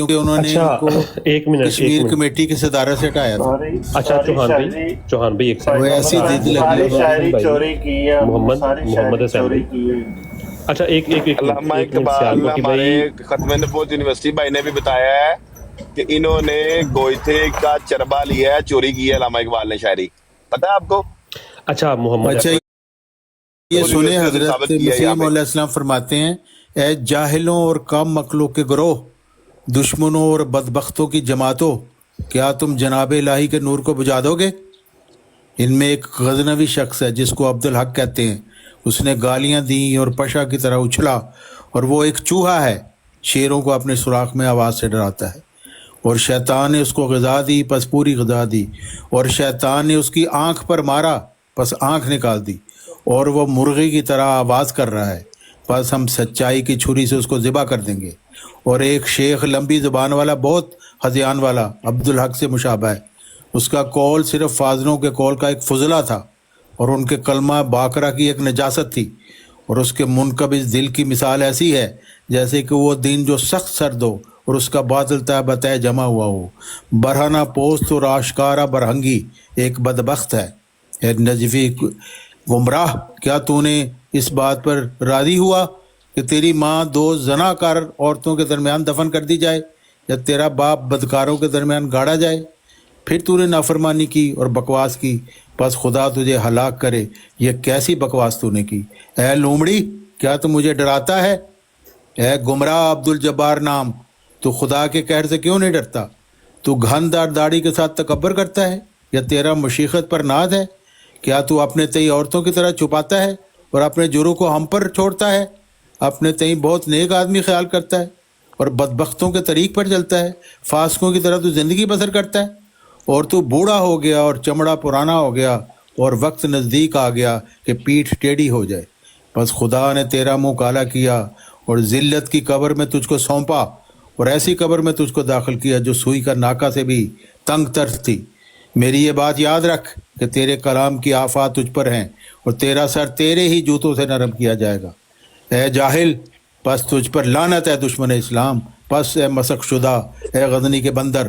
کیونکہ انہوں نے اچھا ان کو ایک منٹ کشمیر کمیٹی کے صدارت سے ہٹایا تھا. اچھا چوہان بھائی ایک وہ ایسی ضد لگی شاعری چوری کی ہے، محمد حسین بھائی. اچھا ایک علامہ منٹ اقبال سیال ہمارے بھائی. ختم نبوت یونیورسٹی بھائی نے بھی بتایا ہے کہ انہوں نے گوئتھے کا چربا لیا ہے، چوری کی ہے علامہ اقبال نے شاعری. پتہ ہے آپ کو؟ اچھا محمد اچھا یہ سنیں، یونیورسٹی نے حضرت ثابت کیا ہے مسیح یہاں پہ. علیہ السلام فرماتے ہیں اے جاہلوں اور کم عقلوں کے گروہ، دشمنوں اور بدبختوں کی جماعتوں، کیا تم جناب الہی کے نور کو بجھا دو گے؟ ان میں ایک غزنوی شخص ہے جس کو عبدالحق کہتے ہیں، اس نے گالیاں دیں اور پشا کی طرح اچھلا، اور وہ ایک چوہا ہے، شیروں کو اپنے سوراخ میں آواز سے ڈراتا ہے. اور شیطان نے اس کو غذا دی، پس پوری غذا دی، اور شیطان نے اس کی آنکھ پر مارا، پس آنکھ نکال دی، اور وہ مرغی کی طرح آواز کر رہا ہے، پس ہم سچائی کی چھری سے اس کو ذبح کر دیں گے. اور ایک شیخ لمبی زبان والا، بہت ہذیان والا، عبدالحق سے مشابہ ہے. اس کا قول صرف فاضلوں کے قول کا ایک فضلہ تھا، اور ان کے کلمہ باقرہ کی ایک نجاست تھی. اور اس کے منقبض دل کی مثال ایسی ہے جیسے کہ وہ دن جو سخت سرد ہو اور اس کا بادل تہ بتہ جمع ہوا ہو. برہنہ پوست اور آشکارا برہنگی ایک بدبخت ہے. اے نجفی گمراہ، کیا تو نے اس بات پر راضی ہوا کہ تیری ماں دو زنا کار عورتوں کے درمیان دفن کر دی جائے، یا تیرا باپ بدکاروں کے درمیان گاڑا جائے؟ پھر تو نے نافرمانی کی اور بکواس کی، پس خدا تجھے ہلاک کرے. یہ کیسی بکواس تو نے کی؟ اے لومڑی، کیا تو مجھے ڈراتا ہے؟ اے گمراہ عبدالجبار نام، تو خدا کے قہر سے کیوں نہیں ڈرتا؟ تو گھندار داڑھی کے ساتھ تکبر کرتا ہے، یا تیرا مشیخت پر ناز ہے؟ کیا تو اپنے تئیں عورتوں کی طرح چھپاتا ہے اور اپنے جروں کو ہم پر چھوڑتا ہے؟ اپنے تئیں بہت نیک آدمی خیال کرتا ہے اور بدبختوں کے طریق پر چلتا ہے. فاسقوں کی طرح تو زندگی بسر کرتا ہے. اور تو بوڑھا ہو گیا اور چمڑا پرانا ہو گیا، اور وقت نزدیک آ گیا کہ پیٹھ ٹیڑھی ہو جائے. بس خدا نے تیرا منہ کالا کیا اور ذلت کی قبر میں تجھ کو سونپا، اور ایسی قبر میں تجھ کو داخل کیا جو سوئی کا ناکا سے بھی تنگ ترس تھی. میری یہ بات یاد رکھ کہ تیرے کلام کی آفات تجھ پر ہیں، اور تیرا سر تیرے ہی جوتوں سے نرم کیا جائے گا. اے جاہل، پس تجھ پر لعنت ہے دشمن اسلام. پس اے مسخ شدہ، اے غزنی کے بندر،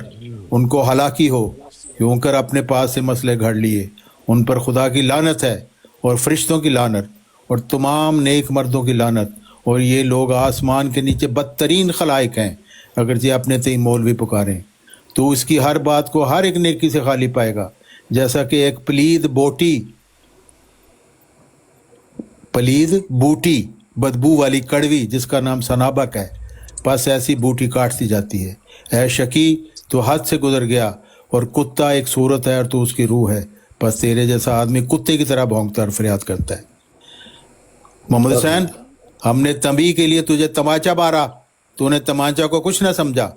ان کو ہلاکی ہو کیوں کر اپنے پاس سے مسئلے گھڑ لیے. ان پر خدا کی لعنت ہے اور فرشتوں کی لعنت اور تمام نیک مردوں کی لعنت. اور یہ لوگ آسمان کے نیچے بدترین خلائق ہیں، اگرچہ اپنے تئیں مولوی پکاریں. تو اس کی ہر بات کو ہر ایک نیکی سے خالی پائے گا، جیسا کہ ایک پلید بوٹی بدبو والی کڑوی جس کا نام سنابک ہے، پس ایسی بوٹی کاٹ دی جاتی ہے. اے شکی، تو حد سے گزر گیا، اور کتا ایک صورت ہے اور تو اس کی روح ہے. پس تیرے جیسا آدمی کتے کی طرح بھونکتا اور فریاد کرتا ہے. محمد حسین، ہم نے تنبیہ کے لیے تجھے تماچا مارا، تو نے تمانچہ کو کچھ نہ سمجھا.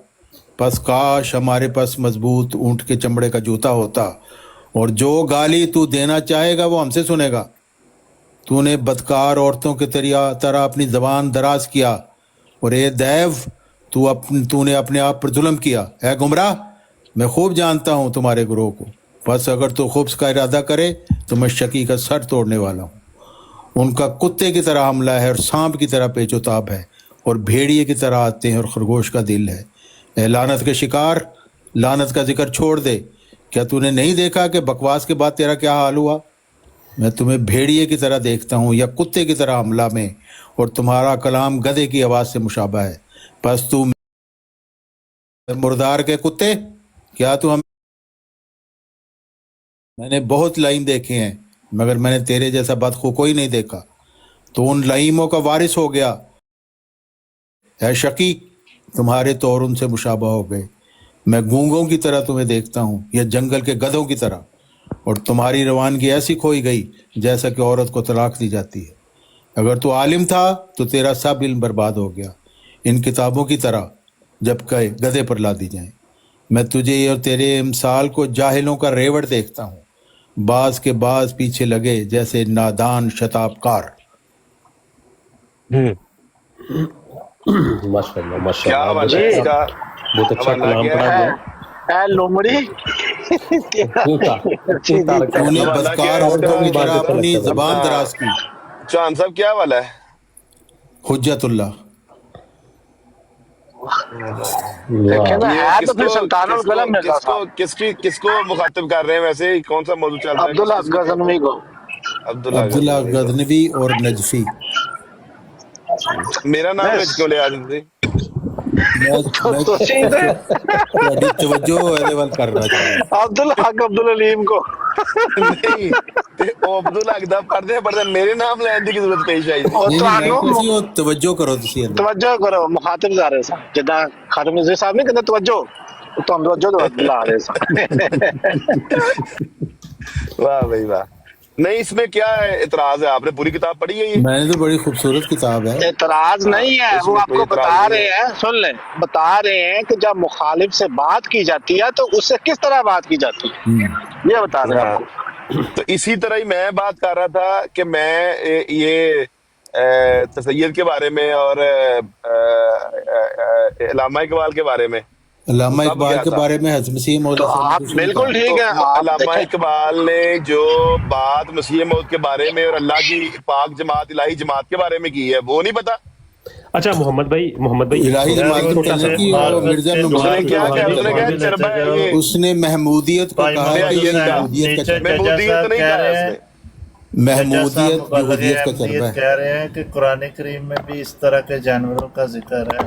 پس کاش ہمارے پاس مضبوط اونٹ کے چمڑے کا جوتا ہوتا، اور جو گالی تو دینا چاہے گا وہ ہم سے سنے گا. تو نے بدکار عورتوں کے طرح اپنی زبان دراز کیا، اور اے دیو، تو نے اپنے آپ پر ظلم کیا. اے گمراہ، میں خوب جانتا ہوں تمہارے گروہ کو. بس اگر تو خبث کا ارادہ کرے تو میں شکی کا سر توڑنے والا ہوں. ان کا کتے کی طرح حملہ ہے اور سانپ کی طرح پیچ و تاب ہے، اور بھیڑیے کی طرح آتے ہیں اور خرگوش کا دل ہے. اے لعنت کے شکار، لعنت کا ذکر چھوڑ دے. کیا تو نے نہیں دیکھا کہ بکواس کے بعد تیرا کیا حال ہوا؟ میں تمہیں بھیڑیے کی طرح دیکھتا ہوں یا کتے کی طرح حملہ میں، اور تمہارا کلام گدھے کی آواز سے مشابہ ہے. پس تو مردار کے کتے، کیا تو میں نے بہت لائم دیکھے ہیں مگر میں نے تیرے جیسا بدخو کوئی نہیں دیکھا. تو ان لائموں کا وارث ہو گیا. اے شکی، تمہارے طور ان سے مشابہ ہو گئے. میں گونگوں کی طرح تمہیں دیکھتا ہوں یا جنگل کے گدھوں کی طرح، اور تمہاری روانگی ایسی کھوئی گئی جیسا کہ عورت کو طلاق دی جاتی ہے. اگر تو عالم تھا تو تیرا سب علم برباد ہو گیا، ان کتابوں کی طرح جب کہ گدھے پر لا دی جائیں. میں تجھے اور تیرے امثال کو جاہلوں کا ریوڑ دیکھتا ہوں، بعض کے بعض پیچھے لگے جیسے نادان شتاب کار. ماشاء اللہ کیا حوالہ ہے اس کا؟ بہت اچھا حوالہ کلام کیا پڑھا ہے؟ گیا. اے لومڑی، تو نے حوالہ کیا بدکار ہے اس عورتوں کا؟ کی طرح بات اپنی اچھا زبان اپنا دراز کی. چوہان صاحب کیا حوالہ ہے؟ حجت اللہ. دیکھیں نا، یہ ہے تو پھر سلطان القلم مرزا صاحب کس کو مخاطب کر رہے ہیں ویسے؟ کون سا موضوع چل رہا ہے؟ عبداللہ غزنوی کو. عبداللہ غزنوی اور نجفی. میرا نام وچ کیوں لے آ دیتے؟ تھوڑی توجہ ਇਹਦੇ ਵੱਲ ਕਰਨਾ ਚਾਹੁੰਦਾ. عبداللہ حق عبدالعلیم کو. نہیں تے او عبدالحق دا پڑھدے میرے نام لین دی کی ضرورت پیش آئی؟ اور ਨਹੀਂ ਮੈਂ ਤੁਹਾਨੂੰ ਕਿਹਾ ਸੀ ਉਹ ਤਵੱਜੋ ਕਰੋ ਤੁਸੀਂ ਇਹਦੇ. توجہ کرو، مخاطب جا رہے سن جداں خاتم نظیر صاحب نہیں کہتے توجہ، تو ہم توجہ تو بلا رہے سن. واہ بھائی واہ. نہیں اس میں کیا اعتراض ہے؟ آپ نے پوری کتاب پڑھی ہے یہ؟ میں نے تو بڑی خوبصورت کتاب ہے. اعتراض نہیں ہے، اس وہ میں آپ کوئی کو اعتراض بتا نہیں رہے ہیں، سن لیں، بتا رہے ہیں کہ جب مخالف سے بات کی جاتی ہے تو اس سے کس طرح بات کی جاتی ہے، یہ بتا رہے ہیں آپ کو. تو اسی طرح ہی میں بات کر رہا تھا کہ میں یہ تسید کے بارے میں اور علامہ اقبال کے بارے میں علامہ کب اقبال کیا کے تھا؟ بارے میں حضرت مسیح موعود تو صلی اللہ آپ علیہ وسلم بالکل ٹھیک ہے، تو آپ علامہ دیکھیں اقبال نے جو بات مسیح موعود کے بارے میں اور اللہ کی پاک جماعت الہی جماعت کے بارے میں کی ہے وہ نہیں پتا؟ اچھا محمد بھائی الہی جماعت کے چھوٹا سا تعلق کی اور مرزا اس نے نواز کیا کہا؟ اس نے کہا چربا ہے یہ، اس نے محمودیت کو کہا ہے کہ یہ محمودیت کا چربا ہے. محمودیت نہیں کہا اس نے. محمودیت یہودیت کا چربا ہے. کہہ رہے ہیں کہ قرآن کریم میں بھی اس طرح کے جانوروں کا ذکر ہے.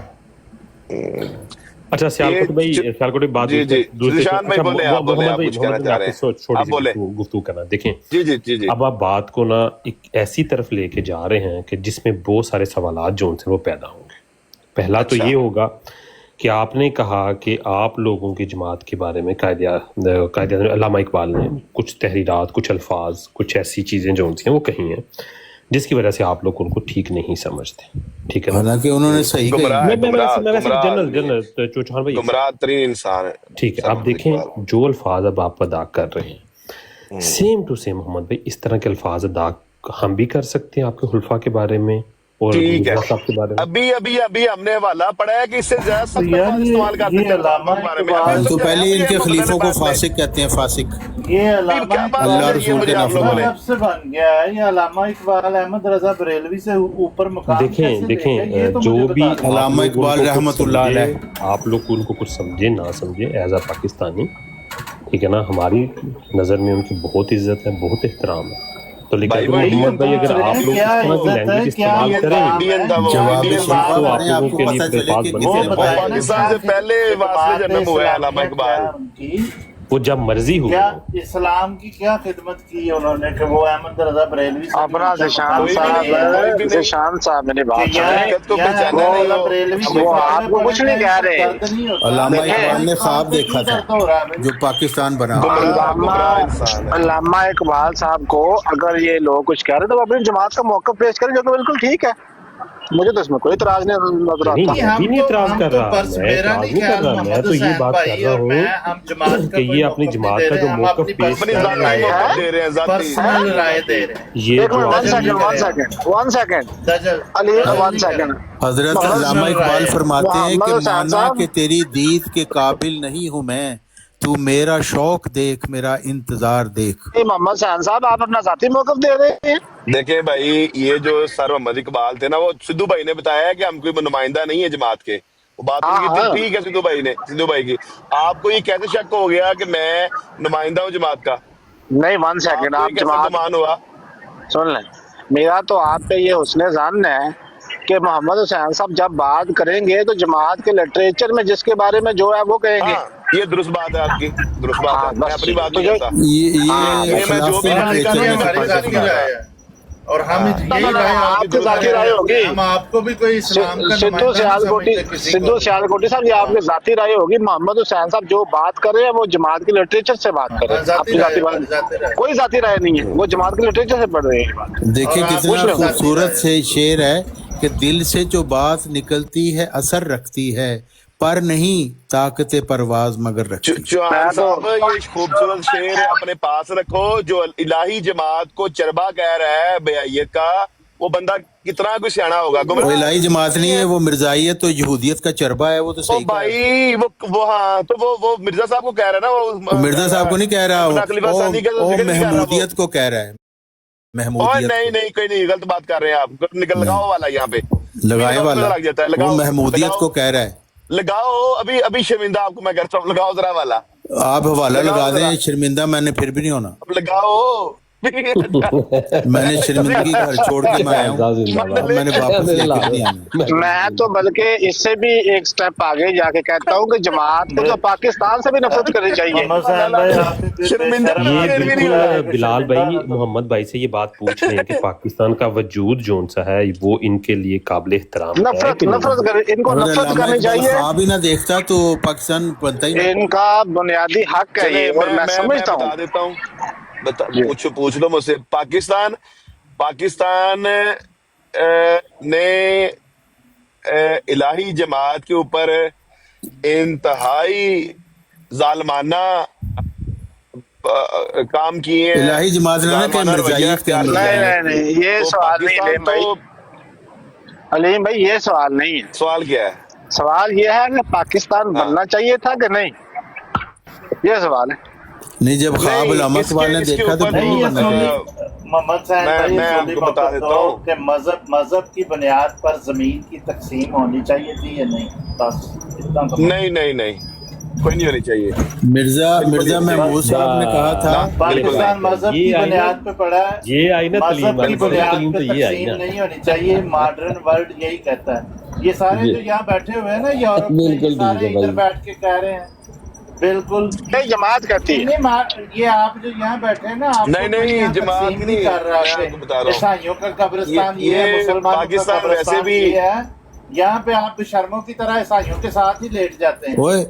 اچھا سیالکوٹ بھائی، سیالکوٹ بھائی بات ذیشان بھائی بولے، آپ بولے، آپ کچھ کہنا چاہ رہے ہیں، چھوٹی آپ بولے. سی گفتگو کرنا. دیکھیں جی اب آپ بات کو نا ایک ایسی طرف لے کے جا رہے ہیں کہ جس میں بہت سارے سوالات جو ان سے وہ پیدا ہوں گے. پہلا تو یہ ہوگا کہ آپ نے کہا کہ آپ لوگوں کی جماعت کے بارے میں قائد اعظم علامہ اقبال نے کچھ تحریرات، کچھ الفاظ، کچھ ایسی چیزیں جو ہوتی ہیں وہ کہی ہیں جس کی وجہ سے آپ لوگ ان کو ٹھیک نہیں سمجھتے. ٹھیک ہے نا؟ حالانکہ انہوں نے صحیح گمراہ ترین انسان ہے. ٹھیک ہے، آپ دیکھیں جو الفاظ اب آپ ادا کر رہے ہیں سیم ٹو سیم محمد بھائی اس طرح کے الفاظ ادا ہم بھی کر سکتے ہیں آپ کے خلفاء کے بارے میں اور ٹھیک ہے. صاحب کے بارے میں. ابھی ہم نے حوالہ پڑھا ہے کہ اس سے زیادہ 70 الفاظ استعمال کرتے ہیں علامہ کے بارے میں. ہم تو پہلے ان کے خلیفوں کو فاسق کہتے ہیں. فاسق یہ علامہ کیا بات اللہ ہے یہ رسول کے مجھے آپ لوگوں نے؟ کب سے بن گیا ہے؟ یہ علامہ اقبال احمد رضا بریلوی سے اوپر مقام دیکھیں جو بھی علامہ اقبال رحمۃ اللہ علیہ، آپ لوگ ان کو کچھ سمجھے نہ سمجھے ایز اے پاکستانی، ٹھیک ہے نا، ہماری نظر میں ان کی بہت عزت ہے، بہت احترام ہے. تو لیکن محمد بھائی اگر آپ لوگ اس طرح کی لینگویج استعمال کریں جواب تو آپ لوگوں کے لیے پھر بات بنتی ہے. پاکستان سے پہلے واسطے جنم ہوا ہے علامہ اقبال. وہ جب مرضی ہو. کیا اسلام کی کیا خدمت کی انہوں نے کہ وہ احمد رضا بریلوی سے اپنا ذیشان صاحب میری بات وہ آپ کو کچھ نہیں کہہ رہے. علامہ اقبال نے خواب دیکھا تھا جو پاکستان بنا. علامہ اقبال صاحب کو اگر یہ لوگ کچھ کہہ رہے تو وہ اپنی جماعت کا موقف پیش کریں جو کہ بالکل ٹھیک ہے. مجھے تو اس میں کوئی اعتراض نہیں نظر آتا. میں نہیں اعتراض کر رہا، میں تو یہ بات کر رہا ہوں کہ یہ اپنی جماعت کا جو موقف پیش کر رہے ہیں. حضرت علامہ اقبال فرماتے ہیں کہ مانا کہ تیری دید کے قابل نہیں ہوں میں، تو میرا شوق دیکھ، میرا انتظار دیکھ. محمد حسین صاحب آپ اپنا ذاتی موقف دے رہے ہیں. دیکھیں بھائی یہ جو سر محمد اقبال تھے نا، وہ سدھو بھائی نے بتایا کہ ہم کوئی نمائندہ نہیں ہے جماعت کے. وہ بات ان کی تھی، ٹھیک ہے سدھو بھائی کی. آپ کو یہ کیسے شک ہو گیا کہ میں نمائندہ ہوں جماعت کا؟ نہیں 1 سیکنڈ، آپ جماعت ہوا سن لیں. میرا تو آپ پہ یہ حسن ظن ہے کہ محمد حسین صاحب جب بات کریں گے تو جماعت کے لٹریچر میں جس کے بارے میں جو ہے وہ کہیں گے. یہ درست بات ہے آپ کی، درست بات ہے. میں اپنی بات نہیں کرتا. یہ خلاف اور ہم آپ کی ذاتی رائے ہوگی. سدھو سیالکوٹی صاحب یہ آپ کی ذاتی رائے ہوگی. محمد حسین صاحب جو بات کر رہے ہیں وہ جماعت کے لٹریچر سے بات کر رہے ہیں. آپ کی ذاتی رائے کوئی ذاتی رائے نہیں ہے، وہ جماعت کے لٹریچر سے پڑھ رہے ہیں. دیکھیں کتنا خوبصورت سے شعر ہے کہ دل سے جو بات نکلتی ہے اثر رکھتی ہے، پر نہیں طاقت پرواز مگر رکھتی. چوہان صاحب یہ خوبصورت شعر اپنے پاس رکھو. جو الہی جماعت کو چربا کہہ رہا ہے بیعیت کا، وہ بندہ کتنا کوئی سیانا ہوگا. وہ الہی جماعت نہیں ہے، وہ مرزائیت تو یہودیت کا چربا ہے. وہ تو صحیح بھائی وہ ہاں تو وہ مرزا صاحب کو کہہ رہا ہے نا. وہ مرزا صاحب کو نہیں کہہ رہا، وہ محمودیت کو کہہ رہا ہے. محمودیت نہیں کوئی نہیں، غلط بات کر رہے ہیں آپ. نکل لگاؤ والا یہاں پہ لگائے والا، وہ محمودیت کو کہہ رہا ہے. लगाओ, अभी अभी शर्मिंदा आपको मैं करता हूँ, लगाओ जरा वाला, आप हवाला लगाओ लगा जरा, दें, शर्मिंदा मैंने फिर भी नहीं होना। अब लगाओ। मैंने शर्मिंदगी घर छोड़ के मैं आया हूँ, अब मैंने वापस लेकर नहीं आना। मैं तो बल्कि इससे भी एक स्टेप आगे जाके कहता हूँ कि जमात को तो पाकिस्तान से भी नफरत करनी चाहिए। मोहम्मद साहब भाई आपके दिल शर्मिंदा बेशर्म ये फिर भी नहीं बिल्कुल हुआ। बिलाल भाई मोहम्मद भाई से ये बात पूछ रहे हैं कि पाकिस्तान का वजूद जोन सा है वो इनके लिए काबिल एहतराम है नफरत कि नहीं? नफरत कर इनको अगर नफरत अल्लामा करनी इकबाल चाहिए। ख्वाब ही ना देखता तो पाकिस्तान बनता ही नहीं। इनका बुनियादी हक है ये, चले और मैं समझता बता हूँ। देता हूँ, पूछ लो मुझसे। पाकिस्तान ने इलाही जमात के ऊपर इंतहाई जालमाना काम किए हैं, इलाही जमात ने ना कि जालमाना रवैया मिर्जाइयत के इख्तियार अंदर किया नहीं है। नहीं नहीं, ये तो सवाल नहीं पाकिस्तान अलीम भाई। तो अलीम भाई ये सवाल नहीं है। सवाल क्या है? सवाल ये है कि पाकिस्तान बनना चाहिए था कि नहीं, ये सवाल है। नहीं, जब ख्वाब नहीं, अल्लामा इकबाल ने इसके देखा तो ऊपर बिल्कुल नहीं, ये बनना सुनी चाहिए। मोहम्मद साहब भाई मैं सुनी आपको बता देता हूँ। कि मजहब की बुनियाद पर जमीन की तकसीम होनी चाहिए थी या नहीं, बस इतना तो नहीं नहीं नहीं, कोई नहीं होनी चाहिए। मिर्जा महमूद साहब ने कहा था पाकिस्तान मजहब ये की आई ना- बुनियाद पे पड़ा है, ये आई ना मजहब की तलीम बुनियाद तलीम पे तो ये आई तकसीम ना। नहीं होनी चाहिए। मॉडर्न वर्ल्ड यही कहता है। ये सारे जो यहाँ बैठे हुए हैं ना यूरोप में, ये सारे इधर बैठ के कह रहे हैं बिल्कुल। नहीं, जमात कहती है। ये आप जो यहाँ बैठे हैं ना, आपको नहीं, कोई यहाँ जमात तकसीम नहीं, कर रहा मैं है आपको बता रहा हूँ। ईसाइयों का कब्रिस्तान ये है, ये मुसलमानों का पाकिस्तान कब्रिस्तान वैसे भी- ये है। यहाँ पे आप शर्मों की तरह ईसाइयों के साथ ही लेट जाते हैं। ओए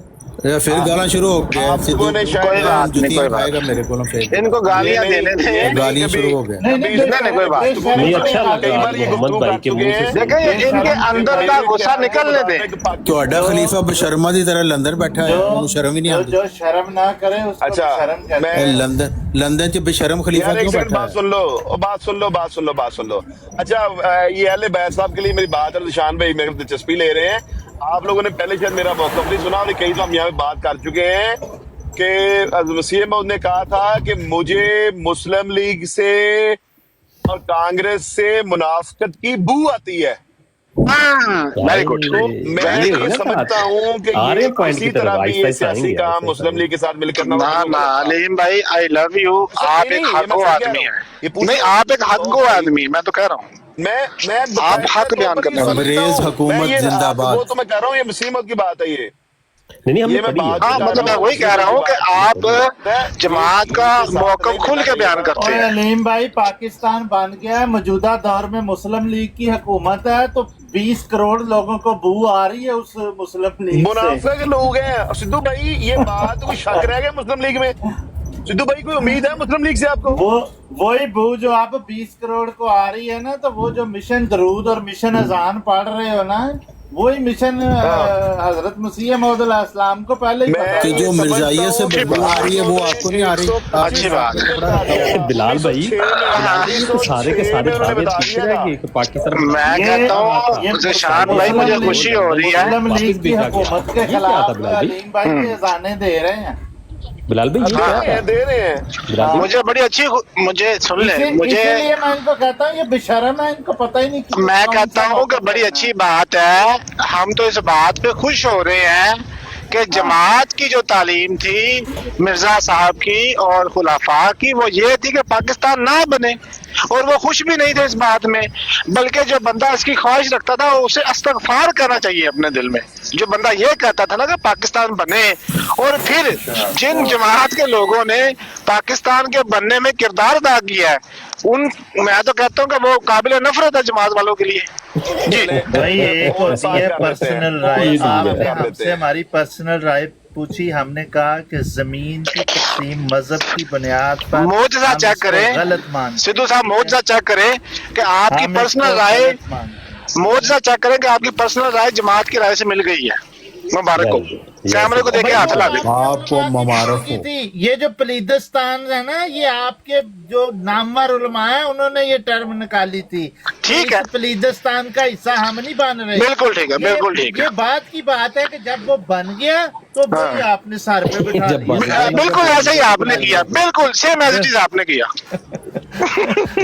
या फिर गाना शुरू हो गया। आप सिद्धू लोगों ने शायद- कोई बात नहीं, जुतियां कोई बात खाएगा मेरे को फेंक। इनको गालियां ये नहीं- देने थे। ये नहीं गालियां कभी- शुरू हो गए। नहीं नहीं, कोई बात नहीं, अच्छा लगा कई बार ये मोहम्मद गुफ्तगू भाई कर के चुके मुंह से हैं। सुन। देखें, इनके अंदर का गुस्सा निकलने दें। ਤੁਹਾਡਾ ਖਲੀਫਾ ਬਸ਼ਰਮਾ ਦੀ ਤਰ੍ਹਾਂ ਲੰਦਰ ਬੈਠਾ ਹੈ, ਉਹਨੂੰ ਸ਼ਰਮ ਹੀ ਨਹੀਂ ਆਉਂਦੀ। जो शर्म ना करे उसको अच्छा, शर्म कहते मैं- हैं। लंदन च बेशरम खलीफा यार एक क्यों सेकंड बैठा बात है? सुन लो, बात सुन लो। अच्छा, ये अहले बैत साहब के लिए मेरी बात है, निशान भाई मेरे को दिलचस्पी ले रहे हैं। आप लोगों ने पहले शायद मेरा मौक़िफ़ नहीं सुना, और कई तो हम यहाँ पे बात कर चुके हैं कि वसीम मऊद ने कहा था कि मुझे मुस्लिम लीग से और कांग्रेस से मुनाफिकत की बू आती है। Very good. तो मैं ये ये ना समझता हूँ कि आ रहे ये हैं point किसी की तरफ, तरह भी ये आहिस्ता सियासी आएंगे, काम आहिस्ता मुस्लिम लीग के साथ मिलकर ना ना अलीम भाई, आई लव यू। आप नहीं, एक ये हक मैं गो सही कह आदमी रहा हूँ। ये है। पूछो। नहीं, आप एक हक गो आदमी, मैं तो कह रहा हूँ। मैं आप हक बयान करने वाले। अंग्रेज हुकूमत जिंदाबाद। वो तो मैं कह रहा हूँ, ये मुसीबत की बात है ये। नहीं हमने ये मैं पढ़ी है। बात हाँ, मतलब मैं वही कह रहा हूँ कि आप जमात का मौक़िफ़ खुल के बयान करते और हैं। अलीम भाई, पाकिस्तान बन गया है, मौजूदा दौर में मुस्लिम लीग की हुकूमत है, तो 20 करोड़ लोगों को बू आ रही है उस मुस्लिम लीग से। मुनाफे के लोग हैं। और सिद्धू भाई, ये बात कोई शक रह गया मुस्लिम लीग में? सिद्धू भाई, कोई उम्मीद है मुस्लिम लीग से आपको? वही बू जो आप 20 करोड़ को आ रही है ना, तो वो जो मिशन दरूद और मिशन अजान पढ़ रहे हो ना, वही मिशन हजरत मसीह मौद अलैहिस्सलाम को पहले ही पता कि है। जो मिर्जाइयत से बदबू आ रही है वो आपको नहीं आ रही। अच्छी बात है। बिलाल भाई ये तो सारे के सारे दावे पीछे रह गए कि पाकिस्तान मैं कहता हूँ ज़िशान भाई, मुझे खुशी हो रही है। मुस्लिम लीग की हुकूमत के ये क्या था खिलाफ बिलाल भाई? अलीम भाई के अजाने दे रहे हैं। बिलाल भाई ये क्या था? दे रहे हैं। बिलाल भाई, मुझे बड़ी अच्छी, मुझे सुन ले, मुझे इसीलिए मैं इनको कहता हूँ ये बेशर्म है, इनको पता ही नहीं कि मैं कौन कहता सा हूँ कि मौका बड़ी देना अच्छी बात है। हम तो इस बात पे खुश हो रहे हैं कि जमात की जो तालीम थी मिर्जा साहब की और खुलाफा की, वो ये थी कि पाकिस्तान ना बने, और वो खुश भी नहीं थे इस बात में। बल्कि जो बंदा इसकी ख्वाहिश रखता था उसे इस्तगफार करना चाहिए अपने दिल में। जो बंदा ये कहता था ना कि पाकिस्तान बने, और फिर जिन जमात के लोगों ने पाकिस्तान के बनने में किरदार अदा किया है, मैं तो कहता हूँ कि वो काबिल नफरत है जमात वालों के लिए। जी भाई, एक होती है पर्सनल राय। ये आपने कर लेते हमसे हैं। हमारी पर्सनल राय पूछी, हमने कहा कि जमीन की तकसीम मजहब की बुनियाद पर मोजज़ा हम चेक इसको करें, गलत मान सिद्धू साहब मोजज़ा चेक करें कि आपकी हम पर्सनल इसको राय, गलत मान। मोजज़ा चेक करें कि आपकी पर्सनल राय जमात की राय से मिल गई है। मुबारक हो। कैमरे को देखे हाथ ला दे। आपको मुबारक हो। ये जो पलीदिस्तान है ना, ये आपके जो नामवर उलमा है, उन्होंने ये टर्म निकाली थी। ठीक है। इस पलीदिस्तान का हिस्सा हम नहीं बन रहे। बिल्कुल ठीक है, बिल्कुल ठीक है। ये बात की बात है कि जब वो बन गया तो वही आपने सर पे बिठा जब बन दिया। बिल्कुल ऐसा ही आपने किया, बिल्कुल सेम एज इट इज आपने किया।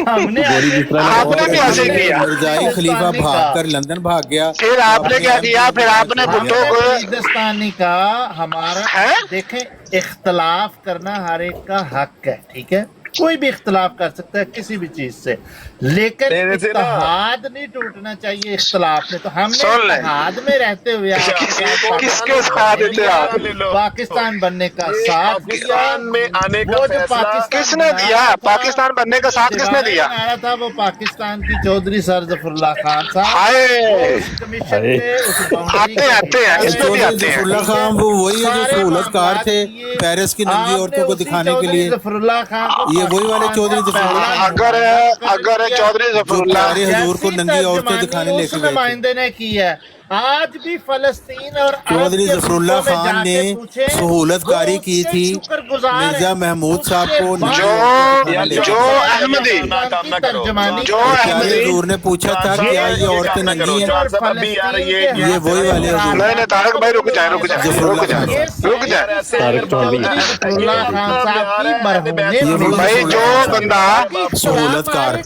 हमने गोरी जिस तरह ना आपने भी ऐसे ही किया। मिर्जाई खलीफा भाग कर लंदन भाग गया। फिर आपने क्या किया, फिर आपने भुट्टो को हिंदुस्तानी का हमारा है? देखें, इख्तलाफ करना हर एक का हक है, ठीक है, कोई भी इख्तलाफ कर सकता है किसी भी चीज से, लेकिन तेरे से ना- इत्तेहाद नहीं टूटना चाहिए इख्तलाफ में। तो हमने सुन ले। इत्तेहाद में रहते हुए आपके साथ किसके साथ इत्तेहाद? पाकिस्तान बनने का साथ दिया। पाकिस्तान में आने का वो जो फैसला पाकिस्तान किसने दिया? बनाया था, पाकिस्तान बनने का साथ किसने दिया? बनाया था वो पाकिस्तान की चौधरी सर जफरुल्लाह खान साहब। हाय, उस कमीशन पे उस बाउंड्री आते हैं, के इस पे भी चौधरी आते हैं। जफरुल्लाह खान वो वही है जो सारे सहूलतकार थे मामलात पेरिस की नंगी आपने औरतों को उसी दिखाने के चौधरी लिए। जफरुल्लाह खान को ये वही वाले चौधरी जफरुल्लाह पहला अगर चौधरी जो जफरुल्लाह प्यारे हजूर को जैसी नंगी औरतें तर्जमानी दिखाने उस लेके गए थे। नुमाइंदे ने की है। आज भी फलस्तीन और अरब चौधरी के जफरुल्लाह मुल्कों में खान जाके ने पूछें, सहूलतकारी वो की उसके थी शुक्रगुजार हैं। मिर्जा महमूद साहब को उसके नंगी जो औरतें दिखाने लेके जो गए। अहमदी काम ना करो। तर्जमानी जो की प्यारे अहमदी हजूर ने पूछा था क्या ये औरतें काम ना नंगी करो। हैं? जवान साहब, अभी यार ये वही वाले हजूर। नहीं तारक भाई रुक जाए, रुक जाए, रुक जाए, रुक जाए। तारक चौधरी जफरुल्लाह खान साहब की मरहूम ने भाई जो बंदा सहूलतकार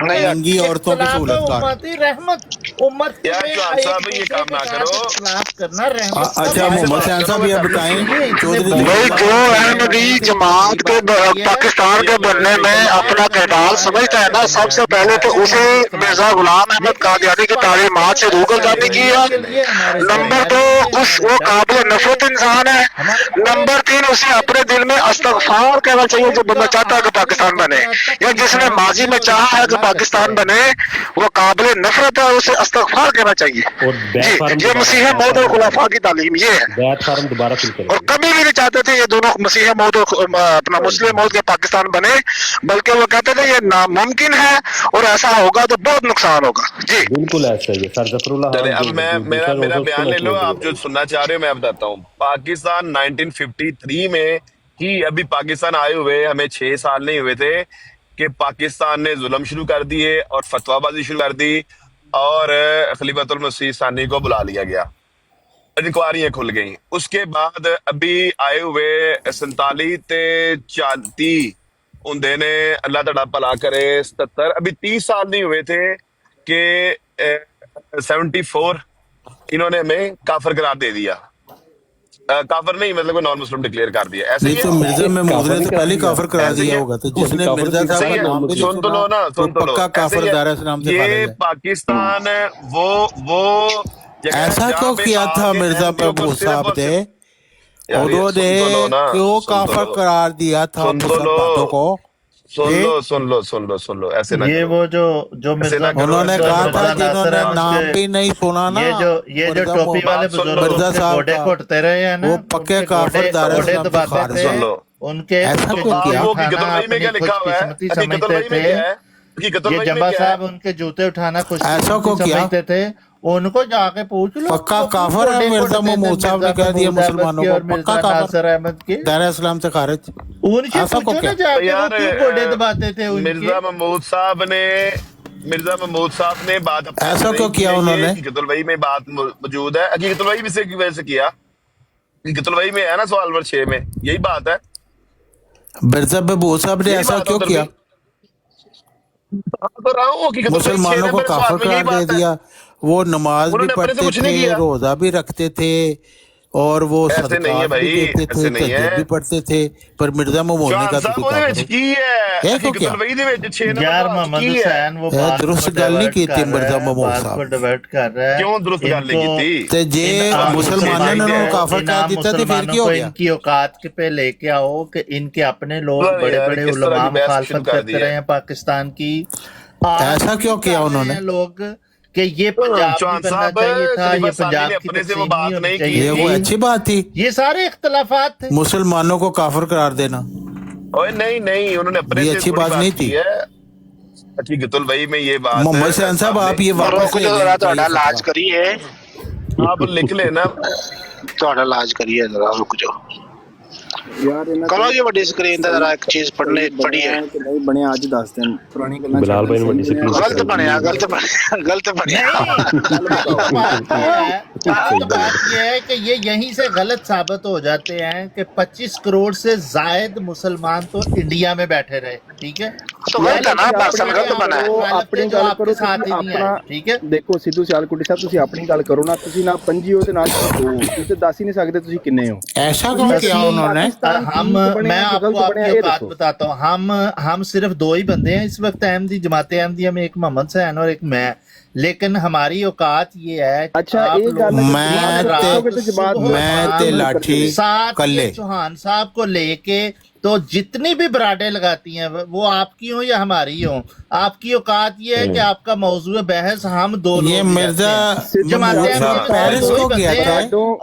नंगी औरतों के सहूलतकार। रहमत उम्मत के यार, में चौहान एक साहब, ये दूसरे काम के ना साथ करो। इख्तिलाफ करना रहमत का अच्छा मोहम्मद सैन साहब ये बताएं चौधरी भाई जो अहमदी जमात के पाकिस्तान के बनने में अपना किरदार समझता है ना, सबसे पहले तो उसे मिर्जा गुलाम अहमद कादियानी की तालीमात से रूगल जाने की है। नंबर दो, वो काबिल नफरत इंसान है। नंबर तीन, उसे अपने दिल में इस्तगफार कहना चाहिए जो बंदा चाहता है कि पाकिस्तान बने, या जिसने माजी में चाहा है कि पाकिस्तान बने, वो काबिल नफरत है, उसे इस्तगफार कहना चाहिए। और बैट फार्म जी, ये मसीह मौद और खुलाफा की तालीम ये है। बैट फार्म दोबारा फिल और करेंगे। कभी भी नहीं चाहते थे ये दोनों मसीह मौद और अपना मुस्लिम मौद के पाकिस्तान बने, बल्कि वो कहते थे ये नामुमकिन है और ऐसा होगा तो बहुत नुकसान होगा। जी बिल्कुल ऐसा ही है सर जफरुल्लाह चले खान अब जो- मैं जो मेरा दूसरा मेरा रोज़ा बयान ले उसको लो। मैं आप जो सुनना चाह रहे हो मैं बताता हूँ। पाकिस्तान 1953 में ही, अभी पाकिस्तान आए हुए हमें 6 साल नहीं हुए थे कि पाकिस्तान ने जुल्म शुरू कर दिए और फतवाबाजी शुरू कर दी और खलीफतुल मसीह सानी को बुला लिया गया, इंक्वायरियां खुल गई। उसके बाद अभी आए हुए 47 ते 40 उन्दे ने अल्लाह तआला भला करे 77 अभी 30 साल नहीं हुए थे कि 74 इन्होंने हमें काफिर करार दे दिया। काफिर नहीं मतलब नॉन मुस्लिम डिक्लेयर कर दिया। ऐसे ही नहीं तो है। मिर्जा महमूद ने तो पहले काफिर करा ऐसे ही दिया है। होगा तो जिसने काफिर मिर्जा की साहब सही का है, नाम भी नहीं सुन तो लो ना, तो सुन तो लो। पक्का ऐसे काफिर ही है। दारा इस्लाम से ये खारिज है। पाकिस्तान वो जगह है ऐसा जहाँ क्यों पे किया था आके मिर्जा एमपीओ को महमूद सिर्फ साहब और ने? सिर्फ- यार ये उन्होंने सुन तो लो ना, क्यों सुन तो काफिर लो। करार दिया था सुन तो मुसलमानों को? सुन लो ऐसे ना ये करो। वो जो ऐसे ना मिर्जा करो, उन्होंने ऐसे ना कहा करो। था मिर्जा नासिर जिन्होंने है नाम उसके- भी नहीं सुना ना ये जो मिर्जा टोपी वाले बात सुन लो। बुजुर्ग मिर्जा उनके साहब गोडे का- घुटते रहे हैं ना, वो पक्के उनके काफिर गोडे- दारा गोडे इस्लाम से दबाते खारिज थे, सुन लो। उनके ऐसा उनके क्यों किया? जूते वो उठाना हकीकतुल वही में अपनी क्या लिखा हुआ है? खुशकिस्मती हकीकतुल समझते वही में थे। क्या है? हकीकतुल ये वही में जब्बा क्या है? साहब उनके जूते उठाना ऐसा खुशकिस्मती क्यों किया? समझते थे, उनको जाके पूछ लो। पक्का वो काफिर है गोडे मिर्जा घुटते थे महमूद साहब ने मिर्जा कह दिया महमूद अहमद मुसलमानों के को और पक्का मिर्जा नासिर काफिर अहमद के। दारा इस्लाम से खारिज। उनसे ऐसा पूछो को ना क्या? जाके वो यार क्यों गोडे दबाते थे मिर्जा उनके। महमूद साहब ने बात अपने ऐसा से क्यों नहीं किया की है, ये उन्होंने? हकीकतुल वही में बात मौजूद है। हकीकतुल वही से की वजह से किया, हकीकतुल वही में है ना, सवाल नंबर 6 में यही बात है। मिर्जा महमूद साहब ने यही ऐसा बात क्यों उधर किया? भी बता तो रहा हूँ, हकीकतुल वही 6 मुसलमानों को नंबर सवाल काफिर में यही करार दे बात है। दिया। वो नमाज भी उन्होंने अपने से पढ़ते कुछ नहीं थे, किया। रोजा भी रखते थे और वो ऐसे नहीं है सदकात भी भाई, देते थे, ऐसे नहीं तहज्जुद है। भी पढ़ते थे, पर मिर्जा महमूद ने चौहान कहा साहब तुम ਉਹਦੇ ਵਿੱਚ काफिर हो। ਕੀ ਹੈ? ਇਹ ਕਿਉਂ ਹਕੀਕਤ ਕਿਹਾ? ਵਹੀ ਦੇ ਵਿੱਚ 6 यार नंबर मोहम्मद ਕੀ है? हुसैन वो ये बात दुरुस्त को गल नहीं divert की थी कर मिर्जा रहा है, महमूद बात साहब को ने। divert कर रहा है। क्यों दुरुस्त गल नहीं इनको- की? ते जे इन आम मुसलमानों ने मुसलमानों उन्होंने को काफिर इन कह आम दिया तो फिर मुसलमानों क्या हो को गया? इनकी औकात के पे लेके आओ कि इनके अपने लोग यार, बड़े बड़े किस तरह उलमा की बहस शुरू मुखालफत कर करते दी है? रहे हैं पाकिस्तान की। आज ऐसा भी क्यों किया कर रहे उन्होंने? हैं लोग कि ये पंजाब चौहान नहीं बनना साहब, चाहिए था, खलीफा ये सानी पंजाब ने की अपने से वो तकसीम बात नहीं होनी नहीं की। चाहिए ये कोई थी। अच्छी बात थी ये सारे इख्तलाफात थे। मुसलमानों को काफिर करार देना? ओए नहीं उन्होंने अपने ये से अच्छी थोड़ी बात नहीं की थी। है। हकीकतुल वही में ये बात मोहम्मद है। सैन साहब आप ये वापस रुक ले जाओ लें जरा, चाहिए ਤੁਹਾਡਾ ਇਲਾਜ फतवा। करिए, आप लिख लेना। ਤੁਹਾਡਾ ਇਲਾਜ ਕਰੀਏ ਜਰਾ, रुक जाओ। ਯਾਰ ਇਹਨਾਂ ਕਰੋ ਜੀ ਵੱਡੀ ਸਕਰੀਨ ਤੇ ਜਰਾ ਇੱਕ ਚੀਜ਼ ਪੜ੍ਹਨੀ ਪੜ੍ਹੀਏ। ਕਿ ਨਹੀਂ ਬਣਿਆ ਅੱਜ ਦੱਸ ਦਿਨ ਪੁਰਾਣੀ ਗੱਲਾਂ ਬਿਲਾਲ ਭਾਈ ਨੂੰ ਵੱਡੀ ਸਹੀ ਸਕਰੀਨ ਗਲਤ ਬਣਿਆ, ਗਲਤ ਬਣਿਆ। बात यह है कि ये यहीं से गलत साबित हो जाते हैं कि 25 करोड़ से जायद मुसलमान तो इंडिया में बैठे रहे। ٹھیک ہے تو غلط ہے نا پرسن غلط بنا ہے ਆਪਣੀ ਗੱਲ ਕਰੋ ਤੁਸੀਂ ਆਪਣਾ ਠੀਕ ਹੈ ਦੇਖੋ ਸਿੱਧੂ ਸਿਆਲਕੋਟੀ ਸਾਹਿਬ ਤੁਸੀਂ ਆਪਣੀ ਗੱਲ ਕਰੋ ਨਾ ਤੁਸੀਂ ਨਾ 5 ਹੋ ਤੇ ਨਾਲ 2 ਤੁਸੀਂ ਦੱਸ ਹੀ ਨਹੀਂ ਸਕਦੇ ਤੁਸੀਂ ਕਿੰਨੇ ਹੋ ऐसा क्यों किया उन्होंने मैं आपको आपकी औकात बताता हूँ हम सिर्फ 2 ही बंदे हैं इस वक्त अहमदी जमात अहमदिया में एक मोहम्मद सैन और एक मैं लेकिन हमारी औकात ये है अच्छा एक गल मैं ते लाठी कल्ले चौहान साहब को लेके तो जितनी भी बराडें लगाती हैं वो आपकी हो या हमारी हो आपकी औकात ये है कि आपका मौजूद बहस हम दोनों ये मिर्जा पेरिस को गया था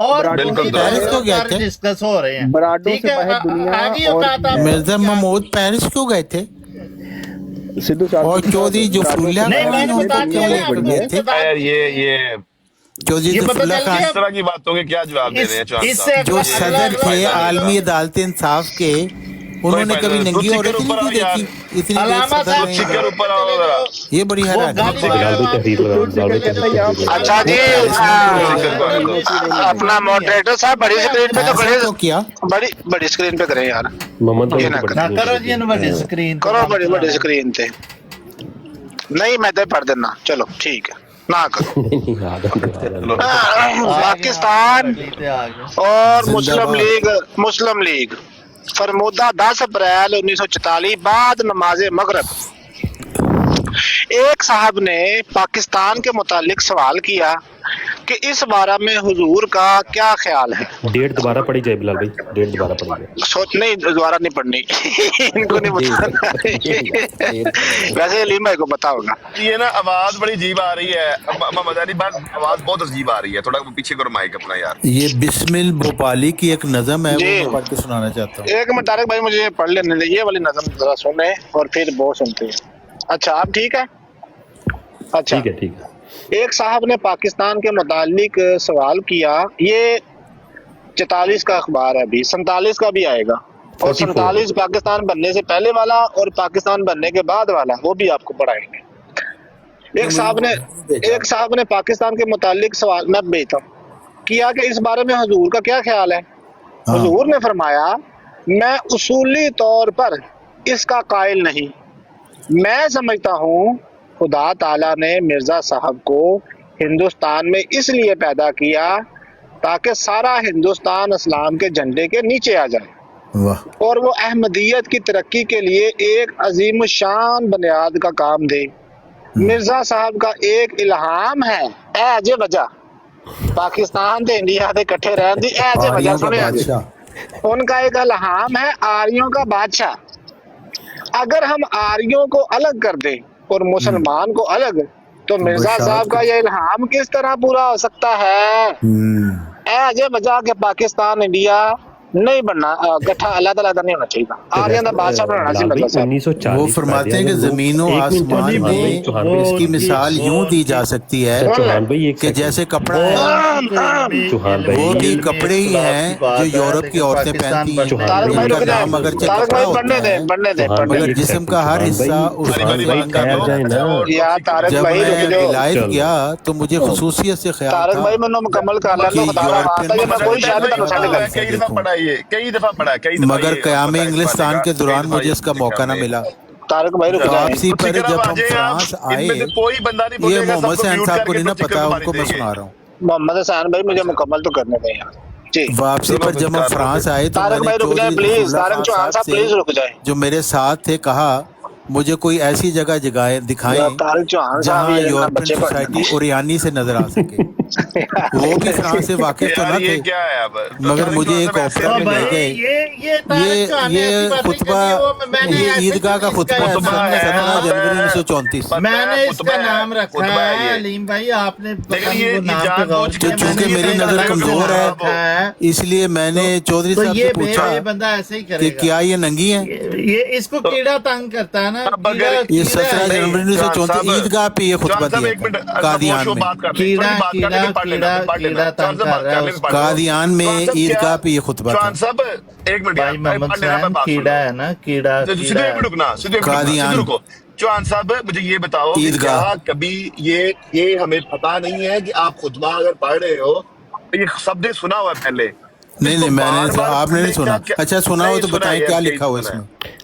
और पेरिस को गया थे डिस्कस हो रहे हैं बराडों ठीक से है बाहर दुनिया आगे औकात आप मिर्जा महमूद पेरिस क्यों गए थे सिद्धू और चौधरी जफरुल्लाह नहीं मैंने बता दिया ना आपको, गए थे यार ये चौधरी ये पता जफरुल्लाह चल गया इस तरह की बातों के क्या जवाब दे रहे हैं चौहान इससे साहब? जो सदर थे आलमी अदालत इंसाफ के उन्होंने कभी नंगी औरत नहीं देखी इतनी देर अलामा सदर साहब में। चिक्कर ऊपर आओ जरा। ये बड़ी हैरानी है। बिलाल भाई तहरीर लगा अच्छा जी अपना मॉडरेटर साहब बड़ी स्क्रीन पे तो ऐसा तो किया बड़ी स्क्रीन पे करें यार मोहम्मद भाई ये ना ना करो जी इन बड़ी स्क्रीन करो बड़ी स्क्रीन पे नहीं मैं तो पढ़ देना चलो ठीक है ना करो पाकिस्तान और मुस्लिम लीग फरमूदा 10 अप्रैल 1944 बाद नमाज मगरब एक साहब ने पाकिस्तान के मुतालिक सवाल किया कि इस बारे में हुजूर का क्या ख्याल है। डेट दोबारा पढ़ी जाए बिलाल भाई, डेट दोबारा पढ़ी जाए। सोच नहीं दोबारा नहीं पढ़नी इनको नहीं पता वैसे अलीम भाई को पता होगा। ये ना आवाज बड़ी अजीब आ रही है मोहम्मद अली बात, आवाज बहुत अजीब आ रही है, थोड़ा पीछे करो माइक अपना यार। ये बिस्मिल भोपाली की एक नज़म है, वो जी। मैं पढ़ के सुनाना चाहता हूँ। एक मिनट तारिक भाई मुझे पढ़ लेने दे, ये वाली नज़म जरा सुने और फिर वो सुनते हैं। अच्छा आप ठीक है? अच्छा ठीक है ठीक है। एक साहब ने पाकिस्तान के मुतालिक सवाल किया, ये 44 का अखबार है, अभी 47 का भी आएगा और 47 पाकिस्तान बनने से पहले वाला और पाकिस्तान बनने के बाद वाला, वो भी आपको पढ़ाएंगे। एक साहब ने पाकिस्तान के मुतालिक सवाल मैं भेजता हूँ किया कि इस बारे में हुजूर का क्या ख्याल है। हुजूर ने फरमाया मैं उसूली तौर पर इसका कायल नहीं, मैं समझता हूँ खुदा ताला ने मिर्जा साहब को हिंदुस्तान में इसलिए पैदा किया ताकि सारा हिंदुस्तान इस्लाम के झंडे के नीचे आ जाए वाह। और वो अहमदियत की तरक्की के लिए एक अजीम शान बुनियाद का काम दे। मिर्जा साहब का एक इल्हाम है एज वजह पाकिस्तान ते इंडिया दे इकट्ठे रहने दी एज वजह सुने, उनका एक इल्हाम है आर्यों का बादशाह। अगर हम आर्यों को अलग कर दें और मुसलमान को अलग, तो मिर्जा साहब का ये इल्हाम किस तरह पूरा हो सकता है। ऐसे बजा के पाकिस्तान इंडिया नहीं बनना, गठा अलग-अलग नहीं होना चाहिए, आर्यन का बादशाह बनाना चाहिए मिर्जा साहब। वो फरमाते हैं कि जमीनों आसमान में इसकी मिसाल यूं दी जा सकती है कि जैसे कपड़ा है, वो भी कपड़े ही हैं जो यूरोप की औरतें पहनती हैं, जिनका नाम अगर कपड़ा होता है, मगर जिस्म का हर हिस्सा उस जब मैं विलायत गया तो मुझे खुसूसियत से ख्याल था कई दफा पढ़ा है, मगर क़याम इंग्लिस्तान के दौरान मुझे इसका मौका न मिला। तारक भाई रुक जाए, वापसी पर जब हम फ्रांस आए, कोई बंदा नहीं ये बोलेगा, मोहम्मद सबको सैन म्यूट साहब को करके नहीं ना तो पता, चिकन उनको मैं देंगे। सुना रहा हूँ। मोहम्मद हसन भाई मुझे मुकम्मल तो करने दें यार जी। वापसी पर जब हम फ्रांस आए तो तारक भाई रुक जाए प्लीज, तारक चौहान साहब प्लीज रुक जाए। जो मेरे साथ थे कहा मुझे कोई ऐसी जगह दिखाएं तारक चौहान साहब जहाँ ये यूरोपियन सोसाइटी ओरियानी से नजर आ सके। वो भी फ्रांस से वाकिफ तो न यार ये थे, क्या है अब, मगर मुझे एक ओपेरा में ले गए। ये खुतबा, ये ईदगाह का खुतबा है, 17 जनवरी 1934। मैंने इसका नाम रखा है अलीम भाई, आपने तो चूंकि मेरी नजर कमजोर है इसलिए मैंने चौधरी साहब से पूछा बंदा ऐसे ही कि करेगा। क्या ये नंगी है। ये इसको कीड़ा तंग करता है ना, ये 17 जनवरी 1934 ईदगाह पे ये खुतबा दिया कादियान में। कादियान में ईदगाह पे ये खुतबा था। सब एक मिनट भाई मोहम्मद सैन कीड़ा है ना, कीड़ा सीधे एक मिनट रुकना, कादियान। रुको चौहान साहब मुझे ये बताओ कि ईदगाह। क्या कभी ये हमें पता नहीं है कि आप खुतबा अगर पढ़ रहे हो तो ये शब्द सुना हुआ है पहले? नहीं मैंने आपने नहीं सुना। अच्छा सुना हो तो बताएं क्या लिखा हुआ इसमें।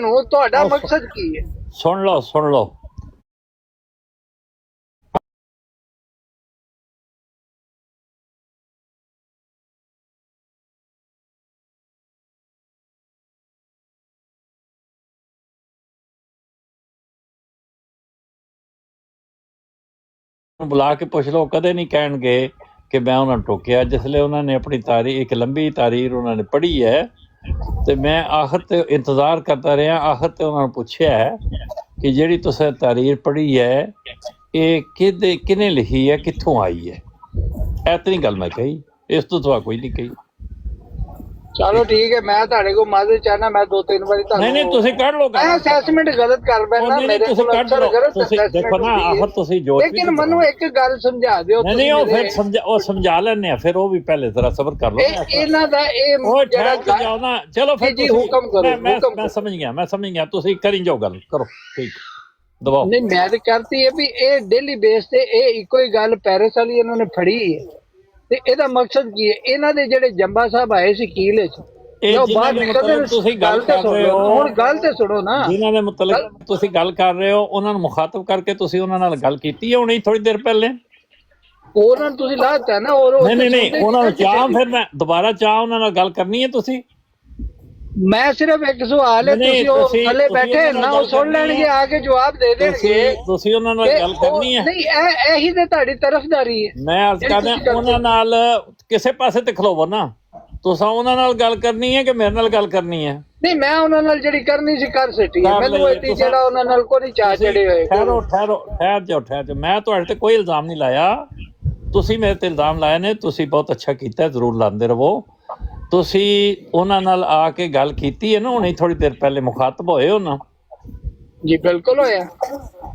ਨੂੰ ਤੁਹਾਡਾ ਉਹ ਮਕਸਦ ਕੀ ਹੈ? ਸੁਣ ਲਓ ਬੁਲਾ ਕੇ ਪੁੱਛ ਲਓ, ਕਦੇ ਨਹੀਂ ਕਹਿਣਗੇ ਕਿ ਮੈਂ ਉਹਨਾਂ ਨੂੰ ਟੋਕਿਆ। ਜਿਸਲੇ ਉਹਨਾਂ ਨੇ ਆਪਣੀ ਤਾਰੀਖ, ਇੱਕ ਲੰਬੀ ਤਾਰੀਖ ਉਹਨਾਂ ਨੇ ਪੜ੍ਹੀ ਹੈ, ਤੇ ਮੈਂ ਆਖਰ ਤੇ ਇੰਤਜ਼ਾਰ ਕਰਦਾ ਰਿਹਾ। ਆਖਰ ਤੇ ਉਹਨਾਂ ਨੂੰ ਪੁੱਛਿਆ ਹੈ ਕਿ ਜਿਹੜੀ ਤੁਸੀਂ ਤਾਰੀਖ ਪੜ੍ਹੀ ਹੈ ਇਹ ਕਿਹਨੇ ਲਿਖੀ ਹੈ, ਕਿੱਥੋਂ ਆਈ ਹੈ? ਇਤਨੀ ਗੱਲ ਮੈਂ ਕਹੀ, ਇਸ ਤੋਂ ਸਵਾ ਕੋਈ ਨਹੀਂ ਕਹੀ। ਚਲੋ ਠੀਕ ਹੈ, ਮੈਂ ਤੁਹਾਡੇ ਕੋਲ ਮਾਜ਼ਰਤ ਚਾਹਨਾ, ਮੈਂ 2-3 ਵਾਰੀ ਨਹੀਂ ਤੁਸੀਂ ਕੱਢ ਲਓ ਮੈਂ ਅਸੈਸਮੈਂਟ ਗਲਤ ਕਰ ਬੈਠਾ, ਮੇਰੇ ਤੁਸੀਂ ਕੋਲ ਕੱਢ ਅਕਸਰ ਲਓ। ਗਲਤ ਤੁਸੀਂ ਦੇਖੋ ਨਾ, ਆਖਰ ਤੁਸੀਂ ਜੋ ਲੇਕਿਨ ਮੈਨੂੰ ਇੱਕ ਗੱਲ ਸਮਝਾ ਦਿਓ। ਨਹੀਂ ਉਹ ਫਿਰ ਸਮਝਾ ਲੈਣੇ ਆ, ਫਿਰ ਉਹ ਵੀ ਪਹਿਲੇ ਜ਼ਰਾ ਸਬਰ ਕਰ ਲਓ। ਇਹਨਾਂ ਦਾ ਉਹ ਜਿਹੜਾ ਜਾਓ ਨਾ, ਚਲੋ ਫਿਰ ਜੀ ਹੁਕਮ ਕਰੋ। ਮੈਂ ਸਮਝ ਗਿਆ, ਤੁਸੀਂ ਕਰੀ ਜਾਓ, ਗੱਲ ਕਰੋ, ਠੀਕ ਦਬਾਓ। ਨਹੀਂ ਮੈਂ ਤੇ ਕਰਤੀ ਹੈ ਵੀ ਇਹ ਡੇਲੀ ਬੇਸ ਤੇ ਇਹ ਇੱਕੋ ਹੀ ਗੱਲ ਪੈਰਿਸ ਵਾਲੀ ਇਹਨਾਂ ਨੇ ਫੜੀ ਹੈ, ਤੇ ਇਹਦਾ ਮਕਸਦ ਕੀ ਹੈ? ਇਹਨਾਂ ਦੇ ਜਿਹੜੇ ਜੰਬਾ ਸਾਹਿਬ ਆਏ ਸੀ ਕੀਲ ਵਿੱਚ, ਤੁਸੀਂ ਗੱਲ ਕਰ ਰਹੇ ਹੋ, ਹੁਣ ਗੱਲ ਤੇ ਸੁਣੋ ਨਾ, ਜਿਨ੍ਹਾਂ ਦੇ ਮੁਤਲਕ ਤੁਸੀਂ ਗੱਲ ਕਰ ਰਹੇ ਹੋ ਉਹਨਾਂ ਨੂੰ ਮੁਖਾਤਬ ਕਰਕੇ ਤੁਸੀਂ ਉਹਨਾਂ ਨਾਲ ਗੱਲ ਕੀਤੀ ਹੈ ਹੁਣੇ ਥੋੜੀ ਦੇਰ ਪਹਿਲੇ? ਉਹਨਾਂ ਨੂੰ ਤੁਸੀਂ ਲਾਤਾ ਨਾ, ਨਹੀਂ ਉਹਨਾਂ ਨੂੰ ਚਾਹ, ਫਿਰ ਮੈਂ ਦੁਬਾਰਾ ਚਾਹ ਉਹਨਾਂ ਨਾਲ ਗੱਲ ਕਰਨੀ ਹੈ ਤੁਸੀਂ? ਮੈਂ ਸਿਰਫ ਇੱਕ ਸਵਾਲ ਹੈ, ਤੁਸੀਂ ਉਹ ਥੱਲੇ ਬੈਠੇ ਨਾ, ਉਹ ਸੁਣ ਲੈਣਗੇ, ਆ ਕੇ ਜਵਾਬ ਦੇ ਦੇਣਗੇ। ਤੁਸੀਂ ਉਹਨਾਂ ਨਾਲ ਗੱਲ ਕਰਨੀ ਹੈ? ਨਹੀਂ ਇਹੀ ਤੇ ਤੁਹਾਡੀ ਤਰਫਦਾਰੀ ਹੈ। ਮੈਂ ਅਰਜ਼ ਕਰਦਾ ਉਹਨਾਂ ਨਾਲ ਕਿਸੇ ਪਾਸੇ ਤੇ ਖਲੋਵੋ ਨਾ, ਤੁਸੀਂ ਉਹਨਾਂ ਨਾਲ ਗੱਲ ਕਰਨੀ ਹੈ ਕਿ ਮੇਰੇ ਨਾਲ ਗੱਲ ਕਰਨੀ ਹੈ? ਨਹੀਂ ਮੈਂ ਉਹਨਾਂ ਨਾਲ ਜਿਹੜੀ ਕਰਨੀ ਸੀ ਕਰ ਸਕੀ, ਮੈਨੂੰ ਇੱਥੇ ਜਿਹੜਾ ਉਹਨਾਂ ਨਾਲ ਕੋਈ ਚਾਹ ਚੜੇ ਹੋਏ। ਠਹਿਰ ਜਾਓ, ਮੈਂ ਤੁਹਾਡੇ ਤੇ ਕੋਈ ਇਲਜ਼ਾਮ ਨਹੀਂ ਲਾਇਆ, ਤੁਸੀਂ ਮੇਰੇ ਤੇ ਇਲਜ਼ਾਮ ਲਾਏ ਨੇ। ਤੁਸੀਂ ਬਹੁਤ ਅੱਛਾ ਕੀਤਾ, ਜ਼ਰੂਰ ਲਾਉਂਦੇ ਰਹੋ। ਤੁਸੀਂ ਉਹਨਾਂ ਨਾਲ ਆ ਕੇ ਗੱਲ ਕੀਤੀ ਹੈ ਨਾ ਹੁਣੇ ਥੋੜੀ ਦੇਰ ਪਹਿਲੇ, ਮੁਖਾਤਬ ਹੋਏ ਹੋ ਨਾ? ਜੀ ਬਿਲਕੁਲ ਹੋਇਆ।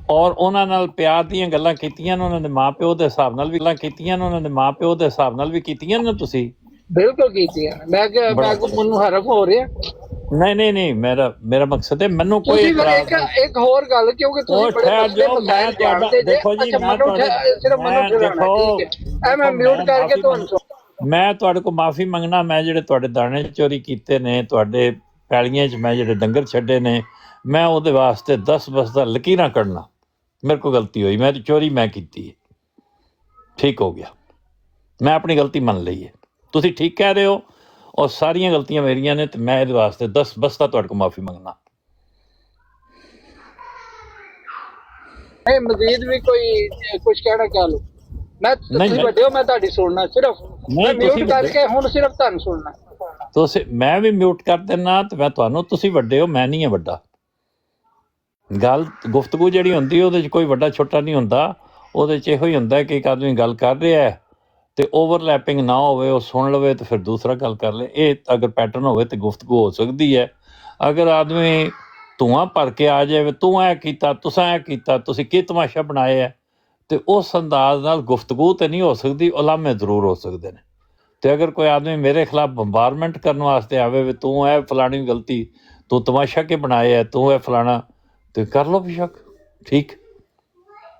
ਔਰ ਉਹਨਾਂ ਨਾਲ ਪਿਆਰ ਦੀਆਂ ਗੱਲਾਂ ਕੀਤੀਆਂ ਨੇ, ਉਹਨਾਂ ਦੇ ਮਾਂ ਪਿਓ ਦੇ ਹਿਸਾਬ ਨਾਲ ਵੀ ਗੱਲਾਂ ਕੀਤੀਆਂ ਨੇ, ਉਹਨਾਂ ਦੇ ਮਾਂ ਪਿਓ ਦੇ ਹਿਸਾਬ ਨਾਲ ਵੀ ਕੀਤੀਆਂ ਨੇ ਤੁਸੀਂ? ਬਿਲਕੁਲ ਕੀਤੀ ਹੈ। ਮੈਂ ਮੈਨੂੰ ਹਰਫ ਹੋ ਰਿਹਾ। ਨਹੀਂ ਮੇਰਾ ਮਕਸਦ ਹੈ, ਮੈਨੂੰ ਕੋਈ ਇੱਕ ਹੋਰ ਗੱਲ, ਕਿਉਂਕਿ ਤੁਸੀਂ ਦੇਖੋ ਜੀ, ਮੈਂ ਮਿਊਟ ਕਰਕੇ ਤੁਹਾਨੂੰ ਮੈਂ ਤੁਹਾਡੇ ਕੋਲ ਮਾਫੀ ਮੰਗਣਾ। ਮੈਂ ਜਿਹੜੇ ਤੁਹਾਡੇ ਦਾਣੇ ਚੋਰੀ ਕੀਤੇ ਨੇ, ਤੁਹਾਡੇ ਪੈਲੀਆਂ 'ਚ ਮੈਂ ਜਿਹੜੇ ਡੰਗਰ ਛੱਡੇ ਨੇ, ਮੈਂ ਉਹਦੇ ਵਾਸਤੇ 10 ਬਸਦਾ ਲਕੀਰਾਂ ਕੱਢਣਾ। ਮੇਰੇ ਕੋਲ ਗਲਤੀ ਹੋਈ, ਮੈਂ ਚੋਰੀ ਮੈਂ ਕੀਤੀ ਹੈ, ਠੀਕ ਹੋ ਗਿਆ, ਮੈਂ ਆਪਣੀ ਗਲਤੀ ਮੰਨ ਲਈ ਹੈ। ਤੁਸੀਂ ਠੀਕ ਕਹਿ ਰਹੇ ਹੋ, ਔਰ ਸਾਰੀਆਂ ਗਲਤੀਆਂ ਮੇਰੀਆਂ ਨੇ, ਤੇ ਮੈਂ ਇਹਦੇ ਵਾਸਤੇ 10 ਬਸਤਾ ਤੁਹਾਡੇ ਕੋਲ ਮਾਫੀ ਮੰਗਣਾ। ਮਜ਼ੀਦ ਵੀ ਕੋਈ ਕੁਝ ਕਹਿਣਾ ਕਹਿ ਲਓ। ਮੈਂ ਤੁਸੀਂ ਵੱਡੇ ਹੋ, ਮੈਂ ਤੁਹਾਡੀ ਸੁਣਨਾ, ਸਿਰਫ ਮੈਂ ਮਿਊਟ ਕਰਕੇ ਹੁਣ ਸਿਰਫ ਤੁਹਾਨੂੰ ਸੁਣਨਾ। ਮੈਂ ਵੀ ਮਿਊਟ ਕਰ ਦੇਣਾ, ਤੇ ਮੈਂ ਤੁਹਾਨੂੰ, ਤੁਸੀਂ ਵੱਡੇ ਹੋ, ਮੈਂ ਨਹੀਂ ਹਾਂ ਵੱਡਾ। ਗੱਲ ਗੁਫ਼ਤਗੂ ਜਿਹੜੀ ਹੁੰਦੀ ਉਹਦੇ 'ਚ ਕੋਈ ਵੱਡਾ ਛੋਟਾ ਨਹੀਂ ਹੁੰਦਾ। ਉਹਦੇ 'ਚ ਇਹੋ ਹੀ ਹੁੰਦਾ ਕਿ ਇੱਕ ਆਦਮੀ ਗੱਲ ਕਰ ਰਿਹਾ ਹੈ ਤੇ ਓਵਰਲੈਪਿੰਗ ਨਾ ਹੋਵੇ, ਉਹ ਸੁਣ ਲਵੇ ਤੇ ਫਿਰ ਦੂਸਰਾ ਗੱਲ ਕਰ ਲੇ। ਇਹ ਅਗਰ ਪੈਟਰਨ ਹੋਵੇ ਤੇ ਗੁਫ਼ਤਗੂ ਹੋ ਸਕਦੀ ਹੈ। ਅਗਰ ਆਦਮੀ ਧੂੰਆਂ ਭਰ ਕੇ ਆ ਜਾਵੇ, ਤੂੰ ਐ ਕੀਤਾ, ਤੁਸਾਂ ਐ ਕੀਤਾ, ਤੁਸੀਂ ਕੀ ਤਮਾਸ਼ਾ ਬਣਾਏ ਹੈ, ਤੇ ਉਸ ਅੰਦਾਜ਼ ਨਾਲ ਗੁਫ਼ਤਗੂ ਤੇ ਨਹੀਂ ਹੋ ਸਕਦੀ, ਉਲਾਮੇ ਜ਼ਰੂਰ ਹੋ ਸਕਦੇ ਨੇ। ਤੇ ਅਗਰ ਕੋਈ ਆਦਮੀ ਮੇਰੇ ਖਿਲਾਫ ਬੰਬਾਰਮੈਂਟ ਕਰਨ ਵਾਸਤੇ ਆਵੇ, ਵੀ ਤੂੰ ਇਹ ਫਲਾਣੀ ਗਲਤੀ, ਤੂੰ ਤਮਾਸ਼ਾ ਕੇ ਬਣਾਏ ਹੈ, ਤੂੰ ਇਹ ਫਲਾਣਾ, ਤੇ ਕਰ ਲਓ ਬੇਸ਼ੱਕ, ਠੀਕ।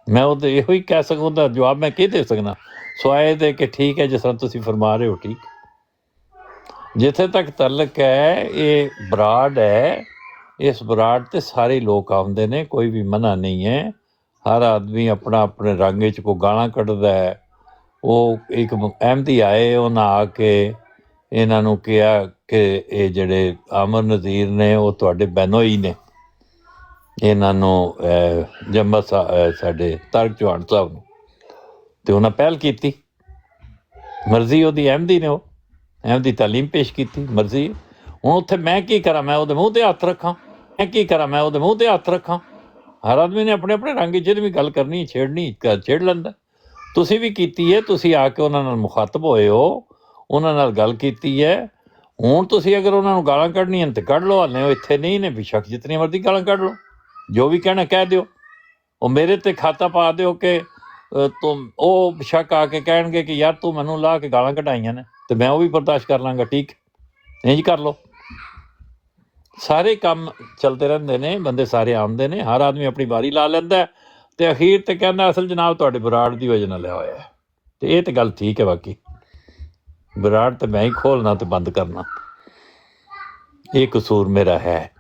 ਮੈਂ ਉਹਦੇ ਇਹੋ ਹੀ ਕਹਿ ਸਕਦਾ, ਉਹਦਾ ਜਵਾਬ ਮੈਂ ਕੀ ਦੇ ਸਕਦਾ ਸਵਾਏ ਦੇ ਕਿ ਠੀਕ ਹੈ ਜਿਸ ਤਰ੍ਹਾਂ ਤੁਸੀਂ ਫਰਮਾ ਰਹੇ ਹੋ, ਠੀਕ। ਜਿੱਥੇ ਤੱਕ ਤਾਲੁਕ ਹੈ, ਇਹ ਬਰਾੜ ਹੈ, ਇਸ ਬਰਾੜ ਤੇ ਸਾਰੇ ਲੋਕ ਆਉਂਦੇ ਨੇ, ਕੋਈ ਵੀ ਮਨਾ ਨਹੀਂ ਹੈ। ਹਰ ਆਦਮੀ ਆਪਣਾ ਆਪਣੇ ਰੰਗ 'ਚ ਕੋਈ ਗਾਲਾਂ ਕੱਢਦਾ ਹੈ। ਉਹ ਇੱਕ ਅਹਿਮਦੀ ਆਏ, ਉਹਨਾਂ ਆ ਕੇ ਇਹਨਾਂ ਨੂੰ ਕਿਹਾ ਕਿ ਇਹ ਜਿਹੜੇ ਆਮਰ ਨਜ਼ੀਰ ਨੇ ਉਹ ਤੁਹਾਡੇ ਬਹਿਨੋਈ ਨੇ, ਇਹਨਾਂ ਨੂੰ ਜੰਮਾ ਸਾਡੇ ਤਾਰਕ ਚੌਹਾਨ ਸਾਹਿਬ ਨੂੰ, ਤੇ ਉਹਨਾਂ ਪਹਿਲ ਕੀਤੀ। ਮਰਜ਼ੀ ਉਹਦੀ ਅਹਿਮਦੀ ਨੇ, ਉਹ ਅਹਿਮਦੀ ਤਾਲੀਮ ਪੇਸ਼ ਕੀਤੀ, ਮਰਜ਼ੀ। ਹੁਣ ਉੱਥੇ ਮੈਂ ਕੀ ਕਰਾਂ? ਮੈਂ ਉਹਦੇ ਮੂੰਹ 'ਤੇ ਹੱਥ ਰੱਖਾਂ? ਹਰ ਆਦਮੀ ਨੇ ਆਪਣੇ ਆਪਣੇ ਰੰਗ 'ਚ ਜਿਹਦੀ ਵੀ ਗੱਲ ਕਰਨੀ, ਛੇੜਨੀ, ਛੇੜ ਲੈਂਦਾ। ਤੁਸੀਂ ਵੀ ਕੀਤੀ ਹੈ, ਤੁਸੀਂ ਆ ਕੇ ਉਹਨਾਂ ਨਾਲ ਮੁਖਾਤਬ ਹੋਏ ਹੋ, ਉਹਨਾਂ ਨਾਲ ਗੱਲ ਕੀਤੀ ਹੈ। ਹੁਣ ਤੁਸੀਂ ਅਗਰ ਉਹਨਾਂ ਨੂੰ ਗਾਲਾਂ ਕੱਢਣੀਆਂ ਤੇ ਕੱਢ ਲਓ, ਹਾਲੇ ਉਹ ਇੱਥੇ ਨਹੀਂ ਨੇ, ਬੇਸ਼ੱਕ ਜਿਤਨੀ ਮਰਜ਼ੀ ਗਾਲਾਂ ਕੱਢ ਲਓ, ਜੋ ਵੀ ਕਹਿਣਾ ਕਹਿ ਦਿਓ। ਉਹ ਮੇਰੇ ਤੇ ਖਾਤਾ ਪਾ ਦਿਓ ਕਿ ਤੂੰ, ਉਹ ਬੇਸ਼ੱਕ ਆ ਕੇ ਕਹਿਣਗੇ ਕਿ ਯਾਰ ਤੂੰ ਮੈਨੂੰ ਲਾ ਕੇ ਗਾਲਾਂ ਕਢਾਈਆਂ ਨੇ, ਤੇ ਮੈਂ ਉਹ ਵੀ ਬਰਦਾਸ਼ਤ ਕਰ ਲਾਂਗਾ, ਠੀਕ, ਇੰਝ ਕਰ ਲਓ। ਸਾਰੇ ਕੰਮ ਚਲਦੇ ਰਹਿੰਦੇ ਨੇ, ਬੰਦੇ ਸਾਰੇ ਆਉਂਦੇ ਨੇ, ਹਰ ਆਦਮੀ ਆਪਣੀ ਵਾਰੀ ਲਾ ਲੈਂਦਾ, ਤੇ ਅਖੀਰ ਤੇ ਕਹਿੰਦਾ ਅਸਲ ਜਨਾਬ ਤੁਹਾਡੇ ਬਰਾੜ ਦੀ ਵਜ੍ਹਾ ਨਾਲ ਲਿਆ ਹੋਇਆ ਹੈ। ਤੇ ਇਹ ਤੇ ਗੱਲ ਠੀਕ ਹੈ, ਬਾਕੀ ਬਰਾੜ ਤੇ ਮੈਂ ਹੀ ਖੋਲਣਾ ਤੇ ਬੰਦ ਕਰਨਾ, ਇਹ ਕਸੂਰ ਮੇਰਾ ਹੈ।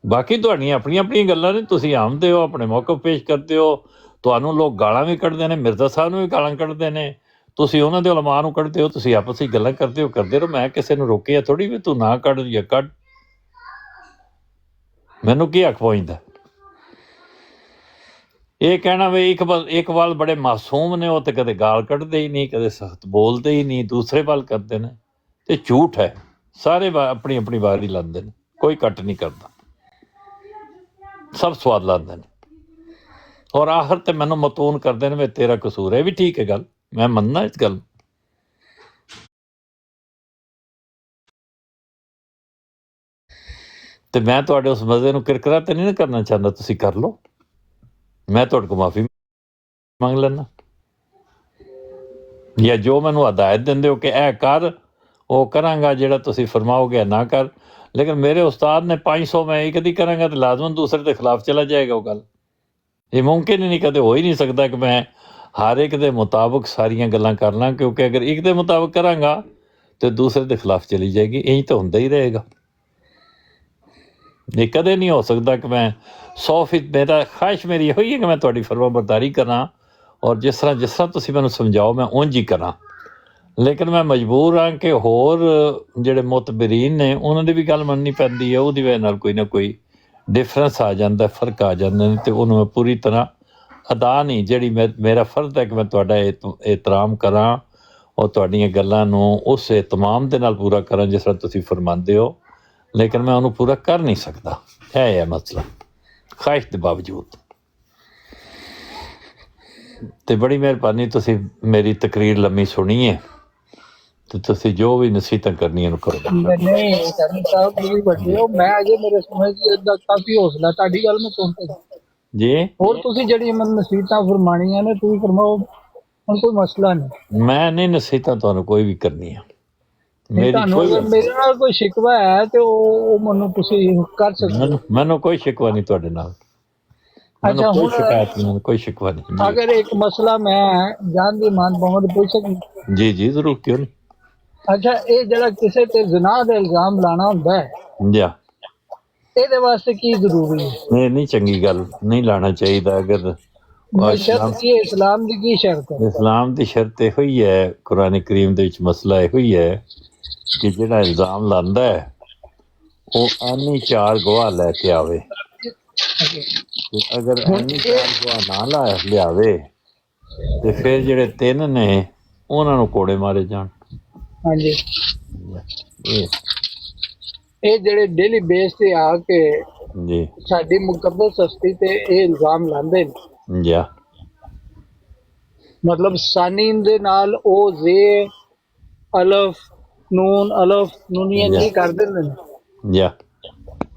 ਬਾਕੀ ਤੁਹਾਡੀਆਂ ਆਪਣੀਆਂ ਆਪਣੀਆਂ ਗੱਲਾਂ ਨੇ, ਤੁਸੀਂ ਆਉਂਦੇ ਹੋ, ਆਪਣੇ ਮੌਕਫ ਪੇਸ਼ ਕਰਦੇ ਹੋ, ਤੁਹਾਨੂੰ ਲੋਕ ਗਾਲਾਂ ਵੀ ਕੱਢਦੇ ਨੇ, ਮਿਰਜ਼ਾ ਸਾਹਿਬ ਨੂੰ ਵੀ ਗਾਲਾਂ ਕੱਢਦੇ ਨੇ, ਤੁਸੀਂ ਉਹਨਾਂ ਦੇ ਉਲਮਾ ਨੂੰ ਕੱਢਦੇ ਹੋ, ਤੁਸੀਂ ਆਪਸ ਵਿੱਚ ਗੱਲਾਂ ਕਰਦੇ ਹੋ, ਕਰਦੇ ਰਹੋ। ਮੈਂ ਕਿਸੇ ਨੂੰ ਰੋਕਿਆ ਥੋੜ੍ਹੀ ਵੀ ਤੂੰ ਨਾ ਕੱਢ ਜਾਂ ਕੱਢ, ਮੈਨੂੰ ਕੀ ਹੱਕ ਪਹੁੰਚਦਾ? ਇਹ ਕਹਿਣਾ ਵੀ ਇੱਕ ਵੱਲ ਬੜੇ ਮਾਸੂਮ ਨੇ, ਉਹ ਤੇ ਕਦੇ ਗਾਲ ਕੱਢਦੇ ਹੀ ਨਹੀਂ, ਕਦੇ ਸਖਤ ਬੋਲਦੇ ਹੀ ਨਹੀਂ, ਦੂਸਰੇ ਵੱਲ ਕਰਦੇ ਨੇ, ਤੇ ਝੂਠ ਹੈ। ਸਾਰੇ ਆਪਣੀ ਆਪਣੀ ਵਾਰੀ ਲਾਉਂਦੇ ਨੇ, ਕੋਈ ਕੱਟ ਨਹੀਂ ਕਰਦਾ, ਸਭ ਸਵਾਦ ਲਾਉਂਦੇ ਨੇ, ਔਰ ਆਖਰ ਤੇ ਮੈਨੂੰ ਮਤੂਨ ਕਰਦੇ ਨੇ ਵੀ ਤੇਰਾ ਕਸੂਰ ਹੈ। ਵੀ ਠੀਕ ਹੈ ਗੱਲ, ਮੈਂ ਮੰਨਣਾ ਇਸ ਗੱਲ। ਤੇ ਮੈਂ ਤੁਹਾਡੇ ਉਸ ਮਜ਼ੇ ਨੂੰ ਕਿਰਕਰਾ ਤੇ ਨਹੀਂ ਨਾ ਕਰਨਾ ਚਾਹੁੰਦਾ, ਤੁਸੀਂ ਕਰ ਲਓ, ਮੈਂ ਤੁਹਾਡੇ ਕੋਲ ਮਾਫੀ ਮੰਗ ਲੈਣਾ, ਜਾਂ ਜੋ ਮੈਨੂੰ ਹਦਾਇਤ ਦਿੰਦੇ ਹੋ ਕਿ ਇਹ ਕਰ, ਉਹ ਕਰਾਂਗਾ, ਜਿਹੜਾ ਤੁਸੀਂ ਫਰਮਾਓਗੇ ਨਾ ਕਰ। ਲੇਕਿਨ ਮੇਰੇ ਉਸਤਾਦ ਨੇ 500 ਮੈਂ ਇੱਕ ਦੀ ਕਰਾਂਗਾ ਤੇ ਲਾਜ਼ਮਨ ਦੂਸਰੇ ਦੇ ਖਿਲਾਫ ਚਲਾ ਜਾਏਗਾ। ਉਹ ਗੱਲ ਇਹ ਮੁਮਕਿਨ ਹੀ ਨਹੀਂ, ਕਦੇ ਹੋ ਹੀ ਨਹੀਂ ਸਕਦਾ ਕਿ ਮੈਂ ਹਰ ਇੱਕ ਦੇ ਮੁਤਾਬਕ ਸਾਰੀਆਂ ਗੱਲਾਂ ਕਰ ਲਾਂ, ਕਿਉਂਕਿ ਅਗਰ ਇੱਕ ਦੇ ਮੁਤਾਬਕ ਕਰਾਂਗਾ ਤੇ ਦੂਸਰੇ ਦੇ ਖਿਲਾਫ ਚਲੀ ਜਾਏਗੀ। ਇਹੀ ਤਾਂ ਹੁੰਦਾ ਹੀ ਰਹੇਗਾ। ਇਹ ਕਦੇ ਨਹੀਂ ਹੋ ਸਕਦਾ ਕਿ ਮੈਂ 100%, ਮੇਰਾ ਖਾਹਿਸ਼ ਮੇਰੀ ਇਹੋ ਹੀ ਹੈ ਕਿ ਮੈਂ ਤੁਹਾਡੀ ਫਰਮਾਬਰਦਾਰੀ ਕਰਾਂ, ਔਰ ਜਿਸ ਤਰ੍ਹਾਂ ਤੁਸੀਂ ਮੈਨੂੰ ਸਮਝਾਓ ਮੈਂ ਉਂਝ ਹੀ ਕਰਾਂ। ਲੇਕਿਨ ਮੈਂ ਮਜਬੂਰ ਹਾਂ ਕਿ ਹੋਰ ਜਿਹੜੇ ਮੁਤਬਰੀਨ ਨੇ ਉਹਨਾਂ ਦੀ ਵੀ ਗੱਲ ਮੰਨਣੀ ਪੈਂਦੀ ਹੈ, ਉਹਦੀ ਵਜ੍ਹਾ ਨਾਲ ਕੋਈ ਨਾ ਕੋਈ ਡਿਫਰੈਂਸ ਆ ਜਾਂਦਾ, ਫਰਕ ਆ ਜਾਂਦੇ ਨੇ, ਅਤੇ ਉਹਨੂੰ ਮੈਂ ਪੂਰੀ ਤਰ੍ਹਾਂ ਅਦਾ ਨਹੀਂ, ਜਿਹੜੀ ਮੇਰਾ ਫਰਜ਼ ਹੈ ਕਿ ਮੈਂ ਤੁਹਾਡਾ ਇਹਤਰਾਮ ਕਰਾਂ ਔਰ ਤੁਹਾਡੀਆਂ ਗੱਲਾਂ ਨੂੰ ਉਸ ਇਤਮਾਮ ਦੇ ਨਾਲ ਪੂਰਾ ਕਰਾਂ ਜਿਸ ਤਰ੍ਹਾਂ ਤੁਸੀਂ ਫਰਮਾਉਂਦੇ ਹੋ, ਲੇਕਿਨ ਮੈਂ ਉਹਨੂੰ ਪੂਰਾ ਕਰ ਨਹੀਂ ਸਕਦਾ। ਇਹ ਹੈ ਮਸਲਾ, ਖਾਹਿਸ਼ ਦੇ ਬਾਵਜੂਦ। ਤੇ ਬੜੀ ਮਿਹਰਬਾਨੀ, ਤੁਸੀਂ ਮੇਰੀ ਤਕਰੀਰ ਲੰਮੀ ਸੁਣੀ ਹੈ, ਤੇ ਤੁਸੀਂ ਜੋ ਵੀ ਨਸੀਹਤਾਂ ਕਰਨੀਆਂ ਨੂੰ ਕਰੋ। ਨਹੀਂ ਕਰਨ ਸਾਹਿਬ, ਤੁਸੀਂ ਵੱਡੇ ਹੋ, ਮੈਂ ਅਜੇ ਮੇਰੇ ਸਮਝ ਦਾ ਕਾਫੀ ਹੌਸਲਾ, ਤੁਹਾਡੀ ਗੱਲ ਮੈਂ ਸੁਣਦਾ ਜੀ। ਹੋਰ ਤੁਸੀਂ ਜਿਹੜੀ ਮੈਨੂੰ ਨਸੀਹਤਾਂ ਫਰਮਾਣੀਆਂ ਨੇ ਤੁਸੀਂ ਫਰਮਾਓ, ਹੁਣ ਕੋਈ ਮਸਲਾ ਨਹੀਂ। ਮੈਂ ਨਹੀਂ ਨਸੀਹਤਾਂ ਤੁਹਾਨੂੰ ਕੋਈ ਵੀ ਕਰਨੀਆਂ, ਤੁਹਾਨੂੰ ਅਗਰ ਮੇਰੇ ਨਾਲ ਕੋਈ ਸ਼ਿਕਵਾ ਹੈ ਤੇ ਉਹ ਮੈਨੂੰ ਤੁਸੀਂ ਕਰ ਸਕਦੇ ਹੋ। ਮੈਨੂੰ ਕੋਈ ਸ਼ਿਕਵਾ ਨਹੀਂ ਤੁਹਾਡੇ ਨਾਲ, ਅੱਛਾ, ਕੋਈ ਸ਼ਿਕਾਇਤ ਨਹੀਂ, ਕੋਈ ਸ਼ਿਕਵਾ ਨਹੀਂ। ਅਗਰ ਇੱਕ ਮਸਲਾ ਮੈਂ ਜਾਨ ਦੀ ਮਾਨ ਪਾਵਾਂ ਤਾਂ ਪੁੱਛ ਸਕਦੀ? ਜੀ ਜੀ ਜ਼ਰੂਰ, ਕਿਉਂ ਨਹੀਂ। ਅੱਛਾ, ਇਹ ਜਿਹੜਾ ਕਿਸੇ ਤੇ ਜ਼ਨਾਹ ਦਾ ਇਲਜ਼ਾਮ ਲਾਣਾ ਹੁੰਦਾ ਹੈ, ਜਾ ਇਹਦੇ ਵਾਸਤੇ ਕੀ ਜ਼ਰੂਰੀ ਹੈ? ਨਹੀਂ ਚੰਗੀ ਗੱਲ ਨਹੀਂ ਲਾਣਾ ਚਾਹੀਦਾ। ਅਗਰ ਸ਼ਰਤ ਕੀ ਹੈ, ਇਸਲਾਮ ਦੀ ਕੀ ਸ਼ਰਤ ਹੈ? ਇਸਲਾਮ ਦੀ ਸ਼ਰਤ ਇਹੋ ਹੀ ਹੈ, ਕੁਰਾਨ ਕਰੀਮ ਦੇ ਵਿੱਚ ਮਸਲਾ ਇਹੋ ਹੀ ਹੈ ਕਿ ਜਿਹੜਾ ਇਲਜ਼ਾਮ ਲਾਉਂਦਾ ਹੈ ਉਹ ਐਨੀ 4 ਗਵਾਹ ਲੈ ਕੇ ਆਵੇ। ਅਗਰ ਐਨੀ 4 ਗਵਾਹ ਨਾ ਲਿਆਵੇ ਤੇ ਫਿਰ ਜਿਹੜੇ 3 ਨੇ ਉਹਨਾਂ ਨੂੰ ਕੋੜੇ ਮਾਰੇ ਜਾਣ। ਹਾਂਜੀ, ਇਹ ਜਿਹੜੇ ਡੇਲੀ ਬੇਸ ਤੇ ਆ ਕੇ ਜੀ ਸਾਡੀ ਮੁਕੱਦਸ ਹਸਤੀ ਤੇ ਇਹ ਇਲਜ਼ਾਮ ਲਾਉਂਦੇ ਨੇ, ਜਾ ਮਤਲਬ ਸਾਨੀਨ ਦੇ ਨਾਲ ਉਹ ਜ਼ੇ ਅਲਫ ਨੂਨ ਅਲਫ ਨੂਨੀਆਂ ਕੀ ਕਰ ਦਿੰਦੇ ਨੇ, ਜਾ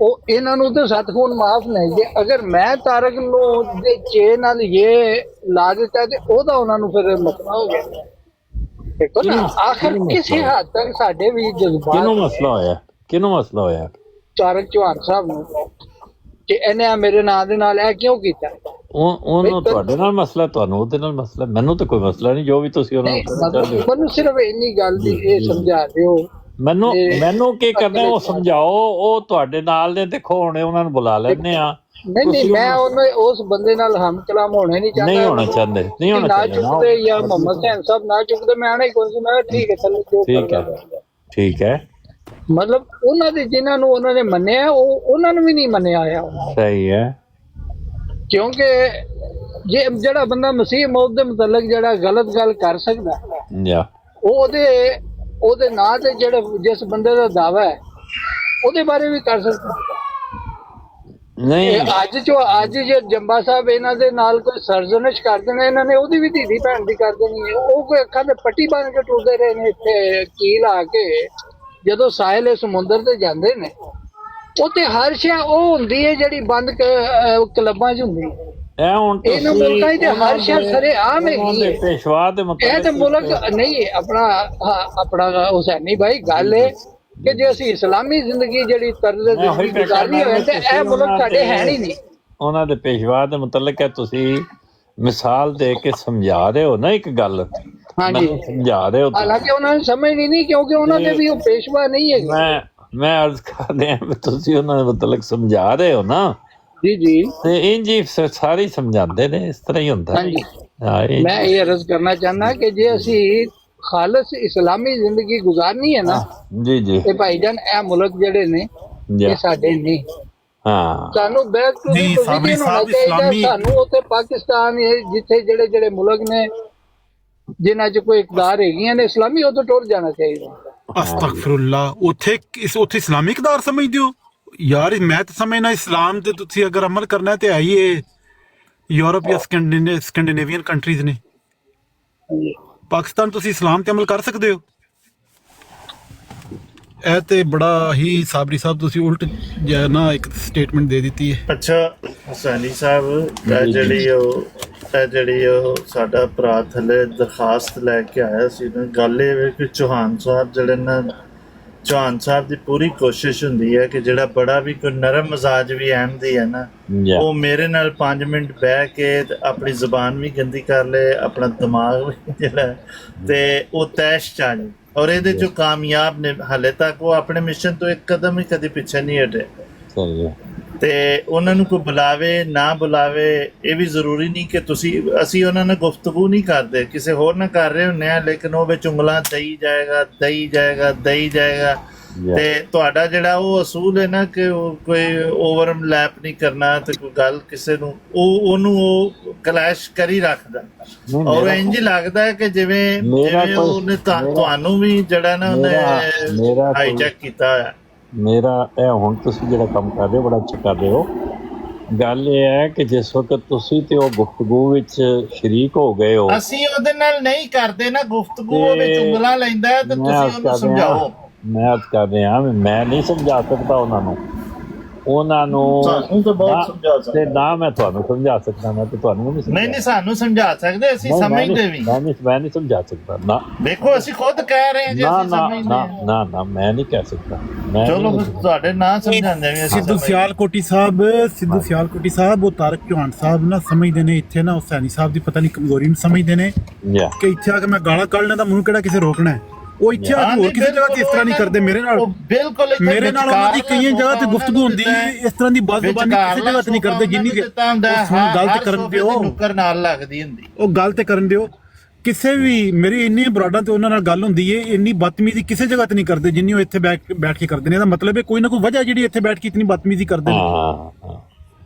ਉਹ ਇਹਨਾਂ ਨੂੰ ਤਾਂ 7 ਖੂਨ ਮਾਫ ਨਹੀਂ ਜੇ। ਅਗਰ ਮੈਂ ਤਾਰਕ ਨੂੰ ਦੇ ਚੇ ਨਾਲ ਇਹ ਲਾ ਦਿੱਤਾ ਤੇ ਉਹਦਾ ਉਹਨਾਂ ਨੂੰ ਫਿਰ ਮਸਲਾ ਹੋ ਗਿਆ। ਦੇਖੋ ਨਾ, ਆਖਰ ਕਿਸੇ ਹੱਦ ਤੱਕ ਸਾਡੇ ਵੀ ਜਜ਼ਬਾਤ। ਕਿਹਨੂੰ ਮਸਲਾ ਹੋਇਆ? ਤਾਰਕ ਚੌਹਾਨ ਸਾਹਿਬ ਨੂੰ ਕਿ ਇਹਨੇ ਮੇਰੇ ਨਾਂ ਦੇ ਨਾਲ ਇਹ ਕਿਉਂ ਕੀਤਾ? ਉਹਨੂੰ ਤੁਹਾਡੇ ਨਾਲ ਮਸਲਾ, ਤੁਹਾਨੂੰ ਉਹਦੇ ਨਾਲ ਮਸਲਾ, ਮੈਨੂੰ ਤਾਂ ਕੋਈ ਮਸਲਾ ਨਹੀਂ। ਜੋ ਵੀ ਤੁਸੀਂ ਉਹਨਾਂ ਨੂੰ ਮੈਨੂੰ ਸਿਰਫ ਇੰਨੀ ਗੱਲ ਦੀ ਇਹ ਸਮਝਾ ਦਿਓ। ਮੈਨੂੰ ਕੀ ਕਰਨਾ ਉਹ ਸਮਝਾਓ। ਉਹ ਤੁਹਾਡੇ ਨਾਲ ਨੇ, ਦੇਖੋ ਹੁਣ ਉਹਨਾਂ ਨੂੰ ਬੁਲਾ ਲੈਣੇ ਆ। ਨਹੀਂ ਮੈਂ ਉਸ ਬੰਦੇ ਨਾਲ ਹਮ ਕਲਾਮ ਹੋਣੇ ਨਹੀਂ ਚਾਹੁੰਦਾ, ਨਹੀਂ ਹੋਣਾ ਚਾਹੁੰਦੇ, ਨਹੀਂ ਹੋਣਾ ਨਾ ਚੁੱਕਦੇ ਜਾਂ ਮੁਹੰਮਦ ਹਸੈਨ ਸਾਹਿਬ ਨਾ ਚੁੱਕਦੇ, ਮੈਂ ਆਣਾ ਹੀ ਕੋਈ ਸੀ। ਮੈਂ ਠੀਕ ਹੈ, ਚਲੋ ਠੀਕ ਹੈ। ਮਤਲਬ ਉਹਨਾਂ ਦੇ ਜਿਨ੍ਹਾਂ ਨੂੰ ਉਹਨਾਂ ਨੇ ਮੰਨਿਆ ਉਹ ਉਹਨਾਂ ਨੂੰ ਵੀ ਨਹੀਂ ਮੰਨਿਆ ਆਇਆ। ਸਹੀ ਹੈ, ਕਿਉਂਕਿ ਜੇ ਜਿਹੜਾ ਬੰਦਾ ਮਸੀਹ ਮੌਤ ਦੇ ਮੁਤਲਕ ਜਿਹੜਾ ਗਲਤ ਗੱਲ ਕਰ ਸਕਦਾ, ਉਹਦੇ ਨਾਂ ਤੇ ਜਿਹੜਾ ਜਿਸ ਬੰਦੇ ਦਾ ਦਾਵਾ ਹੈ ਉਹਦੇ ਬਾਰੇ ਵੀ ਕਰ ਸਕਦਾ। ਨਹੀਂ ਅੱਜ ਜੇ ਜੰਬਾ ਸਾਹਿਬ ਇਹਨਾਂ ਦੇ ਨਾਲ ਕੋਈ ਸਰਜ਼ਨਸ਼ ਕਰ ਦੇਣਾ, ਇਹਨਾਂ ਨੇ ਉਹਦੀ ਵੀ ਧੀ ਭੈਣ ਦੀ ਕਰ ਦੇਣੀ ਹੈ। ਉਹ ਕੋਈ ਅੱਖਾਂ ਤੇ ਪੱਟੀ ਬੰਨ ਕੇ ਟੁਰਦੇ ਰਹੇ ਨੇ ਇੱਥੇ ਕੀਲ ਆ ਕੇ। ਜਦੋਂ ਸਾਹਿਲ ਸਮੁੰਦਰ ਤੇ ਜਾਂਦੇ ਨੇ ਉੱਥੇ ਹਰ ਸ਼ੈ ਉਹ ਹੁੰਦੀ ਹੈ ਜਿਹੜੀ ਬੰਦ ਕਲੱਬਾਂ 'ਚ ਹੁੰਦੀ ਹੈ। ਇਹਨਾਂ ਮੁਲਕਾਂ 'ਚ ਹਰ ਸ਼ੈ ਸਰੇ ਆਮ ਹੈਗੀ ਹੈ। ਇਹ ਤੇ ਮੁਲਕ ਨਹੀਂ ਆਪਣਾ ਹੁਸੈਨੀ ਭਾਈ। ਗੱਲ ਹੈ ਕਿ ਜੇ ਅਸੀਂ ਇਸਲਾਮੀ ਜ਼ਿੰਦਗੀ ਜਿਹੜੀ ਤਰਜ਼ ਜ਼ਿੰਦਗੀ ਗੁਜ਼ਾਰਨੀ ਹੋਵੇ ਤੇ ਇਹ ਮੁਲਕ ਸਾਡੇ ਹੈ ਨਹੀਂ। ਉਹਨਾਂ ਦੇ ਪੇਸ਼ਵਾ ਦੇ ਮੁਤਲਕ ਹੈ, ਤੁਸੀਂ ਮਿਸਾਲ ਦੇ ਕੇ ਸਮਝਾ ਰਹੇ ਹੋ ਨਾ ਇੱਕ ਗੱਲ। ਹਾਂਜੀ, ਸਮਝਾ ਰਹੇ ਹੋ, ਹਾਲਾਂਕਿ ਉਹਨਾਂ ਨੂੰ ਸਮਝ ਨਹੀਂ ਕਿਉਂਕਿ ਉਹਨਾਂ ਦੇ ਵੀ ਉਹ ਪੇਸ਼ਵਾ ਨਹੀਂ ਹੈ। ਮੈਂ ਅਰਜ਼ ਕਰ ਰਿਹਾ, ਤੁਸੀਂ ਉਹਨਾਂ ਦੇ ਮੁਤਲਕ ਸਮਝਾ ਰਹੇ ਹੋ ਨਾ। ਜੀ ਤੇ ਇੰਜ ਹੀ ਸਾਰੇ ਸਮਝਾਉਂਦੇ ਨੇ, ਇਸ ਤਰ੍ਹਾਂ ਹੀ ਹੁੰਦਾ। ਹਾਂਜੀ, ਮੈਂ ਇਹ ਅਰਜ਼ ਕਰਨਾ ਚਾਹੁੰਦਾ ਕਿ ਜੇ ਅਸੀਂ ਖਾਲਸ ਇਸਲਾਮੀ ਜ਼ਿੰਦਗੀ ਗੁਜ਼ਾਰਨੀ ਹੈ ਨਾ, ਜੀ ਤੇ ਭਾਈਜਾਨ ਇਹ ਮੁਲਕ ਜਿਹੜੇ ਨੇ ਇਹ ਸਾਡੇ ਨਹੀਂ। ਹਾਂ ਸਾਨੂੰ ਬੈਕ ਟੂ ਦੀ ਨਹੀਂ, ਸਾਬਰੀ ਪੋਜੀਸ਼ਨ ਹੋਣਾ ਸਾਹਿਬ ਚਾਹੀਦਾ। ਇਸਲਾਮੀ- ਸਾਨੂੰ ਉੱਥੇ ਪਾਕਿਸਤਾਨ ਜਿੱਥੇ ਜਿਹੜੇ ਮੁਲਕ ਨੇ ਜਿਨ੍ਹਾਂ 'ਚ ਕੋਈ ਇਕਦਾਰ ਹੈਗੀਆਂ ਨੇ ਇਸਲਾਮੀ, ਉਦੋਂ ਟੁਰ ਜਾਣਾ ਚਾਹੀਦਾ। ਅਸਤਗਫਿਰੁੱਲਾ। ਉੱਥੇ ਇਸਲਾਮੀ ਇਕਦਾਰ ਸਮਝਦੇ ਹੋ ਯਾਰ? ਮੈਂ ਤਾਂ ਸਮਝਣਾ ਇਸਲਾਮ ਤੇ ਤੁਸੀਂ ਅਗਰ ਅਮਲ ਕਰਨਾ ਹੈ ਤੇ ਆਈਏ ਯੂਰਪ ਜਾਂ ਸਕੈਂਡੀਨੇਵੀਅਨ ਕੰਟਰੀਜ਼ ਨੇ। ਪਾਕਿਸਤਾਨ ਤੁਸੀਂ ਇਸਲਾਮ ਤੇ ਅਮਲ ਕਰ ਸਕਦੇ ਹੋ? ਇਹ ਤੇ ਬੜਾ ਹੀ ਸਾਬਰੀ ਸਾਹਿਬ ਤੁਸੀਂ ਉਲਟ ਜਿਹਾ ਨਾ ਇੱਕ ਸਟੇਟਮੈਂਟ ਦੇ ਦਿੱਤੀ ਹੈ। ਅੱਛਾ ਹੁਸੈਨੀ ਸਾਹਿਬ, ਇਹ ਜਿਹੜੀ ਉਹ ਸਾਡਾ ਭਰਾ ਥੱਲੇ ਦਰਖਾਸਤ ਲੈ ਕੇ ਆਇਆ ਸੀ ਨਾ, ਗੱਲ ਇਹ ਵੇ ਕਿ ਚੌਹਾਨ ਸਾਹਿਬ ਜਿਹੜੇ ਨਾ, ਚੌਹਾਨ ਸਾਹਿਬ ਦੀ ਪੂਰੀ ਕੋਸ਼ਿਸ਼ ਹੁੰਦੀ ਹੈ ਕਿ ਜਿਹੜਾ ਬੜਾ ਵੀ ਕੋਈ ਨਰਮ ਮਜ਼ਾਜ ਵੀ ਅਹਿਮਦੀ ਹੈ ਨਾ, ਉਹ ਮੇਰੇ ਨਾਲ 5 ਮਿੰਟ ਬਹਿ ਕੇ ਤੇ ਆਪਣੀ ਜ਼ੁਬਾਨ ਵੀ ਗੰਦੀ ਕਰ ਲੇ, ਆਪਣਾ ਦਿਮਾਗ ਵੀ ਜਿਹੜਾ ਤੇ ਉਹ ਤੈਸ਼ ਚ ਆ ਜਾਏ। ਔਰ ਇਹਦੇ ਚੋਂ ਕਾਮਯਾਬ ਨੇ। ਹਾਲੇ ਤੱਕ ਉਹ ਆਪਣੇ ਮਿਸ਼ਨ ਤੋਂ ਇੱਕ ਕਦਮ ਹੀ ਕਦੇ ਪਿੱਛੇ ਨਹੀਂ ਹਟੇ। ਤੇ ਉਹਨਾਂ ਨੂੰ ਕੋਈ ਬੁਲਾਵੇ ਨਾ ਬੁਲਾਵੇ ਇਹ ਵੀ ਜ਼ਰੂਰੀ ਨਹੀਂ ਕਿ ਅਸੀਂ ਉਹਨਾਂ ਨਾਲ ਗੁਫ਼ਤਗੂ ਨਹੀਂ ਕਰਦੇ, ਕਿਸੇ ਹੋਰ ਨਾਲ ਕਰ ਰਹੇ ਹੁੰਦੇ ਆ, ਲੇਕਿਨ ਉਹ ਵਿੱਚ ਉਂਗਲਾਂ ਦਈ ਜਾਏਗਾ। ਤੇ ਤੁਹਾਡਾ ਜਿਹੜਾ ਉਹ ਅਸੂਲ ਹੈ ਨਾ ਕਿ ਕੋਈ ਓਵਰਲੈਪ ਨਹੀਂ ਕਰਨਾ, ਤੇ ਕੋਈ ਗੱਲ ਕਿਸੇ ਨੂੰ ਉਹਨੂੰ ਉਹ ਕਲੈਸ਼ ਕਰੀ ਰੱਖਦਾ। ਔਰ ਇੰਜ ਲੱਗਦਾ ਹੈ ਕਿ ਜਿਵੇਂ ਉਹਨੇ ਤੁਹਾਨੂੰ ਵੀ ਜਿਹੜਾ ਨਾ ਉਹਨੇ ਹਾਈਜੈਕ ਕੀਤਾ ਹੋਇਆ। ਮੇਰਾ ਇਹ ਹੁਣ ਤੁਸੀਂ ਜਿਹੜਾ ਕੰਮ ਕਰ ਰਹੇ ਹੋ ਬੜਾ ਅੱਛਾ ਕਰ ਰਹੇ ਹੋ। ਗੱਲ ਇਹ ਹੈ ਕਿ ਜਿਸ ਵਕਤ ਤੁਸੀਂ ਤੇ ਉਹ ਗੁਫ਼ਤਗੂ ਵਿੱਚ ਸ਼ਰੀਕ ਹੋ ਗਏ ਹੋ, ਅਸੀਂ ਉਹਦੇ ਨਾਲ ਨਹੀਂ ਕਰਦੇ ਨਾ ਗੁਫ਼ਤਗੂ, ਉਹ ਵਿੱਚ ਉਂਗਲਾਂ ਲੈਂਦਾ ਹੈ ਤੇ ਤੁਸੀਂ ਉਹਨੂੰ ਸਮਝਾਓ। ਮੈਂ ਅੱਜ ਕਰ ਰਿਹਾ, ਮੈਂ ਨਹੀਂ ਸਮਝਾ ਸਕਦਾ ਉਹਨਾਂ ਨੂੰ ਸਾਨੂੰ ਤਾਂ ਬਹੁਤ ਸਮਝਾ ਸਕਦੇ ਤੇ ਨਾ ਮੈਂ ਤੁਹਾਨੂੰ ਸਮਝਾ ਸਕਦਾ। ਮੈਂ ਤੇ ਤੁਹਾਨੂੰ ਨਹੀਂ ਸਾਨੂੰ ਸਮਝਾ ਸਕਦੇ, ਅਸੀਂ ਸਮਝਦੇ ਵੀ ਮੈਂ ਨਹੀਂ ਸਮਝਾ ਸਕਦਾ ਨਾ। ਦੇਖੋ ਅਸੀਂ ਖੁਦ ਕਹਿ ਰਹੇ ਹਾਂ ਜੀ, ਅਸੀਂ ਸਮਝਦੇ ਹਾਂ। ਨਾ ਮੈਂ ਨਹੀਂ ਕਹਿ ਸਕਦਾ। ਚਲੋ ਤੁਹਾਡੇ ਨਾਂ ਸਮਝਾਉਂਦੇ ਵੀ ਅਸੀਂ। ਸਿੱਧੂ ਸਿਆਲਕੋਟੀ ਸਾਹਿਬ ਉਹ ਤਾਰਕ ਚੌਹਾਨ ਸਾਹਿਬ ਨਾ ਸਮਝਦੇ ਨੇ ਇੱਥੇ ਨਾ ਹੁਸੈਨੀ ਸਾਹਿਬ ਦੀ ਪਤਾ ਨਹੀਂ ਕਮਜ਼ੋਰੀ ਨੂੰ ਸਮਝਦੇ ਨੇ ਕਿ ਇੱਥੇ ਆ ਕੇ ਮੈਂ ਗਾਲਾਂ ਕੱਢ ਲੈਂਦਾ, ਮੈਨੂੰ ਕਿਹੜਾ ਕਿਸੇ ਰੋਕਣਾ ਹੈ। ਉਹ ਇੱਥੇ ਆ ਕੇ ਹੋਰ ਕਿਸੇ ਜਗ੍ਹਾ ਤੇ ਇਸ ਤਰ੍ਹਾਂ ਨਹੀਂ ਕਰਦੇ। ਮੇਰੇ ਨਾਲ ਉਹਨਾਂ ਦੀ ਕਈਆਂ ਜਗ੍ਹਾ ਤੇ ਗੁਫ਼ਤਗੂ ਹੁੰਦੀ ਹੈ, ਇਸ ਤਰ੍ਹਾਂ ਦੀ ਬਦਜ਼ੁਬਾਨੀ ਕਿਸੇ ਜਗ੍ਹਾ ਤੇ ਨਹੀਂ ਕਰਦੇ ਜਿੰਨੀ ਕਿ ਗੱਲ ਤੇ ਕਰਨ ਦਿਓ, ਨੁੱਕਰ ਨਾਲ ਲੱਗਦੀ ਹੁੰਦੀ ਉਹ ਗੱਲ ਤੇ ਕਰਨ ਦਿਓ। ਕਿਸੇ ਵੀ ਮੇਰੀ ਇੰਨੀ ਬਰਾਡਾਂ ਤੇ ਉਹਨਾਂ ਨਾਲ ਗੱਲ ਹੁੰਦੀ ਹੈ, ਇੰਨੀ ਬਦਤਮੀਜ਼ੀ ਕਿਸੇ ਜਗ੍ਹਾ ਤੇ ਨਹੀਂ ਕਰਦੇ ਜਿੰਨੀ ਉਹ ਇੱਥੇ ਬੈਠ ਕੇ ਕਰਦੇ ਨੇ। ਇਹਦਾ ਮਤਲਬ ਹੈ ਕੋਈ ਨਾ ਕੋਈ ਵਜ੍ਹਾ ਜਿਹੜੀ ਇੱਥੇ ਬੈਠ ਕੇ ਇਤਨੀ ਬਦਤਮੀਜ਼ੀ ਕਰਦੇ ਨੇ।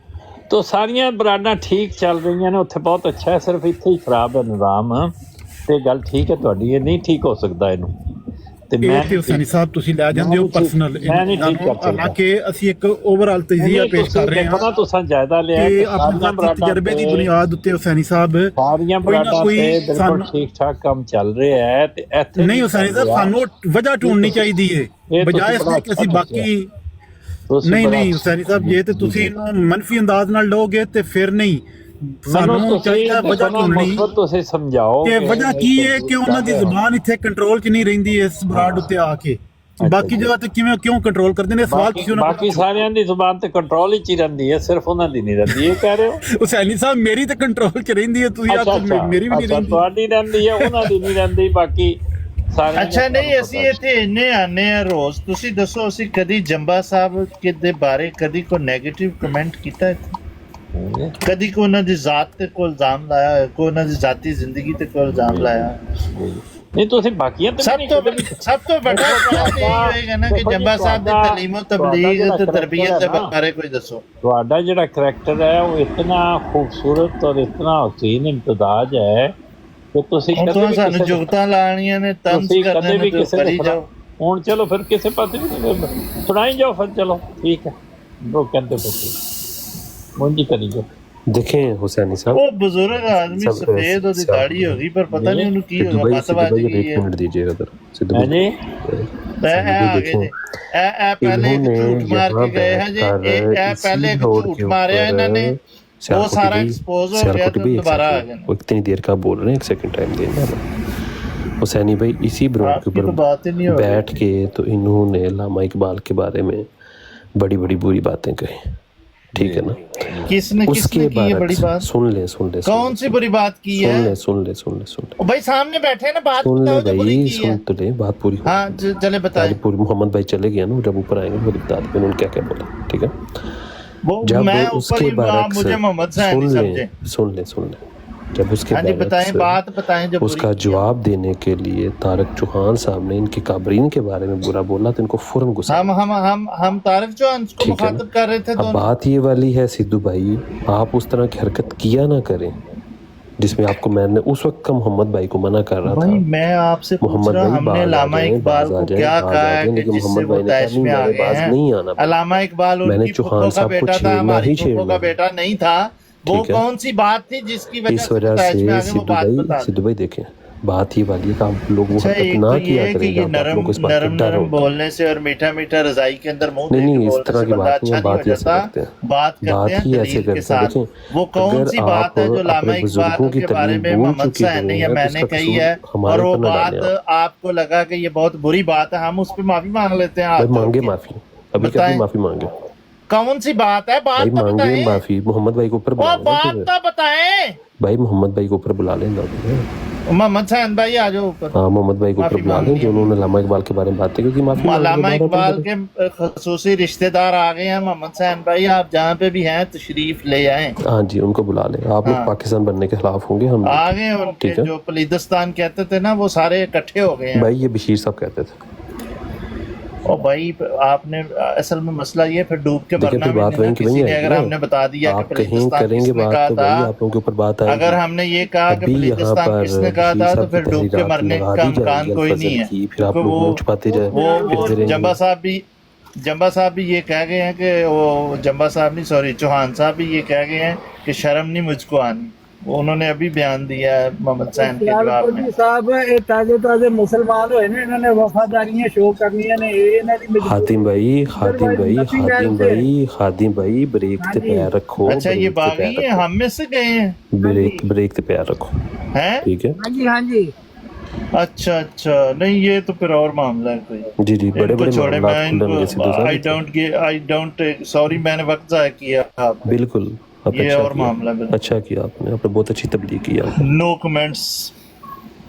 ਤੋ ਸਾਰੀਆਂ ਬਰਾਡਾਂ ਠੀਕ ਚੱਲ ਰਹੀਆਂ ਨੇ ਉੱਥੇ, ਬਹੁਤ ਅੱਛਾ ਹੈ। ਸਿਰਫ ਇੱਥੇ ਹੀ ਖਰਾਬ ਹੈ ਨਿਜ਼ਾਮ। ਤੇ ਗੱਲ ਠੀਕ ਹੈ ਤੁਹਾਡੀ, ਇਹ ਨਹੀਂ ਠੀਕ ਹੋ ਸਕਦਾ ਇਹਨੂੰ। ਤੇ ਮੈਂ ਹੁਸੈਨੀ ਸਾਹਿਬ ਤੁਸੀਂ ਲੈ ਜਾਂਦੇ ਹੋ ਪਰਸਨਲ, ਹਾਲਾਂਕਿ ਅਸੀਂ ਇੱਕ ਓਵਰਆਲ ਤਜਜ਼ੀਆ ਪੇਸ਼ ਕਰ ਰਹੇ ਹਾਂ। ਤੁਸੀਂ ਜਾਇਦਾ ਲਿਆ ਕਿ ਆਪਣੇ ਤਜਰਬੇ ਦੀ ਬੁਨਿਆਦ ਉੱਤੇ ਹੁਸੈਨੀ ਸਾਹਿਬ ਸਾਰੀਆਂ ਬਰਾਡਾਂ ਤੇ ਬਿਲਕੁਲ ਠੀਕ ਠਾਕ ਕੰਮ ਚੱਲ ਰਿਹਾ ਹੈ। ਤੇ ਇੱਥੇ ਨਹੀਂ ਹੁਸੈਨੀ ਸਾਹਿਬ ਸਾਨੂੰ ਵਜ੍ਹਾ ਢੂੰਡਣੀ ਚਾਹੀਦੀ ਹੈ ਬਜਾਏ ਇਸ ਕਿ ਅਸੀਂ ਬਾਕੀ ਨਹੀਂ ਹੁਸੈਨੀ ਸਾਹਿਬ, ਜੇ ਤੇ ਤੁਸੀਂ ਇਹਨੂੰ ਮੰਨਫੀ ਅੰਦਾਜ਼ ਨਾਲ ਲਓਗੇ ਤੇ ਫਿਰ ਨਹੀਂ। ਸਾਨੂੰ ਚਾਹੀਦਾ ਵਜ੍ਹਾ ਢੂੰਡਣੀ, ਤੁਸੀਂ ਸਮਝਾਓ ਕਿ ਵਜ੍ਹਾ ਕੀ ਹੈ ਕਿ ਉਹਨਾਂ ਦੀ ਜ਼ੁਬਾਨ ਇੱਥੇ ਕੰਟਰੋਲ 'ਚ ਨਹੀਂ ਰਹਿੰਦੀ ਇਸ ਬਰਾਡ ਉੱਤੇ ਆ ਕੇ। ਬਾਕੀ ਜਗ੍ਹਾ ਤੇ ਕਿਉਂ ਕੰਟਰੋਲ ਕਰਦੇ ਨੇ? ਸਵਾਲ ਤੁਸੀਂ ਉਹਨਾਂ ਬਾਕੀ ਸਾਰਿਆਂ ਦੀ ਜ਼ੁਬਾਨ ਤੇ ਕੰਟਰੋਲ ਹੀ ਰਹਿੰਦੀ ਹੈ, ਸਿਰਫ ਉਹਨਾਂ ਦੀ ਨਹੀਂ ਰਹਿੰਦੀ। ਇਹ ਕਹਿ ਰਹੇ ਹੋ ਹੁਸੈਨੀ ਸਾਹਿਬ ਮੇਰੀ ਤੇ ਕੰਟਰੋਲ 'ਚ ਰਹਿੰਦੀ ਹੈ, ਤੁਸੀਂ ਮੇਰੀ ਵੀ ਨਹੀਂ ਰਹਿੰਦੀ। ਤੁਹਾਡੀ ਰਹਿੰਦੀ ਹੈ, ਉਹਨਾਂ ਦੀ ਨਹੀਂ ਰਹਿੰਦੀ। ਬਾਕੀ ਅੱਛਾ ਨਹੀਂ, ਅਸੀਂ ਇੱਥੇ ਇੰਨੇ ਆਨੇ ਆ ਰੋਜ਼। ਤੁਸੀਂ ਦੱਸੋ ਅਸੀਂ ਕਦੀ ਜੰਬਾ ਸਾਹਿਬ ਦੇ ਬਾਰੇ ਕਦੀ ਕੋਈ ਨੈਗੇਟਿਵ ਕਮੈਂਟ ਕੀਤਾ ਇੱਥੇ? ਕਦੀ ਕੋਈ ਉਹਨਾਂ ਦੀ ਜ਼ਾਤ ਤੇ ਕੋਈ ਇਲਜ਼ਾਮ ਲਾਇਆ, ਕੋਈ ਉਹਨਾਂ ਦੀ ਜ਼ਾਤੀ ਜ਼ਿੰਦਗੀ ਤੇ ਕੋਈ ਇਲਜ਼ਾਮ ਲਾਇਆ? ਨਹੀਂ ਤੁਸੀਂ ਬਾਕੀਆਂ ਤੇ ਸਭ ਤੋਂ ਵੱਡਾ ਸਵਾਲ ਇਹ ਹੋਏਗਾ ਨਾ ਕਿ ਜੰਬਾ ਸਾਹਿਬ ਦੀ ਤਾਲੀਮ ਤਬਲੀਗ ਤੇ ਤਰਬੀਅਤ ਦੇ ਬਾਰੇ ਕੋਈ ਦੱਸੋ। ਤੁਹਾਡਾ ਜਿਹੜਾ ਕਰੈਕਟਰ ਹੈ ਉਹ ਇਤਨਾ ਖੂਬਸੂਰਤ ਔਰ ਇਤਨਾ ਹਸੀਨ ਇਮਤਜ਼ਾਜ ਹੈ ਕਿ ਤੁਸੀਂ ਕਦੇ ਸਾਨੂੰ ਜੁਗਤਾਂ ਲਾਣੀਆਂ ਨੇ, ਤੰਜ਼ ਕਰਨੇ ਨੇ ਤੇ ਕਰੀ ਜਾਓ। ਹੁਣ ਚਲੋ ਫਿਰ ਕਿਸੇ ਪਾਸੇ ਸੁਣਾਈ ਜਾਓ ਫਿਰ। ਚਲੋ ਠੀਕ ਹੈ, ਉਹ ਕਹਿੰਦੇ ਮੁੰਜੀ ਕਰੀ ਜਾਓ। देखें हुसैनी साहब, वो बुजुर्ग आदमी सफेद और दाढ़ी होगी पर पता नहीं उन्हें की होगा। मतवाजी की है। मिनट दीजिए इधर सिद्धू जी पहले झूठ मार के गए हैं जी, पहले झूठ मारे इन्होंने, वो सारा एक्सपोज हो गया तो दोबारा आ गए। वो इतनी देर का बोल रहे हैं, एक सेकंड टाइम देना। हुसैनी भाई इसी ब्रॉड के ऊपर बैठ के तो इन्होंने अल्लामा इकबाल के बारे में बड़ी बड़ी बुरी बातें कही, ठीक है ना? किसने की है बड़ी बात? सुन ले कौन सी बुरी बात की है? सुन ले भाई सामने बैठे हैं ना, बात सुन ले बताओ। भाई, सुन तो ले, बात पूरी हो। हाँ चले बताइए। पूरी मोहम्मद भाई चले गए ना, जब ऊपर आएंगे वो बता देंगे उन्होंने क्या क्या बोला, ठीक है? वो जब मैं उसके ऊपर मुझे मोहम्मद साहब नहीं समझे। सुन ले जब उसके हाँ जी बैनर बताएं, से बात बताएं जो उसका बुरी की है। जवाब देने के लिए तारक चौहान साहब ने इनके काबरीन के बारे में बुरा बोला तो इनको फौरन गुस्सा हम तारक चौहान को ठीक है मुखातब ना। कर रहे थे अब दोनों। बात ये वाली है सिद्धू भाई, आप उस तरह की हरकत किया ना करें जिसमें आपको मैंने उस वक्त का मोहम्मद भाई को मना कर रहा भाई था। मैं आपसे पूछ मोहम्मद रहा हूँ, भाई हमने बाज आ अल्लामा जाए, इकबाल बाज आ को जाए, क्या बाज कहा आ है जाए, कि लेकिन जिससे मोहम्मद वो भाई ने कहा तैश नहीं, में आ मैंने गए बाज हैं। नहीं आना। अल्लामा इकबाल मैंने उनकी चौहान फुफ्फो का साहब को बेटा था, छेड़ना हमारी ही फुफ्फो का छेड़ना। बेटा नहीं था। वो ठीक है। कौन सी बात थी जिसकी वजह इस से वो वजह तैश में आ से गए, वो बात बता दें। सिद्धू भाई देखें, बात ये वाली है कि आप लोग वो अच्छा, हरकत एक ना तो ये किया है कि करें ये जहाँ पे आप नरम लोगों को इस बात का नरम डर नरम होता। बोलने से और मीठा मीठा रजाई के अंदर मुंह नहीं दे के नहीं, इस बोलने तरह से की बंदा बात नहीं अच्छा है, नहीं हो बात ही ऐसे जाता। करते हैं, बात करते बात हैं ही ऐसे दलील के करते हैं। साथ। देखें, वो कौन अगर सी बात आप है जो अपने लामा बुजुर्गों इकबाल की के बारे तकलीफ में भूल मोहम्मद चुके सहनी हुए या हैं, तो मैंने उसका कही कसूर है हमारे और वो ऊपर न बात डालें आप। आपको लगा कि ये बहुत बुरी बात है, हम उस पर माफी मांग लेते हैं भाई आप मांगे माफी, अभी कभी बताएं माफी मांगे कौन सी बात है, भाई, बात तो मांगे बताएं। माफी। मोहम्मद भाई को ऊपर बुला वो लेना बात फिर। तो बताएं। भाई मोहम्मद भाई को ऊपर बुला लेना। मोहम्मद सहन भाई आ जाओ ऊपर। हाँ, मोहम्मद भाई को ऊपर माफी बुला मांग लें ली जो हमने। उन्होंने लामा इकबाल के बारे में बात की, क्योंकि माफी मांगने के लामा बाद इकबाल अपन के खसूसी रिश्तेदार आ गए हैं। मोहम्मद सहन भाई आप जहाँ पे भी हैं तशरीफ ले आए। हाँ जी, उनको बुला लें। आप लोग हाँ। पाकिस्तान बनने के खिलाफ होंगे, हम आ गए उनके ठीक है। जो पलीदस्तान कहते थे ना, वो सारे इकट्ठे हो गए हैं। भाई ये बशीर साहब कहते थे। और भाई आपने असल में मसला ये फिर डूब के देखिए मरना फिर भी बात नहीं ना। वहीं की किसी वहीं ने आएगी अगर ना। हमने बता दिया कि आप कहीं पलीदस्तान करेंगे किसने बात कहा तो था, भाई आप लोगों के ऊपर बात आएगी। अगर हमने ये कहा कि अभी यहाँ पलीदस्तान पर किसने कहा बशीर था, तो साहब फिर की डूब के तहरीरात मरने लगा का दी इम्कान जाएगी कोई अल-फजल नहीं है। की, फिर आप क्योंकि लोग मुंह छुपाते जाए, फिरते रहेंगे। जंबा साहब भी ये कह गए हैं कि वो जंबा साहब नहीं, सॉरी, चौहान साहब भी ये कह गए हैं कि शर्म नहीं मुझको आनी। वो उन्होंने अभी बयान दिया है मोहम्मद सहन के जवाब में। साहब ये ताजे ताजे मुसलमान होए ने, इन्होंने वफादारियां शो करनियां ने, ये इन्हां दी मजबूरी। खातिम भाई ब्रेक ते पैर रखो। अच्छा, ये बागी है, हम में से गए हैं। ब्रेक ते पैर रखो, हैं? ठीक है। हाँ जी अच्छा अच्छा, नहीं ये तो फिर और मामला है कोई। जी जी, बड़े बड़े छोड़े, मामला खुलेंगे सिद्धू आई साहब। डोंट सॉरी, मैंने वक्त जाया किया आपने। बिल्कुल, आप ये अच्छा और किया, मामला बिल्कुल। अच्छा किया आपने बहुत अच्छी तबलीग किया। No comments.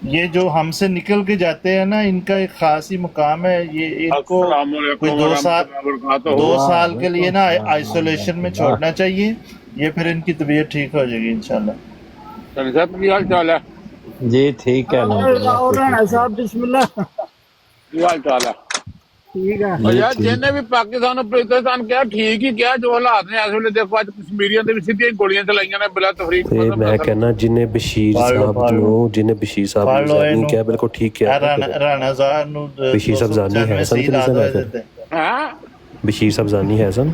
ये जो हमसे निकल के जाते हैं ना, इनका एक खास ही मुकाम है। ये इनको कोई 2 साल के लिए ना आइसोलेशन में छोड़ना चाहिए। ये फिर इनकी तबीयत ठीक हो जाएगी इंशाल्लाह। की हाल चाल है जी? ठीक है और राणा साहब बिस्मिल्लाह। की हाल चाल है? ठीक है और यार जिन्हें भी पाकिस्तान और पाकिस्तान क्या ठीक ही क्या जो हालात ने इस ਵੇਲੇ देखो ਅੱਜ ਕਸ਼ਮੀਰੀਆਂ ਤੇ ਵੀ ਸਿੱਧੀਆਂ ਗੋਲੀਆਂ ਚਲਾਈਆਂ ਨੇ ਬਿਲਾ ਤਫਰੀਕ। ਤੇ ਮੈਂ ਕਹਿੰਦਾ ਜਿਨੇ ਬਸ਼ੀਰ ਸਾਹਿਬ ਨੂੰ ਜ਼ਾਨੀ ਕਿਹਾ ਬਿਲਕੁਲ ਠੀਕ ਕਿਹਾ। ਰਾਣਾ ਸਾਹਿਬ ਨੂੰ ਬਸ਼ੀਰ ਸਾਹਿਬ ਜ਼ਾਨੀ ਹੈ ਸਨ ਹਾਂ ਬਸ਼ੀਰ ਸਾਹਿਬ ਜ਼ਾਨੀ ਹੈ ਸਨ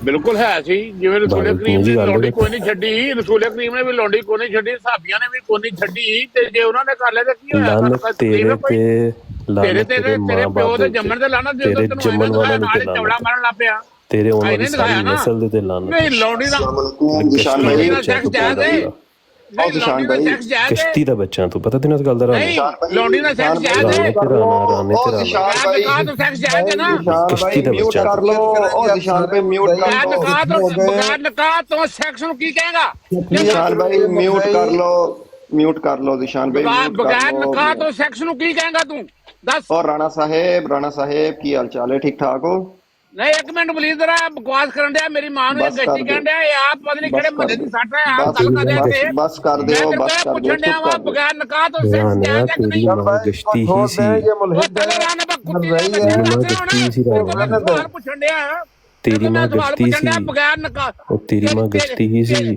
ਬਿਲਕੁਲ ਹੈ ਸੀ। ਜਿਵੇਂ ਰਸੂਲ ਕਰੀਮ ਨੇ ਲੌਂਡੀ ਕੋਈ ਨਹੀਂ ਛੱਡੀ, ਰਸੂਲ ਕਰੀਮ ਨੇ ਵੀ ਲੌਂਡੀ ਕੋਈ ਨਹੀਂ ਛੱਡੀ, ਸਾਬੀਆਂ ਨੇ ਵੀ ਕੋਈ ਨਹੀਂ ਛੱਡੀ। ਤੇ ਜੇ ਉਹਨਾਂ ਨੇ ਕਰ ਲਿਆ ਤਾਂ ਕੀ ਹੋਇਆ? ਤੇਰੇ ਪਿਓ ਦੇ ਜੰਮਣ ਤੇ ਲਾਣਾ, ਤੇਰੇ ਜੰਮਣ ਵਾਲਾ ਨਾਲ ਚੌੜਾ ਮਾਰਨ ਲੱਗ ਪਿਆ। ਤੇਰੇ ਉਹਨਾਂ ਦੀ ਸਾਰੀ ਨਸਲ ਦੇ ਲਾਣਾ। ਨਹੀਂ ਲੌਂਡੀ ਦਾ ਨਿਸ਼ਾਨ ਭਾਈ ਸੈਕਸ ਜਾਇਜ਼ ਹੈ। ਨਿਸ਼ਾਨ ਭਾਈ ਕਸ਼ਤੀ ਦਾ ਬੱਚਾ ਤੂੰ ਪਤਾ ਤੈਨੂੰ ਇਸ ਗੱਲ ਦਾ ਨਹੀਂ ਲੌਂਡੀ ਦਾ ਸੈਕਸ ਜਾਇਜ਼ ਹੈ। ਰਾਣੇ ਨਿਕਾਹ ਤੋਂ ਸੈਕਸ ਜਾਇਜ਼ ਹੈ ਨਾ। ਕਸ਼ਤੀ ਦਾ ਬੱਚਾ ਕਰ ਲੋ। ਉਹ ਨਿਸ਼ਾਨ ਭਾਈ ਮਿਊਟ ਕਰ ਲੋ। ਬਗੈਰ ਨਿਕਾਹ ਤੋਂ ਸੈਕਸ ਨੂੰ ਕੀ ਕਹੇਗਾ? ਨਿਸ਼ਾਨ ਭਾਈ ਮਿਊਟ ਕਰ ਲੋ, ਮਿਊਟ ਕਰ ਲੋ ਨਿਸ਼ਾਨ ਭਾਈ, ਮਿਊਟ ਬਗੈਰ ਕਰ ਨਿਕਾਹ ਲੋ। ਤੋਂ ਸੈਕਸ ਨੂੰ ਕੀ ਕਹੇਗਾ ਤੂੰ ਦੱਸ? और राणा साहेब की हाल चाल है? ठीक ठाक हो? ਨਹੀਂ ਇੱਕ ਮਿੰਟ ਬਲੀਜ਼ ਜਰਾ ਬਕਵਾਸ ਕਰਨ ਡਿਆ। ਮੇਰੀ ਮਾਂ ਨੂੰ ਬਸ ਕਰ ਗੱਡੀ ਦਿਓ। ਕਹਿਣ ਡਿਆ। ਇਹ ਆਪ ਪਤਾ ਨਹੀਂ ਕਿਹੜੇ ਮੱਲੇ ਦੀ ਸੱਟ ਹੈ। ਆਪ बस ਗੱਲ ਕਰਦੇ ਤੇ बस कर दो, बस कर दो, ਪੁੱਛਣ ਡਿਆ चुप ਵਾ कर दो। ਬਗੈਰ ਨਿਕਾਹ ਤੋਂ ਸੈਕਸ ਜਾਇਜ਼ ਹੈ ਕਿ ਨਹੀਂ? ਤੇਰੀ ਮਾਂ ਗਸ਼ਤੀ ਹੀ ਸੀ, ਉਹ ਤੇਰੇ ਰਾਣੇ ਬਾ ਕੁੱਤੀ ਦੇ ਬੱਚੇ ਗਸ਼ਤੀ ਸੀ ਸਵਾਲ ਪੁੱਛਣ ਡਿਆ। ਤੇਰੀ ਮਾਂ ਗਸ਼ਤੀ ਸੀ, ਬਗੈਰ ਨਿਕਾਹ। ਉਹ ਤੇਰੀ ਮਾਂ ਗਸ਼ਤੀ ਹੀ ਸੀ,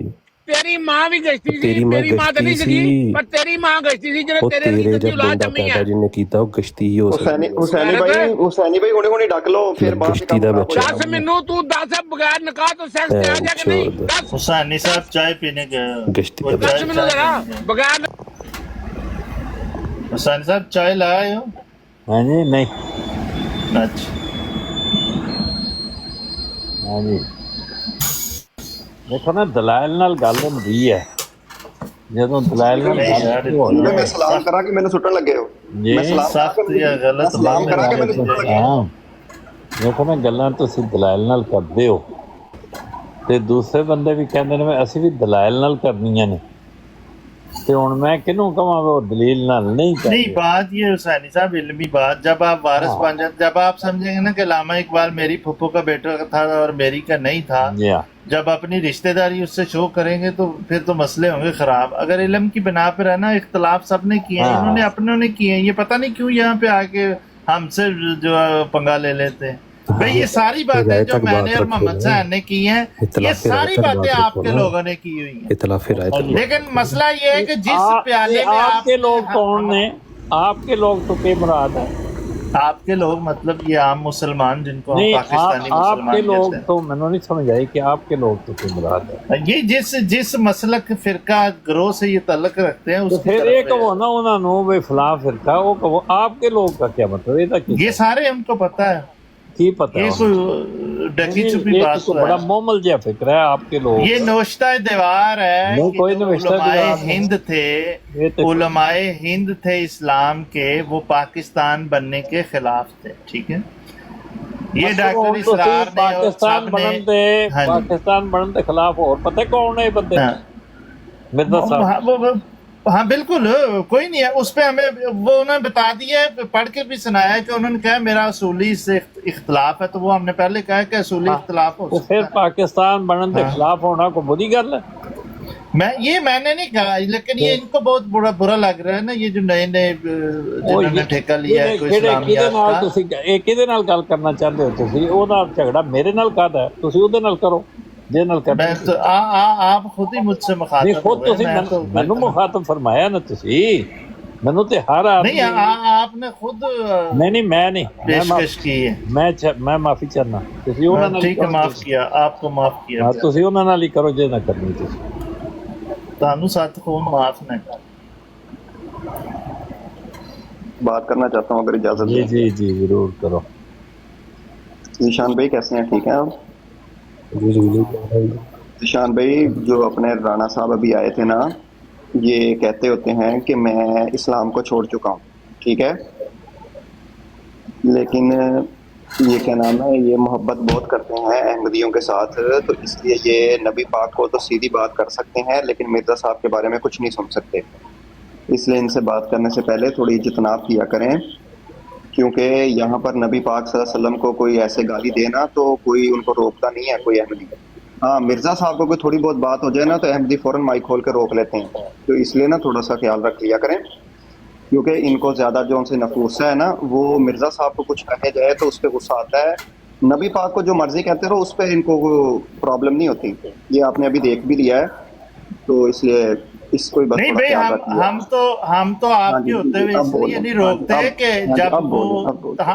ਤੇਰੀ ਮਾਂ ਵੀ ਗਸ਼ਤੀ ਸੀ। ਤੇਰੀ ਮਾਂ ਤੇਰੀ ਮਾਂ ਤਾਂ ਨਹੀਂ ਗਸ਼ਤੀ ਸੀਗੀ, ਸੀ। ਪਰ ਤੇਰੀ ਮਾਂ ਗਸ਼ਤੀ ਸੀ ਜਿਹੜੇ ਉਹ ਤੇਰੇ ਤੇਰੇ ਦੀ ਜਦ ਔਲਾਦ ਬੰਦਾ ਜੰਮੀ ਪੈਦਾ ਹੈ। ਜਿਹਨੇ ਕੀਤਾ ਉਹ ਗਸ਼ਤੀ ਹੀ ਹੋ ਸਕਦੀ हुसैनी भाई हुणे डक लो, फिर बाद में गश्ती दा काम बच्चा। खराब हो ਦੱਸ ਮੈਨੂੰ ਤੂੰ ਦੱਸ ਬਗੈਰ ਨਿਕਾਹ ਤੋਂ ਸੈਕਸ ਜਾਇਜ਼ ਹੈ ਕਿ ਨਹੀਂ? ਦੱਸ हुसैनी साहब चाय पीने गए। गश्ती वो का ਦੱਸ चाय- ਮੈਨੂੰ ਜਰਾ चाय- ਬਗੈਰ हुसैनी साहब चाय लाए हो? हाँ जी नहीं अच्छा, हाँ जी देखो ना दलाल नाल गल हुंदी है। ਜਦੋਂ ਦਲਾਲ ਨਾਲ नहीं यार, ਗੱਲ ਹੋਣੀ मैं सलाम करा कि मैंने सुटन लगे हो। जी मैं सलाम करा सख्त कि या गलत सलाम बात करा कि है। मैंने सुटन लगे। ਹਾਂ ਦੇਖੋ ਨਾ ਗੱਲਾਂ ਤੁਸੀਂ ਦਲਾਲ ਨਾਲ ਕਰਦੇ ਹੋ ਤੇ ਦੂਸਰੇ ਬੰਦੇ ਵੀ ਕਹਿੰਦੇ ਨੇ ਵੀ ਅਸੀਂ ਵੀ ਦਲਾਲ ਨਾਲ ਕਰਨੀਆਂ ਨੇ। ਤੇ ਹੁਣ ਮੈਂ ਕਿਹਨੂੰ ਕਹਾਂ ਉਹ ਦਲੀਲ ਨਾਲ ਨਹੀਂ नहीं ਕਹਿੰਦੇ बात ये हुसैनी साहब इल्मी बात, जब आप वारिस बन जाते, जब आप समझेंगे ना कि अल्लामा इकबाल मेरी फुफ्फो का बेटा था और मेरी का नहीं था, या जब अपनी रिश्तेदारी उससे शो करेंगे तो फिर तो मसले होंगे खराब। अगर इल्म की बिना पर है ना, इख्तलाफ सब ने किए हैं, हाँ। इन्होंने अपनों ने किए हैं, ये पता नहीं क्यों यहाँ पे आके हमसे जो पंगा ले लेते हैं। भाई ये सारी बातें जो मैंने और मोहम्मद साहब ने की हैं, ये सारी बातें आपके लोगों ने की हुई हैं। इतलाफी राय लेकिन मसला ये है कि जिस प्याले में आपके लोग कौन ने, आपके लोग तो के मुराद है आपके लोग मतलब ये आम मुसलमान जिनको हम नहीं, पाकिस्तानी आपके मुसलमान लोग कहते तो मैंने नहीं समझ आई कि आपके लोग तो के मुराद है। हैं। ये जिस मसलक फिरका ग्रोह से ये तल्लक रखते हैं तो उसकी फिर तरफ ये है। कहो ना उन्होंने वे फला फिरका वो कहो, आपके लोग का क्या मतलब, ये की ये सारे हमको पता है, की पता ये है कोई डकी छुपी ये बात तो तो बड़ा है। मोमल जहा फिक्र है आपके लोग ये नोश्ता दीवार है नहीं, कि कोई जो नोश्ता उलमाए दीवार नहीं। हिंद थे, ये तो उलमाए हिंद थे इस्लाम के, वो पाकिस्तान बनने के खिलाफ थे, ठीक है। ये डॉक्टर इसरार ने और पाकिस्तान सब ने बनन दे हाँ जी। पाकिस्तान बनन दे खिलाफ और पता है कौन है ये बंदे हाँ। मिर्जा साहब हाँ बिल्कुल, कोई नहीं है उस पे, हमें वो उन्होंने बता दिया है, पढ़ के भी सुनाया है कि उन्होंने कहा मेरा असूली से इख्तलाफ है, तो वो हमने पहले कहा है कि असूली इख्तलाफ हो तो सकता फिर है। पाकिस्तान बनन दे हाँ। खिलाफ होना को बुरी गल है मैंने नहीं कहा, लेकिन ये इनको बहुत बुरा लग रहा है ना, ये जो नए जिन्होंने ठेका लिया है कोई इस्लामियात का। ਤੁਸੀਂ ਇਹ ਕਿਹਦੇ ਨਾਲ ਗੱਲ ਕਰਨਾ ਚਾਹੁੰਦੇ ਹੋ ਤੁਸੀਂ ਉਹਦਾ ਝਗੜਾ ਮੇਰੇ ਨਾਲ ਕਾਹਦਾ ਤੁਸੀਂ ਉਹਦੇ ਨਾਲ ਕਰੋ ਜੇ ਨਾਲ ਕਰਨਾ मैं तो आप खुद ही मुझसे ਨਹੀਂ मुखातिब ਖੁਦ हुए, ਤੁਸੀਂ मैं तो ਮੈਨੂੰ ਮੁਖਾਤਬ ਫਰਮਾਇਆ ਨਾ ਤੁਸੀਂ ਮੈਨੂੰ ਤੇ ਹਰ ਆਦਮੀ नहीं आपने खुद ਨਹੀਂ ਮੈਂ ਨਹੀਂ पेशकश की है। ਮੈਂ ਮਾਫੀ ਚਾਹਨਾ ਤੁਸੀਂ ਉਹਨਾਂ ਨਾਲ ठीक है, माफ किया, आपको माफ किया। ਹਾਂ ਤੁਸੀਂ ਉਹਨਾਂ ਨਾਲ ਹੀ ਕਰੋ ਜੇ ਨਾ ਕਰਨੀ ਤੁਸੀਂ तानू साथ को माफ न कर। बात करना चाहता हूँ अगर इजाजत जी दें। जी जी जरूर करो निशान भाई कैसे हैं, ठीक हैं आप? निशान भाई जो अपने राणा साहब अभी आए थे ना, ये कहते होते हैं कि मैं इस्लाम को छोड़ चुका हूँ, ठीक है, लेकिन ये क्या नाम है, ये मोहब्बत बहुत करते हैं अहमदियों के साथ, तो इसलिए ये नबी पाक को तो सीधी बात कर सकते हैं लेकिन मिर्ज़ा साहब के बारे में कुछ नहीं सुन सकते। इसलिए इनसे बात करने से पहले थोड़ी इज्तनाब किया करें, क्योंकि यहाँ पर नबी पाक सल्लल्लाहु अलैहि वसल्लम को कोई ऐसे गाली देना तो कोई उनको रोकता नहीं है, कोई अहमदी। हाँ, मिर्ज़ा साहब को कोई थोड़ी बहुत बात हो जाए ना तो अहमदी फ़ौरन माइक खोल के रोक लेते हैं, तो इसलिए ना थोड़ा सा ख्याल रख लिया करें, क्योंकि इनको ज़्यादा जो उनसे नफूसा है ना, वो मिर्ज़ा साहब को कुछ कहे जाए तो उस पर गुस्सा आता है। नबी पाक को जो मर्जी कहते रहो उस पर इनको प्रॉब्लम नहीं होती, ये आपने अभी देख भी लिया है, तो इसलिए इसको बस नहीं थोड़ा भाई, ख्याल रखिए। हम तो आपके होते हुए इसलिए नहीं रोकते कि जब वो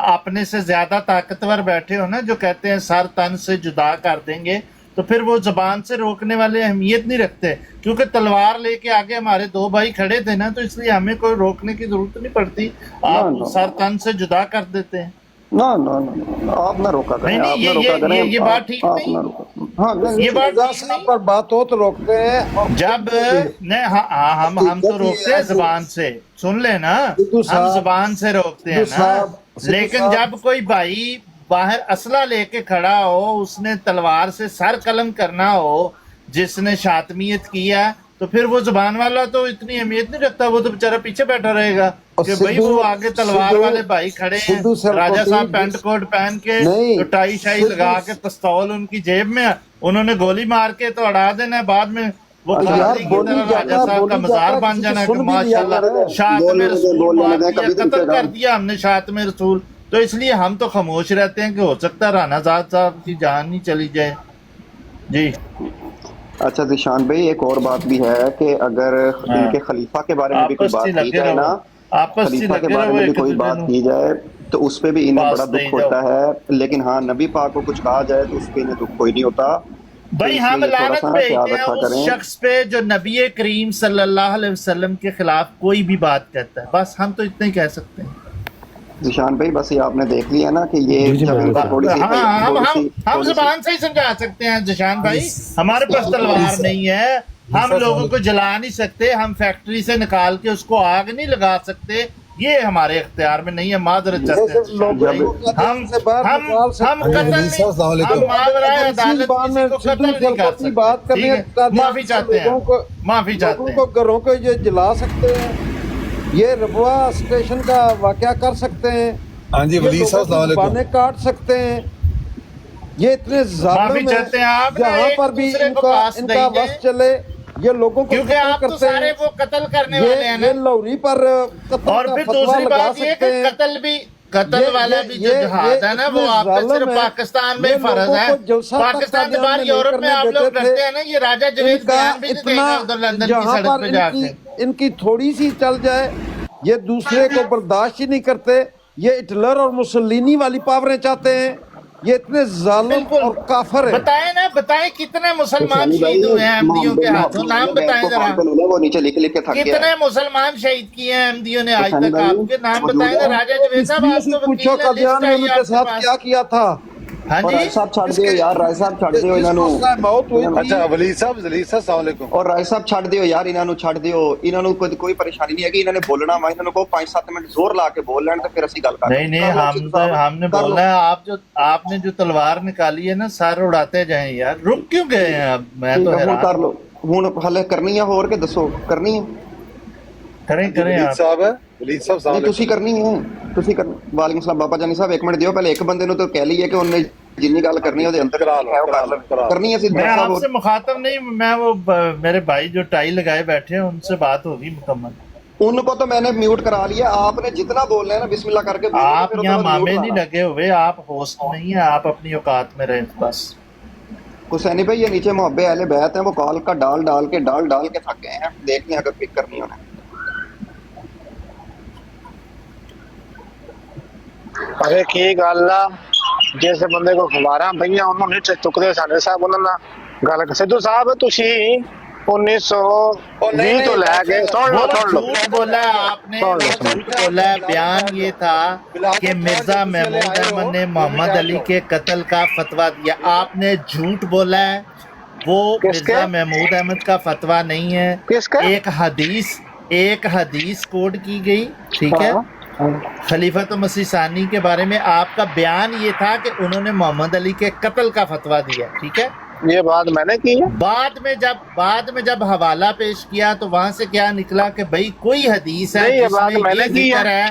अपने से ज्यादा ताकतवर बैठे हो ना, जो कहते हैं सर तन से जुदा कर देंगे, तो फिर वो जबान से रोकने वाले अहमियत नहीं रखते, क्योंकि तलवार लेके आगे हमारे दो भाई खड़े थे ना, तो इसलिए हमें कोई रोकने की जरूरत नहीं पड़ती, आप सर तन से जुदा कर देते हैं। ना ना ना आप ना रोका करें, आप ना रोका करें, ये बात ठीक आप नहीं, ना रोका। हाँ नहीं, ये बात ठीक नहीं। पर बात हो तो रोकते हैं। जब नहीं, हाँ हम तो रोकते हैं जबान से, सुन लेना, हम जबान से रोकते हैं ना, लेकिन जब कोई भाई बाहर असला लेके खड़ा हो, उसने तलवार से सर कलम करना हो, जिसने शातमियत किया, तो फिर वो जुबान वाला तो इतनी अहमियत नहीं रखता, वो तो बेचारा पीछे बैठा रहेगा कि भाई वो आगे तलवार वाले भाई खड़े हैं, राजा साहब पैंट कोट पहन के, तो टाई शाई लगा के, पिस्तौल उनकी जेब में, उन्होंने गोली मार के तो अड़ा देना है, बाद में वो काजी की तरह राजा साहब का मजार बन जाना कि माशाल्लाह शातम रसूल मार दिया, कत्ल कर दिया हमने शातम रसूल। तो इसलिए हम तो खामोश रहते हैं कि हो सकता है राना साहब की जान ही चली जाए। जी अच्छा जिशान भाई, एक और बात भी है कि अगर इनके खलीफा के बारे में भी कोई बात की जाए ना, खलीफा के बारे में भी कोई बात की जाए तो उस पे भी इन्हें बड़ा दुख होता है, लेकिन हाँ नबी पाक को कुछ कहा जाए तो उस पे इन्हें दुख कोई नहीं होता। भाई हम लानत भेजते हैं उस शख्स पे जो नबी करीम सल्लल्लाहु अलैहि वसल्लम के खिलाफ कोई भी बात कहता है, बस हम तो इतना ही कह सकते हैं। जिशान भाई बस ये आपने देख लिया ना कि ये जब इनको थोड़ी सी हम जुबान से ही समझा सकते हैं जिशान भाई, हमारे पास तलवार नहीं है, हम लोगों को जला नहीं सकते, हम फैक्ट्री से निकाल के उसको आग नहीं लगा सकते, یہ ہمارے اختیار میں نہیں ہے. معذرت چاہتے ہیں ہم قتل نہیں، ہم معذرت عدالت کسی کو قتل نہیں کر سکتے. بات کرنے معافی چاہتے ہیں، معافی چاہتے لوگوں کو ہیں. گھروں کو یہ جلا سکتے ہیں، یہ ربوا اسٹیشن کا واقعہ کر سکتے ہیں. ہاں جی ولی صاحب السلام علیکم. بانے کاٹ سکتے ہیں. یہ اتنے معافی ظالم چاہتے ہیں آپ نے جہاں ایک پر بھی دوسرے ان کو کا پاس ان کا نہیں بس ہے. چلے یہ لوگوں کو کیونکہ قتل آپ تو کرتے سارے ہیں. وہ قتل کرنے والے ہیں نا. یہ لوری پر قتل اور کا پھر فتویٰ دوسری لگا بات یہ کہ سکتے ہیں. قتل بھی قتل والا بھی جو جہاد ہے نا وہ آپ پہ صرف پاکستان میں ہی فرض ہے. پاکستان کے باہر یورپ میں آپ لوگ ڈرتے ہیں نا. یہ راجہ جوید بیان بھی نہیں دے گا ادھر لندن کی جہاں سڑک پر پہ جا کے. ان کی تھوڑی سی چل جائے یہ دوسرے کو برداشت ہی نہیں کرتے. یہ ہٹلر اور مسولینی والی پاوریں چاہتے ہیں. یہ اتنے ظالم اور کافر ہیں. بتائیں نا، بتائیں کتنے مسلمان شہید ہوئے ہیں احمدیوں کے ہاتھوں. نام بتائیں ذرا، وہ نیچے لکھ کے تھک گیا. کتنے مسلمان شہید کیے ہیں احمدیوں نے آج تک؟ آپ کے نام بتائیں نا. راجہ جوید صاحب آپ تو پوچھو وکیل ہیں، قادیان لسٹ میں آئی ان کے آپ کے ساتھ پاس. کیا کیا تھا. ہاں اور جی، رائے صاحب چھڑ دیو یار، رائے صاحب چھڑ دیو انہاں نو. موت ہوئی تھی. اچھا ولی صاحب السلام علیکم. اور رائے صاحب چھڑ دیو یار، انہاں نو چھڑ دیو. انہاں نو کوئی پریشانی نہیں ہے کہ انہاں نے بولنا وا. انہاں نو کو 5-7 منٹ زور لا کے بول لین تے پھر اسی گل کر. نہیں ہم نے بولا ہے آپ نے جو تلوار نکالی ہے نا سر اڑاتے جائیں یار. رک کیوں گئے ہیں اب؟ میں تو حیران. کر لو ہن ہلے کرنی ہے ہور کے دسو کرنی ہے. کریں ولی آپ. صاحب السلام نہیں علیکم. تسی کرنی ہے تسی کر. وعلیکم السلام بابا جانی صاحب ایک منٹ دیو. پہلے ایک بندے نو تو کہہ لئیے کہ انہوں نے جنی گل کرنی ہے وہ اندر کرنی ہے. میں آپ سے مخاطب نہیں، میں وہ میرے بھائی جو ٹائی لگائے بیٹھے ہیں ان سے بات ہوگی مکمل. ان کو تو میں نے میوٹ کرا لیا. آپ نے جتنا بولنا ہے نا بسم اللہ کر کے بولو. آپ یہاں مامے نہیں لگے ہوئے، آپ ہوسٹ نہیں ہیں، آپ اپنی اوقات میں رہیں بس. حسینی بھائی یہ نیچے محبے اہل بیت ہیں، وہ کال کا ڈال کے تھک گئے ہیں. دیکھ لیں اگر پک کرنی انہیں. ارے کی گل آ جس بندے کو خبراں پئیاں انہوں نے چکتے ساڈے صاحب انہوں نے گل. سدھو صاحب تسی 1920 تو لے کے سن لو جھوٹ بولا ہے آپ نے، جھوٹ بولا ہے. بیان یہ تھا کہ مرزا محمود احمد نے محمد علی کے قتل کا فتویٰ دیا. آپ نے جھوٹ بولا ہے. وہ مرزا محمود احمد کا فتویٰ نہیں ہے. ایک حدیث کوڈ کی گئی، ٹھیک ہے. خلیفۃ مسیح ثانی کے بارے میں آپ کا بیان یہ تھا کہ انہوں نے محمد علی کے قتل کا فتویٰ دیا، ٹھیک ہے. یہ بات میں نے کی ہے. بعد میں جب حوالہ پیش کیا تو وہاں سے کیا نکلا کہ بھئی کوئی حدیث ہے یہ جس بات میں میں نے یہ کی ذکر ہے.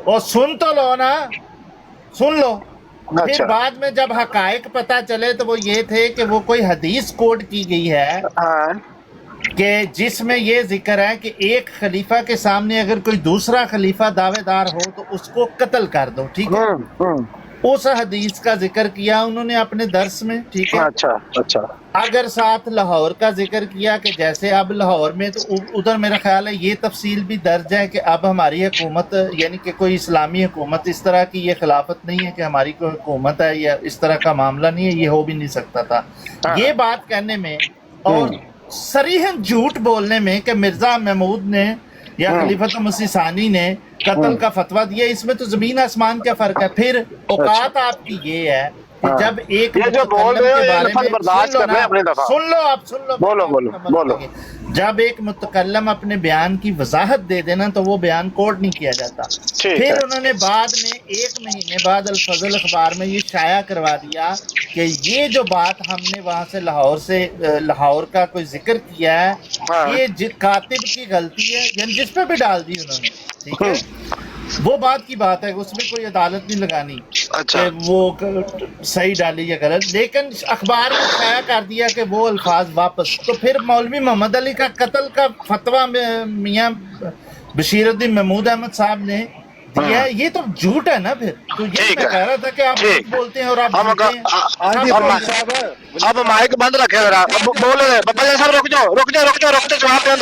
اور سن تو لو نا، سن لو. پھر بعد میں جب حقائق پتہ چلے تو وہ یہ تھے کہ وہ کوئی حدیث کوڈ کی گئی ہے کہ جس میں یہ ذکر ہے کہ ایک خلیفہ کے سامنے اگر کوئی دوسرا خلیفہ دعوے دار ہو تو اس کو قتل کر دو، ٹھیک ہے. اس حدیث کا ذکر کیا انہوں نے اپنے درس میں، ٹھیک ہے. اچھا اگر ساتھ لاہور کا ذکر کیا کہ جیسے اب لاہور میں تو ادھر میرا خیال ہے یہ تفصیل بھی درج ہے کہ اب ہماری حکومت یعنی کہ کوئی اسلامی حکومت اس طرح کی یہ خلافت نہیں ہے کہ ہماری کوئی حکومت ہے یا اس طرح کا معاملہ نہیں ہے، یہ ہو بھی نہیں سکتا تھا. یہ بات کہنے میں اور صریحاً جھوٹ بولنے میں کہ مرزا محمود نے یا خلیفۃ مسیح ثانی نے قتل کا فتویٰ دیا، اس میں تو زمین آسمان کا فرق ہے. پھر اوقات آپ کی یہ ہے کہ جب ایک جب ایک متکلم اپنے بیان کی وضاحت دے دینا تو وہ بیان کوٹ نہیں کیا جاتا. پھر انہوں نے بعد میں 1 مہینے بعد الفضل اخبار میں یہ شائع کروا دیا کہ یہ جو بات ہم نے وہاں سے لاہور کا کوئی ذکر کیا ہے یہ کاتب کی غلطی ہے، یعنی جس پہ بھی ڈال دی انہوں نے، ٹھیک ہے. وہ بات کی بات ہے، اس میں کوئی عدالت نہیں لگانی کہ وہ صحیح ڈالی یا غلط، لیکن اخبار میں شائع کر دیا کہ وہ الفاظ واپس. تو پھر مولوی محمد علی کا قتل کا فتویٰ میاں بشیر الدین محمود احمد صاحب نے دیا ہے، یہ تو جھوٹ ہے نا. پھر تو یہ میں کہہ رہا تھا کہ آپ جھوٹ بولتے ہیں اور آپ اب مائک بند رکھے ذرا، بولے بابا جی صاحب رک جاؤ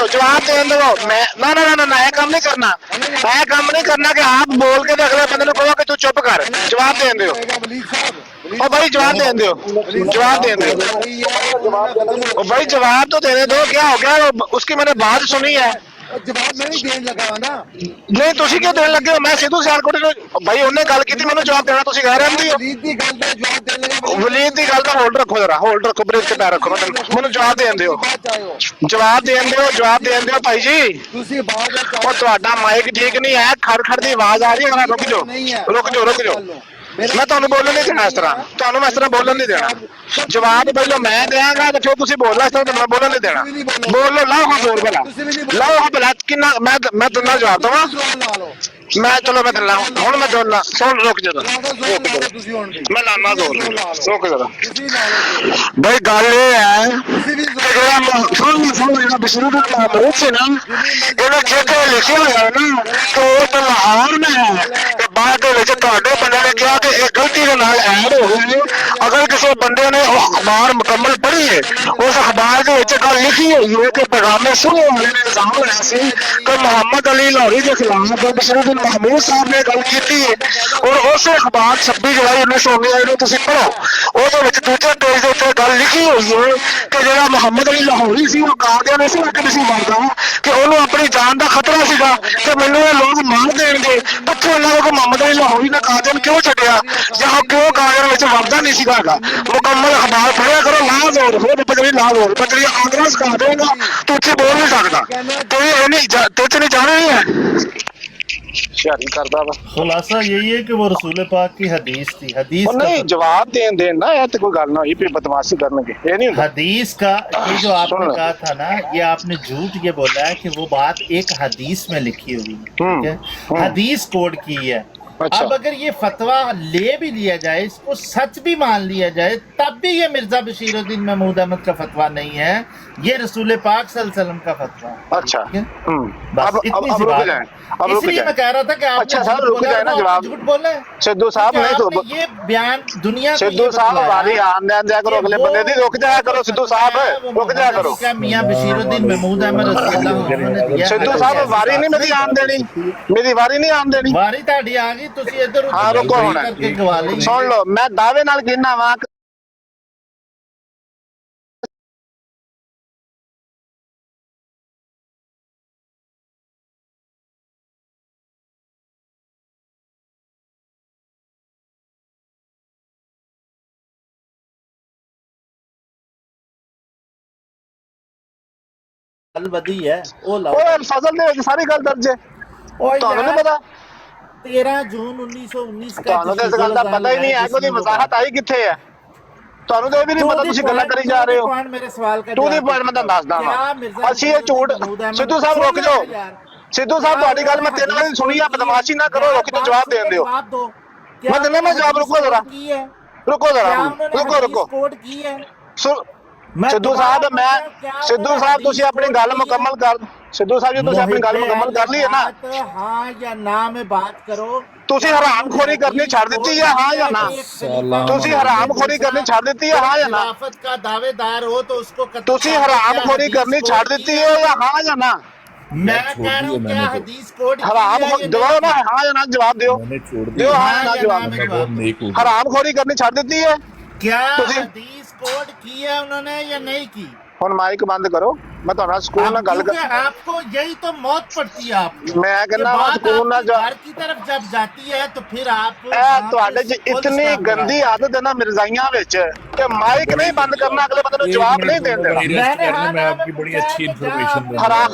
جواب دے دو. میں نہ یہ کام نہیں کرنا کہ آپ بول کے اگلے بندے نے کہو کہ تو چپ کر. جواب دے دو او بھائی، جواب دے دو او بھائی، جواب تو دینے دو. کیا ہو گیا؟ اس کی میں نے بات سنی ہے जवाब मैं नहीं देने लगा हुआ ना। ਨਹੀਂ ਤੁਸੀਂ ਕਿਉਂ ਦੇਣ ਲੱਗੇ ਹੋ? ਮੈਂ ਸਿੱਧੂ ਸਿਆਲਕੋਟ ਨੂੰ ਭਾਈ ਉਹਨੇ ਗੱਲ ਕੀਤੀ, ਮੈਨੂੰ ਜਵਾਬ ਦੇਣਾ ਤੁਸੀਂ ਕਹਿ ਰਹੇ ਹੋ। वलीद की गल का जवाब देने लगा। ਵਲੀਦ ਦੀ ਗੱਲ ਦਾ ਹੋਲਡ ਰੱਖੋ ਜਰਾ, ਹੋਲਡ ਰੱਖੋ, ਬ੍ਰੇਕ ਤੇ ਪੈਰ ਰੱਖੋ। ਮੈਨੂੰ ਜਵਾਬ ਦੇਣ ਦਿਓ, ਜਵਾਬ ਦੇਣ ਦਿਓ, ਜਵਾਬ ਦੇਣ ਦਿਓ ਭਾਈ ਜੀ। ਤੁਸੀਂ ਬਾਹਰ ਜਾ ਉਹ ਤੁਹਾਡਾ ਮਾਈਕ ਠੀਕ ਨਹੀਂ ਹੈ, ਖੜ ਦੀ ਆਵਾਜ਼ ਆ ਰਹੀ ਹੈ। ਰੁਕ ਜਾਓ ਰੁਕ ਜਾਓ ਰੁਕ ਜਾਓ, ਮੈਂ ਤੁਹਾਨੂੰ ਬੋਲਣ ਨਹੀਂ ਦੇਣਾ ਇਸ ਤਰ੍ਹਾਂ, ਤੁਹਾਨੂੰ ਮੈਂ ਇਸ ਤਰ੍ਹਾਂ ਬੋਲਣ ਨਹੀਂ ਦੇਣਾ। ਜਵਾਬ ਪਹਿਲਾਂ ਮੈਂ ਦਿਆਂਗਾ ਤੇ ਫਿਰ ਤੁਸੀਂ ਬੋਲਣਾ, ਇਸ ਤਰ੍ਹਾਂ ਮੈਂ ਬੋਲਣ ਨਹੀਂ ਦੇਣਾ। ਬੋਲੋ, ਲਾਓ ਹਾਂ ਬੋਲ ਭਲਾ, ਲਾਓ ਹਾਂ ਭਲਾ। ਕਿੰਨਾ ਮੈਂ ਦਿੰਦਾ ਜਵਾਬ ਦਵਾਂ ਮੈਂ? ਚਲੋ ਮੈਂ ਦਿੰਦਾ ਹੁਣ, ਮੈਂ ਦੋਲਾ ਸੁਣ। ਰੁਕ ਜਾ, ਮੈਂ ਲਾਣਾ ਜ਼ੋਰ, ਰੁਕ ਜਰਾ ਭਾਈ। ਗੱਲ ਇਹ ਹੈ ਕਿ ਜਿਹੜਾ ਬਸ਼ੀਰੁੱਦੀਨ ਮਾਹਮੂਦ ਸੀ ਨਾ, ਇਹਨੇ ਜਿੱਥੇ ਲਿਖਿਆ ਹੋਇਆ ਨਾ ਕਿ ਉਹ ਤਾਂ ਲਾਹੌਰ में है, ਤੇ ਬਾਅਦ ਦੇ ਵਿੱਚ ਤੁਹਾਡੇ ਬੰਦੇ ਨੇ ਕਿਹਾ ਕਿ ਇਹ ਗਲਤੀ ਦੇ ਨਾਲ ਐਡ ਹੋ ਗਈ। ਅਗਰ ਕਿਸੇ ਬੰਦੇ ਨੇ ਉਹ ਅਖਬਾਰ ਮੁਕੰਮਲ ਪੜ੍ਹੀ ਹੈ, ਉਸ ਅਖਬਾਰ ਦੇ ਵਿੱਚ ਗੱਲ ਲਿਖੀ ਹੋਈ ਹੈ ਕਿ ਪੈਗਾਮੇ ਸੁਣੇ ਵਾਲੇ ਨੇ ਇਲਜ਼ਾਮ ਲਾਇਆ ਸੀ ਕਿ ਮੁਹੰਮਦ ਅਲੀ ਲਾਹੌਰੀ ਦੇ ਖਿਲਾਫ ਬਸ਼ੀਰੁੱਦੀਨ ਮਾਹਮੂਦ ਸਾਹਿਬ ਨੇ ਗੱਲ ਕੀਤੀ ਹੈ। ਔਰ ਉਸ ਅਖਬਾਰ 26 ਜੁਲਾਈ 1919 ਨੂੰ ਤੁਸੀਂ ਪੜ੍ਹੋ, ਉਹਦੇ ਵਿੱਚ ਦੂਜੇ ਪੇਜ ਦੇ ਉੱਤੇ ਗੱਲ ਲਿਖੀ ਹੋਈ ਹੈ ਕਿ ਜਿਹੜਾ ਮੁਹੰਮਦ ਅਲੀ ਲਾਹੌਰੀ ਸੀ ਉਹ ਕਾਦੀਆਂ ਨੇ ਸੀ ਕਿ ਸੀ ਮਰਦਾ, ਕਿ ਉਹਨੂੰ ਆਪਣੀ ਜਾਨ ਦਾ ਖਤਰਾ ਸੀਗਾ ਕਿ ਮੈਨੂੰ ਇਹ ਲੋਕ ਮਾਰ ਦੇਣਗੇ। ਪੁੱਛੋ ਇਹਨਾਂ ਨੂੰ ਕਿ ਮੁਹੰਮਦ ਅਲੀ ਲਾਹੌਰੀ ਨੇ ਕਾਦੀਅਨ ਕਿਉਂ ਛੱਡਿਆ, ਜਾਂ ਕਿਉਂ ਕਾਦੀਅਨ ਵਿੱਚ ਵਰਦਾ ਨਹੀਂ ਸੀਗਾ। ਮੁਕੰਮਲ ਅਖਬਾਰ ਪੜ੍ਹਿਆ ਕਰੋ, ਲਾ ਜ਼ੋਰ ਫਿਰ ਪਤਲੀ ਲਾ ਜ਼ੋਰ ਪਤਲੀ ਆਗਰਾ ਸਿਖਾ ਦੇਗਾ, ਤੂੰ ਉੱਥੇ ਬੋਲ ਨਹੀਂ ਸਕਦਾ। ਤੇ ਇਹ ਨਹੀਂ ਤੇ ਨਹੀਂ ਜਾਣੇ ਨਹੀਂ ਹੈ ਸ਼ਾਰੀ ਕਰਦਾ ਵਾ। खुलासा यही है कि वो रसूल पाक की हदीस थी। हदीस ਉਹ ਨਹੀਂ ਜਵਾਬ ਦੇਣ ਨਾ, ਇਹ ਤੇ ਕੋਈ ਗੱਲ ਨਾ ਹੋਈ ਵੀ ਬਦਮਾਸ਼ੀ ਕਰਨਗੇ, ਇਹ नहीं ਹੁੰਦਾ। हदीस का ये जो आपने कहा था ना, ये आपने झूठ ये बोला है कि वो बात एक हदीस में लिखी हुई है, ठीक है? हदीस कोड की है। अच्छा। अब अगर ये फतवा ले भी लिया जाए, इसको सच भी मान लिया जाए, तब भी ये मिर्जा बशीरुद्दीन महमूद अहमद का फतवा नहीं है, ये रसूल पाक सल्लल्लाहु अलैहि वसल्लम का फतवा है। अच्छा, बस इतनी सी बात है। इसलिए मैं कह रहा था कि आप अच्छा सर रुक जाए ना, जवाब झूठ बोले सिद्धू साहब नहीं तो ये बयान दुनिया को सिद्धू ये साहब बतलाया वाली आन जाया करो, अगले बंदे दी रुक जाया करो। सिद्धू साहब रुक जाया करो। क्या मियां बशीरुद्दीन महमूद अहमद उन्होंने दिया। सिद्धू साहब वारी नहीं मेरी आन देनी, मेरी वारी नहीं आन देनी। वारी ਤੁਹਾਡੀ ਆ ਗਈ, ਤੁਸੀਂ ਇੱਧਰ हाँ रुको हुण ਕਰਕੇ ਗਵਾ ਲਈ। सुन लो, मैं दावे नाल कहना वा ਗੱਲ ਵਧੀ ਹੈ ਉਹ ਲਾਓ। ओए फजल दे सारी गल दर्ज है, ਤੁਹਾਨੂੰ ਨਹੀਂ ਪਤਾ? 13 ਜੂਨ 1919 ਤੁਹਾਨੂੰ ਤਾਂ ਇਸ ਗੱਲ ਦਾ ਪਤਾ ਹੀ ਨਹੀਂ ਹੈ ਕਿ ਉਹਦੀ ਵਜ਼ਾਹਤ ਆਈ ਕਿੱਥੇ ਹੈ। ਤੁਹਾਨੂੰ ਤਾਂ ਇਹ ਵੀ ਨਹੀਂ ਪਤਾ, ਤੁਸੀਂ ਗੱਲਾਂ ਕਰੀ ਜਾ ਰਹੇ ਹੋ। ਮੇਰੇ ਸਵਾਲ ਦਾ ਟੂ ਦੀ ਪੁਆਇੰਟ ਮੈਂ ਤੁਹਾਨੂੰ ਦੱਸਦਾ ਵਾਂ। ਅਸੀਂ ਇਹ ਝੂਠ ਸਿੱਧੂ ਸਾਹਿਬ ਰੁਕ ਜਾਓ, ਸਿੱਧੂ ਸਾਹਿਬ ਤੁਹਾਡੀ ਗੱਲ ਮੈਂ 3 ਵਾਰੀ ਸੁਣੀ ਆ, ਬਦਮਾਸ਼ੀ ਨਾ ਕਰੋ, ਰੁਕ ਕੇ ਜਵਾਬ ਦੇਣ ਦਿਓ। ਮੈਂ ਦਿੰਦਾ ਮੈਂ ਜਵਾਬ, ਰੁਕੋ ਜ਼ਰਾ ਰੁਕੋ ਜ਼ਰਾ ਰੁਕੋ ਰੁਕੋ। ਕੋਡ ਕੀ ਹੈ ਸਿੱਧੂ ਸਾਹਿਬ ਸਿੱਧੂ ਸਾਹਿਬ ਤੁਸੀਂ ਆਪਣੀ ਗੱਲ ਮੁਕੰਮਲ ਕਰ, ਸਿੱਧੂ ਸਾਹਿਬ ਜੀ ਤੁਸੀਂ ਆਪਣੀ ਗੱਲ ਮੁਕੰਮਲ ਕਰ ਲਈ ਹੈ ਨਾ? ਹਾਂ ਜਾਂ ਨਾ ਮੈਂ ਬਾਤ ਕਰੋ। ਤੁਸੀਂ ਹਰਾਮਖੋਰੀ ਕਰਨੀ ਛੱਡ ਦਿੱਤੀ ਹੈ, ਹਾਂ ਜਾਂ ਨਾ? ਤੁਸੀਂ ਹਰਾਮਖੋਰੀ ਕਰਨੀ ਛੱਡ ਦਿੱਤੀ ਹੈ, ਹਾਂ ਜਾਂ ਨਾ? खिलाफत का दावेदार हो तो उसको ਤੁਸੀਂ ਹਰਾਮਖੋਰੀ ਕਰਨੀ ਛੱਡ ਦਿੱਤੀ ਹੈ ਜਾਂ ਹਾਂ ਜਾਂ ਨਾ? मैं कह रहा हूँ क्या हदीस कोड ਹਰਾਮ ਦਵਾਓ ਨਾ, ਹਾਂ ਜਾਂ ਨਾ ਜਵਾਬ ਦਿਓ, ਦਿਓ ਹਾਂ ਜਾਂ ਨਾ ਜਵਾਬ। ਹਰਾਮਖੋਰੀ ਕਰਨੀ ਛੱਡ ਦਿੱਤੀ ਹੈ? क्या हदीस कोड की है उन्होंने या नहीं की? ਹੁਣ ਮਾਈਕ ਬੰਦ ਕਰੋ, ਮੈਂ ਤੁਹਾਡਾ ਸਕੂਲ ਨਾਲ ਗੱਲ ਕਰ। आपको यही तो मौत पड़ती है आपको। ਮੈਂ ਕਹਿੰਦਾ ਵਾ ਸਕੂਲ ਨਾਲ घर की तरफ जब जाती है तो फिर आप ਇਹ ਤੁਹਾਡੇ 'ਚ ਇਤਨੀ ਗੰਦੀ ਆਦਤ ਹੈ ਨਾ ਮਿਰਜ਼ਾਈਆਂ ਵਿੱਚ ਕਿ ਮਾਈਕ ਨਹੀਂ ਬੰਦ ਕਰਨਾ, ਅਗਲੇ ਬੰਦੇ ਨੂੰ ਜਵਾਬ ਨਹੀਂ ਦੇਣ ਦੇਣਾ। मैं आपकी बड़ी अच्छी इन्फॉर्मेशन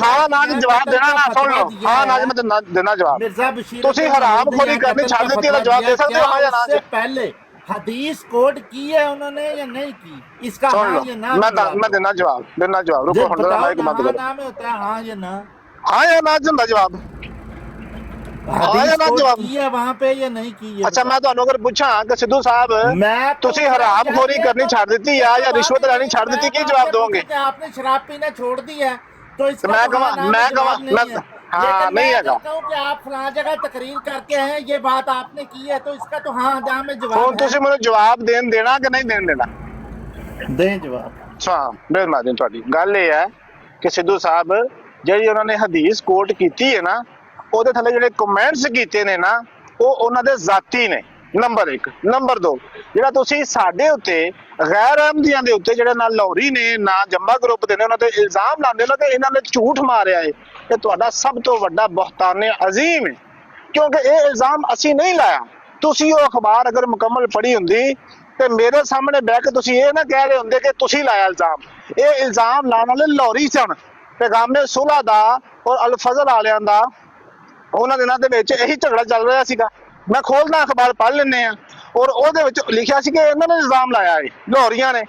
ਹਾਂ ਨਾ ਜੀ ਜਵਾਬ ਦੇਣਾ ਨਾ, ਸੁਣ ਲਓ ਹਾਂ ਨਾ ਜੀ ਮੈਂ ਦੇਣਾ ਜਵਾਬ। मिर्जा बशीर ਤੁਸੀਂ ਹਰਾਮਖੋਰੀ ਕਰਨੀ ਛੱਡ ਦਿੱਤੀ, ਇਹਦਾ ਜਵਾਬ ਦੇ ਸਕਦੇ ਹੋ ਹਾਂ ਜਾਂ ਨਾ? इससे पहले हदीस कोड की है उन्होंने या नहीं की, इसका सुन हाँ लो, या ना? मैं देना जवाब रुको, ਹੁਣ ਦਾ ਮਾਈਕ ਬੰਦ ਕਰੋ। नाम होता है हाँ या ना? ਹਾਂ ਜਾਂ ਨਾ ਹੁੰਦਾ ਜਵਾਬ। हदीस कोड की है वहाँ पे या नहीं की है? ਅੱਛਾ ਮੈਂ ਤੁਹਾਨੂੰ ਅਗਰ ਪੁੱਛਾਂ ਕਿ ਸਿੱਧੂ ਸਾਹਿਬ मैं ਤੁਸੀਂ ਹਰਾਮਖੋਰੀ ਕਰਨੀ ਛੱਡ ਦਿੱਤੀ ਆ ਜਾਂ ਰਿਸ਼ਵਤ ਲੈਣੀ ਛੱਡ ਦਿੱਤੀ, ਕੀ ਜਵਾਬ ਦੋਗੇ? आपने शराब पीना छोड़ दी है तो इसका मैं तो हाँ, नाम कहूँ जवाब नहीं है। हाँ लेकिन नहीं मैं है अगर कहूँ कि आप फलां जगह तकरीर करके हैं, ये बात आपने की है, तो इसका तो हाँ जहाँ में ਹੁਣ जवाब ਤੁਸੀਂ ਮੈਨੂੰ ਜਵਾਬ ਦੇਣਾ ਕਿ ਨਹੀਂ ਦੇਣਾ? दें जवाब। ਹਾਂ ਮਿਹਰਬਾਨੀ ਤੁਹਾਡੀ। ਗੱਲ ਇਹ ਹੈ ਕਿ ਸਿੱਧੂ ਸਾਹਿਬ ਜਿਹੜੀ ਉਹਨਾਂ ਨੇ ਹਦੀਸ ਕੋਟ ਕੀਤੀ ਹੈ ਨਾ, ਉਹਦੇ ਥੱਲੇ ਜਿਹੜੇ ਕਮੈਂਟਸ ਕੀਤੇ ਨੇ ਨਾ, ਉਹ ਉਹਨਾਂ ਦੇ ਜ਼ਾਤੀ ਨੇ, ਨੰਬਰ 1। ਨੰਬਰ 2, ਜਿਹੜਾ ਤੁਸੀਂ ਸਾਡੇ ਉੱਤੇ ਗੈਰ ਅਹਿਮਦੀਆਂ ਦੇ ਉੱਤੇ ਜਿਹੜੇ ਨਾ ਲਾਹੌਰੀ ਨੇ ਨਾ ਜੰਬਾ ਗਰੁੱਪ ਦੇ ਨੇ ਉਹਨਾਂ ਤੇ ਇਲਜ਼ਾਮ ਲਾਉਂਦੇ ਹੋ ਕਿ ਇਹਨਾਂ ਨੇ ਝੂਠ ਮਾਰਿਆ ਹੈ, ਇਹ ਤੁਹਾਡਾ ਸਭ ਤੋਂ ਵੱਡਾ ਬੁਹਤਾਨ ਅਜ਼ੀਮ ਹੈ, ਕਿਉਂਕਿ ਇਹ ਇਲਜ਼ਾਮ ਅਸੀਂ ਨਹੀਂ ਲਾਇਆ। ਤੁਸੀਂ ਉਹ ਅਖਬਾਰ ਅਗਰ ਮੁਕੰਮਲ ਪੜ੍ਹੀ ਹੁੰਦੀ ਤੇ ਮੇਰੇ ਸਾਹਮਣੇ ਬਹਿ ਕੇ ਤੁਸੀਂ ਇਹ ਨਾ ਕਹਿ ਰਹੇ ਹੁੰਦੇ ਕਿ ਤੁਸੀਂ ਲਾਇਆ ਇਲਜ਼ਾਮ। ਇਹ ਇਲਜ਼ਾਮ ਲਾਉਣ ਵਾਲੇ ਲਾਹੌਰੀ ਸਨ। ਪੈਗਾਮੇ ਸੁਲ੍ਹਾ ਦਾ ਔਰ ਅਲ ਫਜ਼ਲ ਵਾਲਿਆਂ ਦਾ ਉਹਨਾਂ ਦਿਨਾਂ ਦੇ ਵਿੱਚ ਇਹੀ ਝਗੜਾ ਚੱਲ ਰਿਹਾ ਸੀਗਾ। ਮੈਂ ਖੋਲਦਾ ਅਖਬਾਰ ਪੜ੍ਹ ਲੈਂਦੇ ਆ ਔਰ ਉਹਦੇ ਵਿੱਚ ਲਿਖਿਆ ਸੀ ਕਿ ਇਹਨਾਂ ਨੇ ਇਲਜ਼ਾਮ ਲਾਇਆ ਹੈ ਲਾਹੌਰੀਆਂ ਨੇ।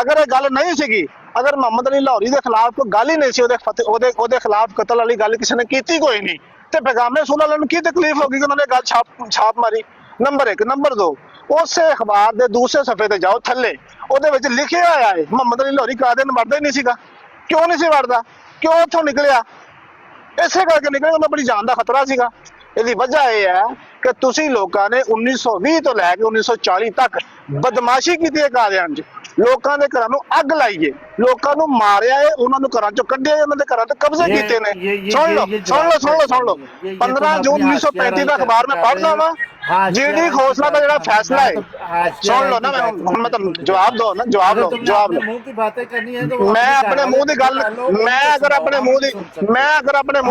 ਅਗਰ ਇਹ ਗੱਲ ਨਹੀਂ ਸੀਗੀ, ਅਗਰ ਮੁਹੰਮਦ ਅਲੀ ਲਾਹੌਰੀ ਦੇ ਖਿਲਾਫ ਕੋਈ ਗੱਲ ਹੀ ਨਹੀਂ ਸੀ, ਉਹਦੇ ਖਿਲਾਫ ਕਤਲ ਵਾਲੀ ਗੱਲ ਕਿਸੇ ਨੇ ਕੀਤੀ ਕੋਈ ਨਹੀਂ, ਤੇ ਪੈਗਾਮੇ ਸੁਲ੍ਹਾ ਵਾਲਿਆਂ ਨੂੰ ਕੀ ਤਕਲੀਫ ਹੋ ਗਈ ਕਿ ਉਹਨਾਂ ਨੇ ਗੱਲ ਛਾਪ ਮਾਰੀ। ਨੰਬਰ 1। ਨੰਬਰ 2, ਉਸੇ ਅਖਬਾਰ ਦੇ ਦੂਸਰੇ ਸਫੇ ਤੇ ਜਾਓ ਥੱਲੇ, ਉਹਦੇ ਵਿੱਚ ਲਿਖਿਆ ਹੋਇਆ ਹੈ ਮੁਹੰਮਦ ਅਲੀ ਲਾਹੌਰੀ ਕਾਦਿਆਨ ਵੜਦਾ ਹੀ ਨਹੀਂ ਸੀਗਾ। ਕਿਉਂ ਨਹੀਂ ਸੀ ਵੜਦਾ? ਕਿਉਂ ਉੱਥੋਂ ਨਿਕਲਿਆ? ਇਸੇ ਕਰਕੇ ਨਿਕਲਿਆ ਉਹਨਾਂ ਬੜੀ ਜਾਨ ਦਾ ਖਤਰਾ ਸੀਗਾ। ਇਹਦੀ ਵਜ੍ਹਾ ਇਹ ਹੈ ਕਿ ਤੁਸੀਂ ਲੋਕਾਂ ਨੇ 1920 ਤੋਂ ਲੈ ਕੇ 1940 ਤੱਕ ਬਦਮਾਸ਼ੀ ਕੀਤੀ ਹੈ ਕਾਦਿਆਨ 'ਚ। ਲੋਕਾਂ ਦੇ ਘਰਾਂ ਨੂੰ ਅੱਗ ਲਾਈਏ, ਲੋਕਾਂ ਨੂੰ ਮਾਰਿਆ ਹੈ, ਉਹਨਾਂ ਨੂੰ ਘਰਾਂ ਚੋਂ ਕੱਢਿਆ, ਉਹਨਾਂ ਦੇ ਘਰਾਂ ਤੇ ਕਬਜ਼ੇ ਕੀਤੇ ਨੇ। ਸੁਣ ਲਓ 15 ਜੂਨ 1935 ਦਾ ਅਖਬਾਰ ਮੈਂ ਪੜ੍ਹਦਾ ਵਾਂ। ਜਿਹੜੀ ਖੋਸਲਾ ਦਾ ਜਿਹੜਾ ਫੈਸਲਾ ਹੈ, ਸੁਣ ਲਓ ਨਾ, ਮੈਂ ਤੁਹਾਨੂੰ ਜਵਾਬ ਦੋ ਨਾ, ਜਵਾਬ ਲਓ। ਮੈਂ ਆਪਣੇ ਮੂੰਹ ਦੀ ਗੱਲ, ਮੈਂ ਅਗਰ ਆਪਣੇ ਮੂੰਹ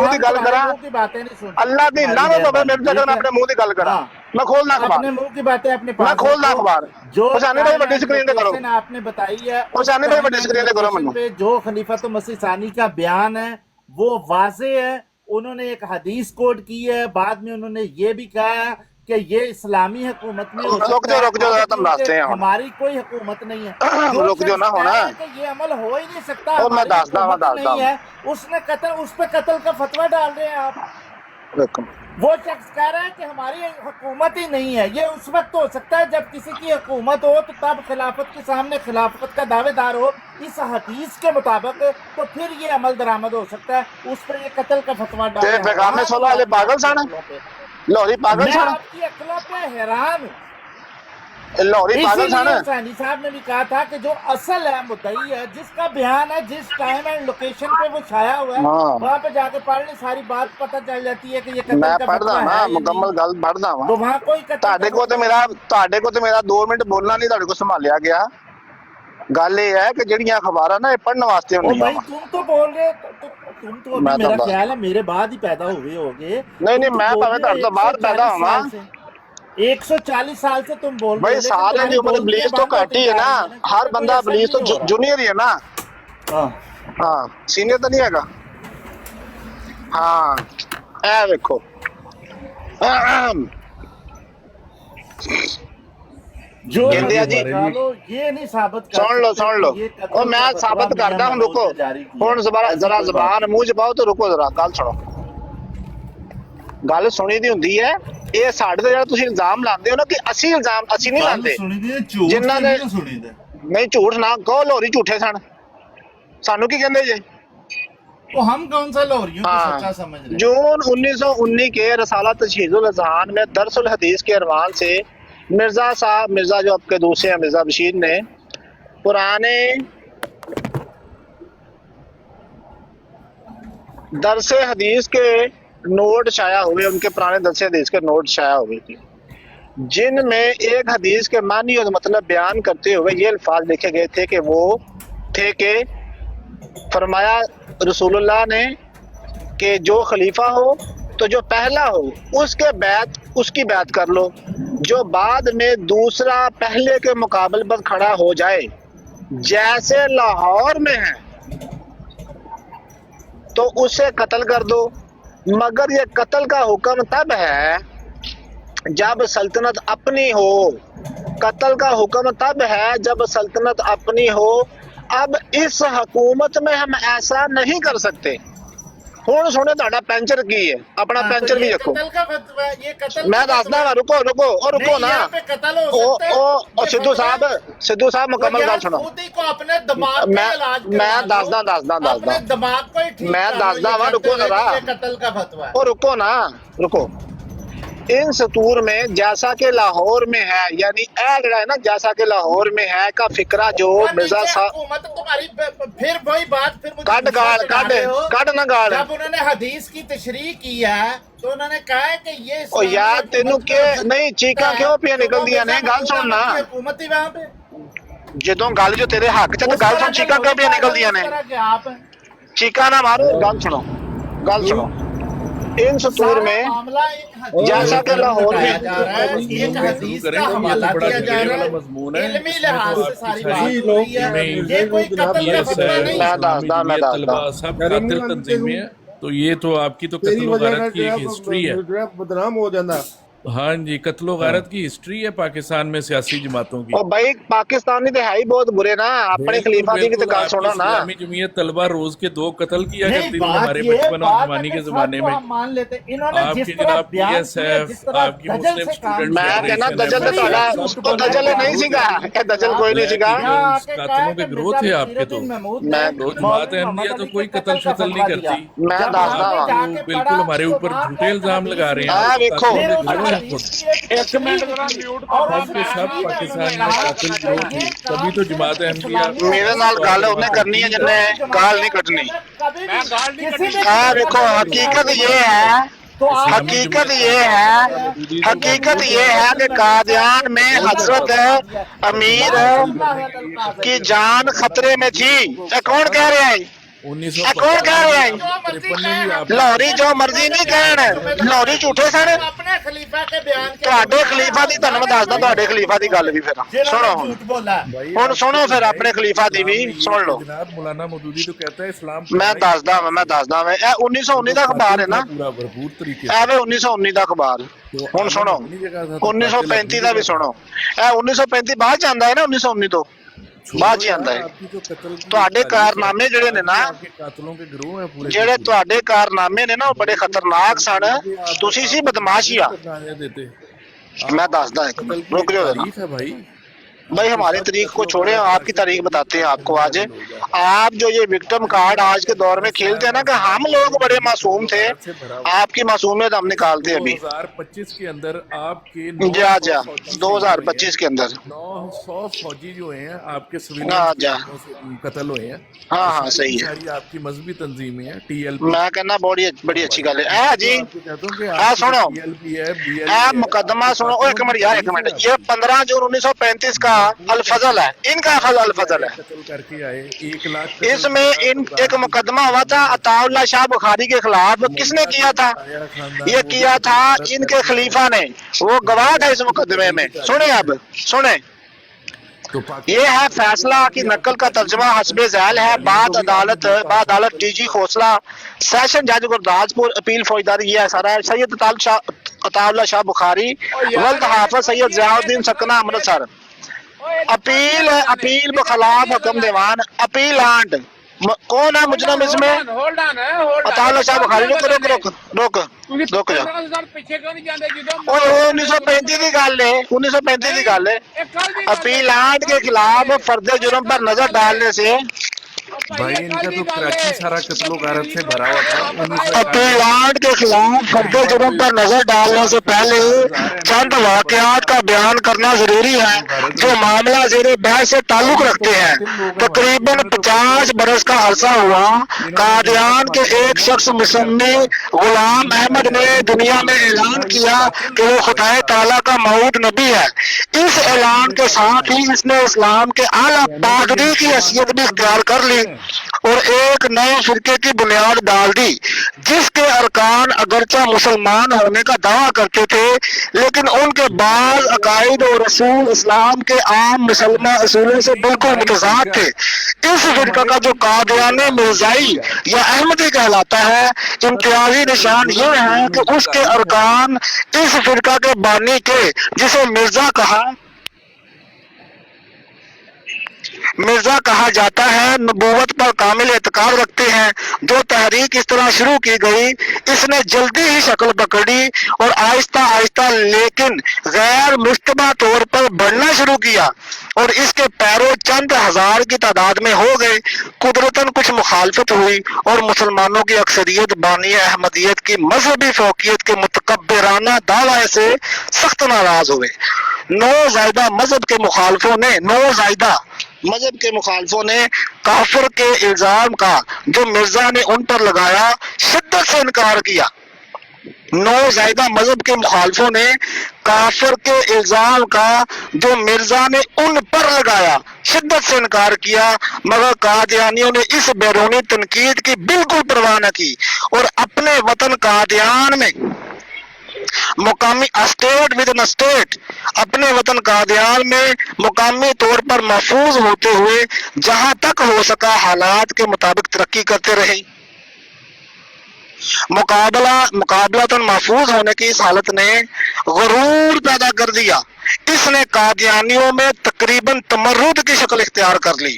ਦੀ ਗੱਲ ਕਰਾਂ, ਅੱਲਾ ਦੀ ਲਾਨਤ ਹੋਵੇ ਮੇਰੇ ਤੇ, ਅਗਰ ਮੈਂ ਆਪਣੇ ਮੂੰਹ ਦੀ ਗੱਲ ਕਰਾਂ। मैं खोलना अखबार, मैं खोलना अखबार। हुसैनी भाई बड़ी स्क्रीन पे करो, आपने बताई है हुसैनी भाई बड़ी स्क्रीन पे करो। मैंने जो खलीफत मसीह सानी का बयान है वो वाजे है। उन्होंने एक हदीस कोट की है, बाद में उन्होंने ये भी कहा कि ये इस्लामी हुकूमत में रुक जाओ तुम रास्ते हैं, हमारी कोई हुकूमत नहीं है। रुक जाओ ना होना, ये अमल हो ही नहीं सकता। और मैं दासदा है उसने कत्ल, उस पे कत्ल का फतवा डाल रहे हैं आप। वो शख्स कह रहा है कि हमारी हुकूमत ही नहीं है। ये उस वक्त हो सकता है जब किसी की हुकूमत हो, तो तब खिलाफत के सामने खिलाफत का दावेदार हो इस हदीस के मुताबिक, तो फिर ये अमल दरामद हो सकता है। उस पर ये कत्ल का फतवा डाल पैगामे सुलह वाले पागल सन, लाहौरी पागल सन। आपकी अक्ल पे हैरान, लाहौरी पागल सन। हुसैनी साहब ने भी कहा था कि जो असल है मुद्दई है, जिसका बयान है, जिस टाइम एंड लोकेशन पे वो छाया हुआ है, वहाँ पे जाके पढ़ ले, सारी बात पता चल जाती है कि ये कत्ल मैं का पढ़दा ना, मुकम्मल गल पढ़दा वा। तो वहाँ कोई ਤੁਹਾਡੇ ਕੋ ਤੇ ਮੇਰਾ 2 ਮਿੰਟ ਬੋਲਣਾ ਨਹੀਂ ਤੁਹਾਡੇ ਕੋ ਸੰਭਾਲਿਆ ਗਿਆ। ਗੱਲ ਇਹ ਹੈ ਕਿ ਜਿਹੜੀਆਂ ਅਖਬਾਰਾਂ ਨਾ ਇਹ ਪੜਨ ਵਾਸਤੇ ਹੁੰਦੀਆਂ। भाई तुम तो बोल रहे, तुम तो अभी मेरा ख्याल है मेरे बाद ही पैदा हुए होगे। नहीं मैं भाਵੇਂ ਤੁਹਾਡੇ ਤੋਂ ਬਾਅਦ ਪੈਦਾ ਹੋਵਾਂ। 140 साल से तुम बोल रहे भाई सारे की उम्र इब्लीस तो घट ही है ना, हर बंदा इब्लीस तो जूनियर ही है ना। हाँ सीनियर तो नहीं हैगा। हाँ ए देखो जो कहते हैं जी, ये नहीं साबित सुन लो और मैं साबित करदा हूं। रुको हुण जरा ज़बान मुंह च पाओ तो रुको जरा, गल सुनो। गल सुनी दी हुंदी है, ਇਹ ਸਾਡੇ ਤੇ ਜਿਹੜਾ ਤੁਸੀਂ ਇਲਜ਼ਾਮ ਲਾਉਂਦੇ ਹੋ ਨਾ ਕਿ ਅਸੀਂ ਨਹੀਂ ਲਾਉਂਦੇ, ਜਿਨ੍ਹਾਂ ਨੇ ਨਹੀਂ ਝੂਠ ਨਾ ਕਹੋ, ਲਾਹੌਰੀ ਝੂਠੇ ਸਨ, ਸਾਨੂੰ ਕੀ ਕਹਿੰਦੇ ਜੇ? तो हम कौन सा लाहौरियों को सच्चा समझ रहे हैं? जून 1919 के रसाला तशहीदुल अज़हान में दरसुल हदीस के अरवान से मिर्जा जो आपके दूसरे हैं मिर्जा बशीर ने पुराने दरसे हदीस के नोट शाया हुए, उनके पुराने दरसे हदीस के नोट शाया हुए थे, जिनमें एक हदीस के मानी और मतलब बयान करते हुए ये अल्फाज लिखे गए थे कि वो थे कि फरमाया रसूलुल्लाह ने कि जो खलीफा हो तो जो पहला हो उसकी बैत कर लो, जो बाद में दूसरा पहले के मुकाबले पर खड़ा हो जाए, जैसे लाहौर में है तो उसे कत्ल कर दो, मगर ये कत्ल का हुक्म तब है जब सल्तनत अपनी हो। कत्ल का हुक्म तब है जब सल्तनत अपनी हो। अब इस हुकूमत में हम ऐसा नहीं कर सकते। हुण सुने तुहाडा पेंचर की है, अपना पेंचर भी रखो। मैं दसदा वा, रुको ना। ओ सिद्धू साहब मुकम्मल गल सुनो। मैं दसदा मैं दसदा वा, रुको जरा। ओ रुको ना, रुको। इन सतूर में जैसा कि लाहौर में है, यानी ए जड़ा है ना जैसा कि लाहौर में है का फिक्रा जो मिर्जा साहब हुकूमत तुम्हारी फिर वही बात फिर मुझे काट गाल काट काट ना गाल जब उन्होंने हदीस की तशरीह की है तो उन्होंने कहा है कि ये ओ यार तेनू के नहीं चीका क्यों पिया निकल दिया ने गल सुन ना हुकूमत ही वहां पे ਜਦੋਂ ਗੱਲ ਜੋ ਤੇਰੇ ਹੱਕ ਚ ਤੇ ਗੱਲ ਸੁਣ ਚੀਕਾਂ ਕਿਉਂ ਪਿਆ ਨਿਕਲਦੀਆਂ ਨੇ चीका ना मारो गल सुनो इन सतूर में जैसा कि लाहौर में एक हदीस का हवाला दिया जा रहा है इल्मी लिहाज से सारी बात हो रही है ये कोई कत्ल का फतवा नहीं मैं दासदा सब कातिल तंजीमें हैं तो ये तो आपकी तो कत्लो गारत की एक हिस्ट्री है बदनाम हो जाना हाँ जी कत्लो गारत की हिस्ट्री है पाकिस्तान में सियासी जमातों की ओ भाई पाकिस्तानी तो है ही बहुत बुरे ना अपने खलीफा की भी तो गल सुनो ना इस्लामी जमीयत तलबा रोज के 2 कत्ल किया करती थी हमारे बचपन और जवानी के जमाने में मान लेते इन्होंने आपकी जनाब पीएसएफ आपकी मुस्लिम स्टूडेंट मैं कहना दजल तो थोड़ा उसको दजल नहीं सीखा ये दजल कोई नहीं सीखा कातलों के ग्रोथ है आपके तो जमात अहमदिया तो कोई कत्ल शतल नहीं करती मैं दासदा बिल्कुल हमारे ऊपर झूठे इल्जाम लगा रहे हैं देखो एक मिनट सब पाकिस्तान में कातिल गिरोह थी तभी तो जमात अहमदिया मेरे नाल गल उन्हें करनी है जिन्ने गाल नहीं कटनी हाँ देखो हकीकत ये है कि कादियान में हजरत अमीर की जान खतरे में थी। कौन कह रहे हैं? कौन कह रहे हैं? लाहौरी जो मर्जी नहीं कहन लाहौरी झूठे सन अपने खलीफा के बयान ਤੁਹਾਡੇ ਖਲੀਫਾ ਦੀ ਤੁਹਾਨੂੰ ਮੈਂ ਦੱਸਦਾ ਤੁਹਾਡੇ ਖਲੀਫਾ ਦੀ ਗੱਲ ਵੀ ਫਿਰ ਸੁਣੋ ਹੁਣ ਸੁਣੋ ਫਿਰ ਆਪਣੇ ਖਲੀਫਾ ਦੀ ਵੀ ਸੁਣ ਲਓ जनाब मौलाना मौदूदी तो कहता है इस्लाम ਮੈਂ ਦੱਸਦਾ ਮੈਂ ਇਹ 1919 ਦਾ ਅਖਬਾਰ ਹੈ ਨਾ पूरा भरपूर तरीके ਐਵੇਂ 1919 ਦਾ ਅਖਬਾਰ ਹੁਣ ਸੁਣੋ 1935 ਦਾ ਵੀ ਸੁਣੋ ਇਹ 1935 ਬਾਅਦ ਚ ਆਂਦਾ ਹੈ ਨਾ 1919 ਤੋਂ ਬਾਅਦ ਚ ਆਂਦਾ ਹੈ ਤੁਹਾਡੇ ਕਾਰਨਾਮੇ ਜਿਹੜੇ ਨੇ ਨਾ ਜਿਹੜੇ ਤੁਹਾਡੇ ਕਾਰਨਾਮੇ ਨੇ ਨਾ ਉਹ ਬੜੇ ਖਤਰਨਾਕ ਸਨ ਤੁਸੀਂ ਸੀ ਬਦਮਾਸ਼ੀਆ मैं दसदा रुक जाओ भाई हमारे तरीक को छोड़े आपकी तारीख बताते हैं आपको आज आप जो ये विक्टिम कार्ड आज के दौर में खेलते हैं ना कि हम लोग बड़े मासूम थे आपकी मासूमियत हम निकालते हैं अभी 2025 के अंदर आपके जा 2025 के अंदर 900 फौजी जो हैं आपके कत्ल हुए हैं हाँ सही है आपकी मजहबी तंजीमें हैं TLP मैं कहना बड़ी अच्छी गल है जी सुनो मुकदमा सुनो एक मिनट ये 15 जून 1935 का अल-फजल है इनका अल-फजल है करके आए 1 लाख इसमें एक मुकदमा हुआ था अताउल्लाह शाह बुखारी के खिलाफ किसने किया था ये किया था इनके खलीफा ने वो गवाह था इस मुकदमे में सुने अब सुने ये है फैसला की नकल का तर्जमा हस्बे झैल है बाद अदालत DG खोसला सेशन जज गुरदासपुर अपील फौजदारी ये है सारा सैयद अताउल्लाह शाह बुखारी वल्द हाफिज सैयद ज़ियाउद्दीन सकना अमृतसर अपील बखलाफ हुक्म दीवान अपीलांट कौन है मुजरम इसमें अताउल्लाह शाह बुखारी रुक जा 1935 की गल है 1935 की गल है अपीलांट के खिलाफ फर्द जुर्म पर नजर डालने से भाई इनका तो कराची सारा कत्लो गारत से भरा हुआ था अपीलांट के खिलाफ फर्द जुर्म पर नजर डालने से पहले चंद वाकयात का बयान करना जरूरी है जो मामला ज़ेरे बहस से ताल्लुक रखते हैं। तकरीबन 50 बरस का अरसा हुआ कादियान के एक शख्स मुसन्नी गुलाम अहमद ने दुनिया में ऐलान किया कि वो खुदाए ताला का मऊद नबी है। इस ऐलान के साथ ही इसने इस्लाम के आला पादरी की हैसियत भी इख्तियार कर ली और एक नए फिरके की बुनियाद डाल दी जिसके अरकान अगरचा मुसलमान होने का दावा करते थे लेकिन उनके बाद अकायद और रसूल इस्लाम के आम मुसलमान असूलों से बिल्कुल मुतज़ाद थे। इस फिरका का जो कादियानी मिर्जाई या अहमदी कहलाता है इम्तियाजी निशान ये है कि उसके अरकान इस फिरका के बानी के जिसे मिर्जा कहा जाता है नबूवत पर कामिल एतकाद रखते हैं। जो तहरीक इस तरह शुरू की गई इसने जल्दी ही शक्ल पकड़ी और आहिस्ता आहिस्ता लेकिन गैर मुश्तबा तौर पर बढ़ना शुरू किया और इसके पैरों चंद हजार की तादाद में हो गए। कुदरतन कुछ मुखालफत हुई और मुसलमानों की अक्सरियत बानी अहमदियत की मजहबी फौकियत के मुतकब्बिराना दावे से सख्त नाराज हुए। नौ जायदा मजहब के मुखालफों ने काफिर के इल्जाम का जो मिर्जा ने उन पर लगाया शिद्दत से इनकार किया। नौ जायदा मजहब के मुखालफों ने काफिर के इल्जाम का जो मिर्जा ने उन पर लगाया शिद्दत से इनकार किया, मगर कादियानियों ने इस बैरूनी तनकीद की बिल्कुल परवाह न की और अपने वतन कादियान में मुकामी स्टेट विद इन स्टेट अपने वतन कादियान में मुकामी तौर पर महफूज होते हुए जहां तक हो सका हालात के मुताबिक तरक्की करते रहे। मुकाबलतन महफूज होने की इस हालत ने गुरूर पैदा कर दिया। इसने कादियानियों में तकरीबन तमर्रुद की शक्ल इख्तियार कर ली।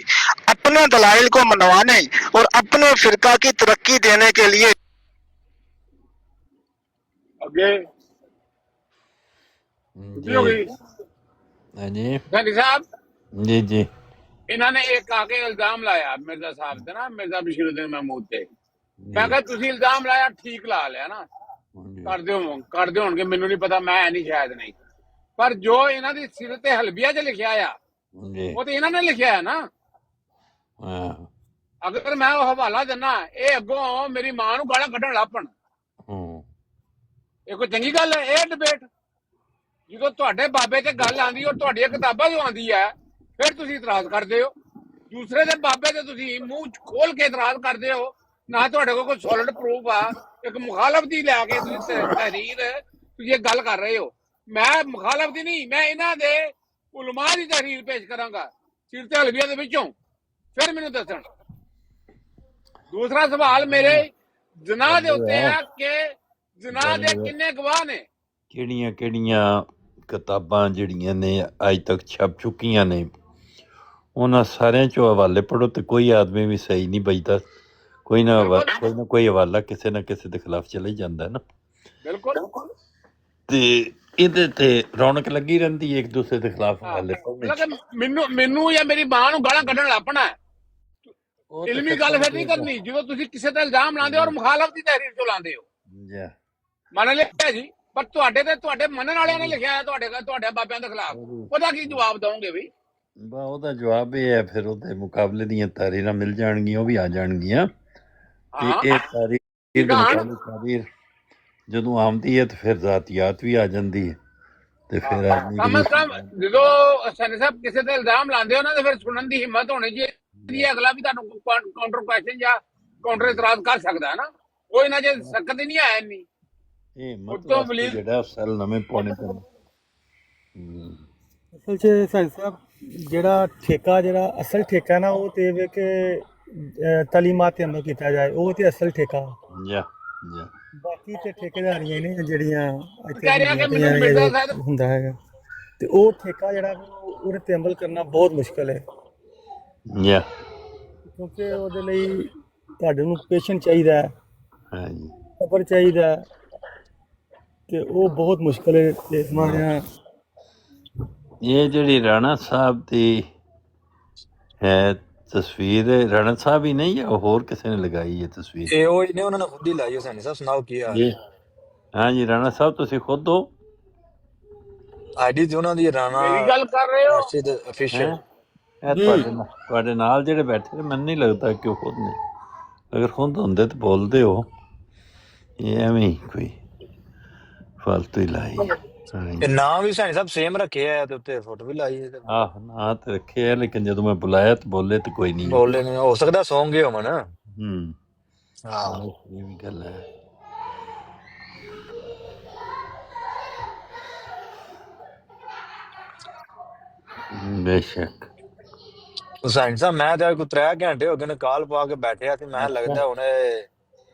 अपने दलाइल को मनवाने और अपने फिरका की तरक्की देने के लिए जी सैनी साहब जी जी इन्होंने एक आके इल्जाम लाया मिर्जा साहब ते ना मिर्जा बशीरुद्दीन महमूद ते मैं कहा तुसी इल्जाम लाया ठीक ला लिया ना ਕਰਦੇ ਹੋਣਗੇ ਮੈਨੂੰ ਨਹੀਂ ਪਤਾ ਮੈਂ ਨਹੀਂ ਸ਼ਾਇਦ ਨਹੀਂ ਪਰ ਜੋ ਇਹਨਾਂ ਦੀ ਸਿਰਤ ਹਲਬੀਆ 'ਚ ਲਿਖਿਆ ਆ ਉਹ ਤੇ ਇਹਨਾਂ ਨੇ ਲਿਖਿਆ ਹੈ ਨਾ ਅਗਰ ਮੈਂ ਉਹ ਹਵਾਲਾ ਦਿੰਨਾ ਇਹ ਅੱਗੋਂ ਮੇਰੀ ਮਾਂ ਨੂੰ ਗਾਲਾਂ ਕੱਢਣ ਲੱਪਣ ਇਹ ਕੋਈ ਚੰਗੀ ਗੱਲ ਹੈ ਇਹ ਡਿਬੇਟ ਜਦੋਂ ਤੁਹਾਡੇ ਬਾਬੇ ਤੇ ਗੱਲ ਆਂਦੀ ਔਰ ਤੁਹਾਡੀਆਂ ਕਿਤਾਬਾਂ ਜੋ ਆਂਦੀ ਹੈ ਫਿਰ ਤੁਸੀਂ ਇਤਰਾਜ਼ ਕਰਦੇ ਹੋ ਦੂਸਰੇ ਦੇ ਬਾਬੇ ਤੇ ਤੁਸੀਂ ਮੂੰਹ ਖੋਲ ਕੇ ਇਤਰਾਜ਼ ਕਰਦੇ ਹੋ ਨਾ ਤੁਹਾਡੇ ਕੋਲ ਕੋਈ ਸੋਲਿਡ ਪ੍ਰੂਫ ਆ ਇੱਕ ਮੁਖਾਲਫ ਦੀ ਲੈ ਕੇ ਤੁਸੀਂ ਤਹਿਰੀਰ ਤੁਸੀਂ ਇਹ ਗੱਲ ਕਰ ਰਹੇ ਹੋ ਮੈਂ ਮੁਖਾਲਫ ਦੀ ਨਹੀਂ ਮੈਂ ਇਹਨਾਂ ਦੇ ਉਲਮਾ ਦੀ ਤਹਿਰੀਰ ਪੇਸ਼ ਕਰਾਂਗਾ ਸਿਰਤ ਹਲਬੀਆ ਦੇ ਵਿੱਚੋਂ ਫਿਰ ਮੈਨੂੰ ਦੱਸਣ ਦੂਸਰਾ ਸਵਾਲ ਮੇਰੇ ਜਨਾਹ ਦੇ ਉੱਤੇ ਆ ਕਿ ਜਨਾਹ ਦੇ ਕਿੰਨੇ ਗਵਾਹ ਨੇ ਕਿਹੜੀਆਂ ਕਿਹੜੀਆਂ ਕਿਤਾਬਾਂ ਜਿਹੜੀਆਂ ਨੇ ਅੱਜ ਤੱਕ ਛਪ ਚੁੱਕੀਆਂ ਨੇ ਉਹਨਾਂ ਸਾਰਿਆਂ ਚੋਂ ਹਵਾਲੇ ਪੜ੍ਹੋ ਤੇ ਕੋਈ ਆਦਮੀ ਵੀ ਸਹੀ ਨਹੀਂ ਬਚਦਾ ਕੋਈ ਨਾ ਕੋਈ ਹਵਾਲਾ ਕਿਸੇ ਨਾ ਕਿਸੇ ਦੇ ਖਿਲਾਫ ਚਲੇ ਜਾਂਦਾ ਨਾ ਬਿਲਕੁਲ ਤੇ ਇਹਦੇ ਤੇ ਰੌਣਕ ਲੱਗੀ ਰਹਿੰਦੀ ਹੈ ਇੱਕ ਦੂਸਰੇ ਦੇ ਖਿਲਾਫ ਹਵਾਲੇ ਪੜ੍ਹਨੇ ਮੈਨੂੰ ਜਾਂ ਮੇਰੀ ਮਾਂ ਨੂੰ ਗਾਲਾਂ ਕੱਢਣ ਲੱਪਣਾ ਇਲਮੀ ਗੱਲ ਫਿਰ ਨਹੀਂ ਕਰਨੀ ਜਦੋਂ ਤੁਸੀਂ ਕਿਸੇ ਤੇ ਇਲਜ਼ਾਮ ਲਾਉਂਦੇ ਹੋ ਔਰ ਮੁਖਾਲਫ ਦੀ ਤਹਿਰੀਰ ਚੋਂ ਲਾਉਂਦੇ ਹੋ ਮੰਨ ਲਿਆ ਜੀ ਪਰ ਤੁਹਾਡੇ ਤੇ ਤੁਹਾਡੇ ਮੰਨਣ ਵਾਲਿਆਂ ਨੇ ਲਿਖਿਆ ਹੈ ਤੁਹਾਡੇ ਬਾਬਿਆਂ ਦੇ ਖਿਲਾਫ ਉਹਦਾ ਕੀ ਜਵਾਬ ਦਵੋਗੇ ਵੀ ਉਹਦਾ ਜਵਾਬ ਇਹ ਹੈ ਫਿਰ ਉਹਦੇ ਮੁਕਾਬਲੇ ਦੀਆਂ ਤਾਰੀਰਾਂ ਮਿਲ ਜਾਣਗੀਆਂ ਉਹ ਵੀ ਆ ਜਾਣਗੀਆਂ ਤੇ ਇਹ ਤਾਰੀਰ ਜਦੋਂ ਆਉਂਦੀ ਹੈ ਤੇ ਫਿਰ ਜ਼ਾਤੀਆਤ ਵੀ ਆ ਜਾਂਦੀ ਹੈ ਤੇ ਫਿਰ ਜਦੋਂ ਸੈਣੀ ਸਾਹਿਬ ਕਿਸੇ ਤੇ ਇਲਜ਼ਾਮ ਲਾਉਂਦੇ ਹੋ ਨਾ ਤੇ ਫਿਰ ਸੁਣਨ ਦੀ ਹਿੰਮਤ ਹੋਣੀ ਚਾਹੀਦੀ ਹੈ ਅਗਲਾ ਵੀ ਤੁਹਾਨੂੰ ਕਾਊਂਟਰ ਕੁਐਸਚਨ ਜਾਂ ਕਾਊਂਟਰ ਇਤਰਾਜ਼ ਕਰ ਸਕਦਾ ਹੈ ਨਾ ਉਹ ਇਹਨਾਂ ਜੇ ਸਕਤ ਹੀ ਨਹੀਂ ਆਇਆ ਇੰਨੀ ਇਹ ਮਤਲਬ ਜਿਹੜਾ ਸੈਲ ਨਵੇਂ ਪਾਉਣੇ ਪੈਂਦੇ ਅਸਲ 'ਚ ਸੈਣੀ ਸਾਹਿਬ ਜਿਹੜਾ ਠੇਕਾ ਜਿਹੜਾ ਅਸਲ ਠੇਕਾ ਨਾ ਉਹ ਤੇ ਵੇ ਕਿ ਤਾਲੀਮਾਤ ਤੇ ਅਮਲ ਕੀਤਾ ਜਾਏ ਉਹ ਤੇ ਅਸਲ ਠੇਕਾ ਬਾਕੀ ਤੇ ਠੇਕੇਦਾਰੀਆਂ ਨੇ ਜਿਹੜੀਆਂ ਹੁੰਦਾ ਹੈਗਾ ਤੇ ਉਹ ਠੇਕਾ ਜਿਹੜਾ ਉਹਦੇ ਤੇ ਅਮਲ ਕਰਨਾ ਬਹੁਤ ਮੁਸ਼ਕਲ ਹੈ ਕਿਉਂਕਿ ਉਹਦੇ ਲਈ ਤੁਹਾਡੇ ਨੂੰ ਪੇਸ਼ੈਂਟ ਚਾਹੀਦਾ ਹੈ ਸਬਰ ਚਾਹੀਦਾ ਤੇ ਉਹ ਬਹੁਤ ਮੁਸ਼ਕਲ ਹੈ ਤੇ ਹਮਾਰੇ ਇਹ ਜਿਹੜੀ ਰਾਣਾ ਸਾਹਿਬ ਦੀ ਹੈ ਤਸਵੀਰ ਰਾਣਾ ਸਾਹਿਬ ਹੀ ਨਹੀਂ ਹੈ ਹੋਰ ਕਿਸੇ ਨੇ ਲਗਾਈ ਹੈ ਤਸਵੀਰ ਇਹ ਉਹ ਨੇ ਉਹਨਾਂ ਨੇ ਖੁਦ ਹੀ ਲਾਈ ਹੈ ਸੈਣੀ ਸਾਹਿਬ ਸੁਣਾਓ ਕੀ ਆ ਹਾਂ ਜੀ ਰਾਣਾ ਸਾਹਿਬ ਤੁਸੀਂ ਖੁਦ ਹੋ ਆਈਡੀ ਤੇ ਉਹਨਾਂ ਦੀ ਰਾਣਾ ਮੇਰੀ ਗੱਲ ਕਰ ਰਹੇ ਹੋ ਮਸਜਿਦ ਅਫੀਸ਼ੀਅਲ ਤੁਹਾਡੇ ਨਾਲ ਜਿਹੜੇ ਬੈਠੇ ਨੇ ਮੈਨੂੰ ਨਹੀਂ ਲੱਗਦਾ ਕਿ ਉਹ ਖੁਦ ਨੇ ਅਗਰ ਖੁਦ ਹੁੰਦੇ ਤਾਂ ਬੋਲਦੇ ਹੋ ਇਹ ਐਵੇਂ ਕੋਈ ਫਾਲਤੂ ਹੀ ਲਾਈ ਇਹ ਨਾਮ ਵੀ ਸੈਣੀ ਸਾਹਿਬ ਸੇਮ ਰੱਖਿਆ ਹੈ ਤੇ ਉੱਤੇ ਫੋਟੋ ਵੀ ਲਾਈ ਹੈ ਆਹ ਨਾਂ ਤੇ ਰੱਖਿਆ ਲੇਕਿਨ ਜਦੋਂ ਮੈਂ ਬੁਲਾਇਆ ਤਾਂ ਬੋਲੇ ਤੇ ਕੋਈ ਨਹੀਂ ਬੋਲੇ ਨਹੀਂ ਹੋ ਸਕਦਾ ਸੌਂ ਗਏ ਹੋਵਣ ਹਾਂ ਇਹ ਵੀ ਗੱਲ ਹੈ ਬੇਸ਼ੱਕ ਸੈਣੀ ਸਾਹਿਬ ਮੈਂ ਤਾਂ ਕੋਈ 3 ਘੰਟੇ ਹੋ ਗਏ ਨੇ ਕਾਲ ਪਾ ਕੇ ਬੈਠਿਆ ਸੀ ਮੈਂ ਲੱਗਦਾ ਹੁਣ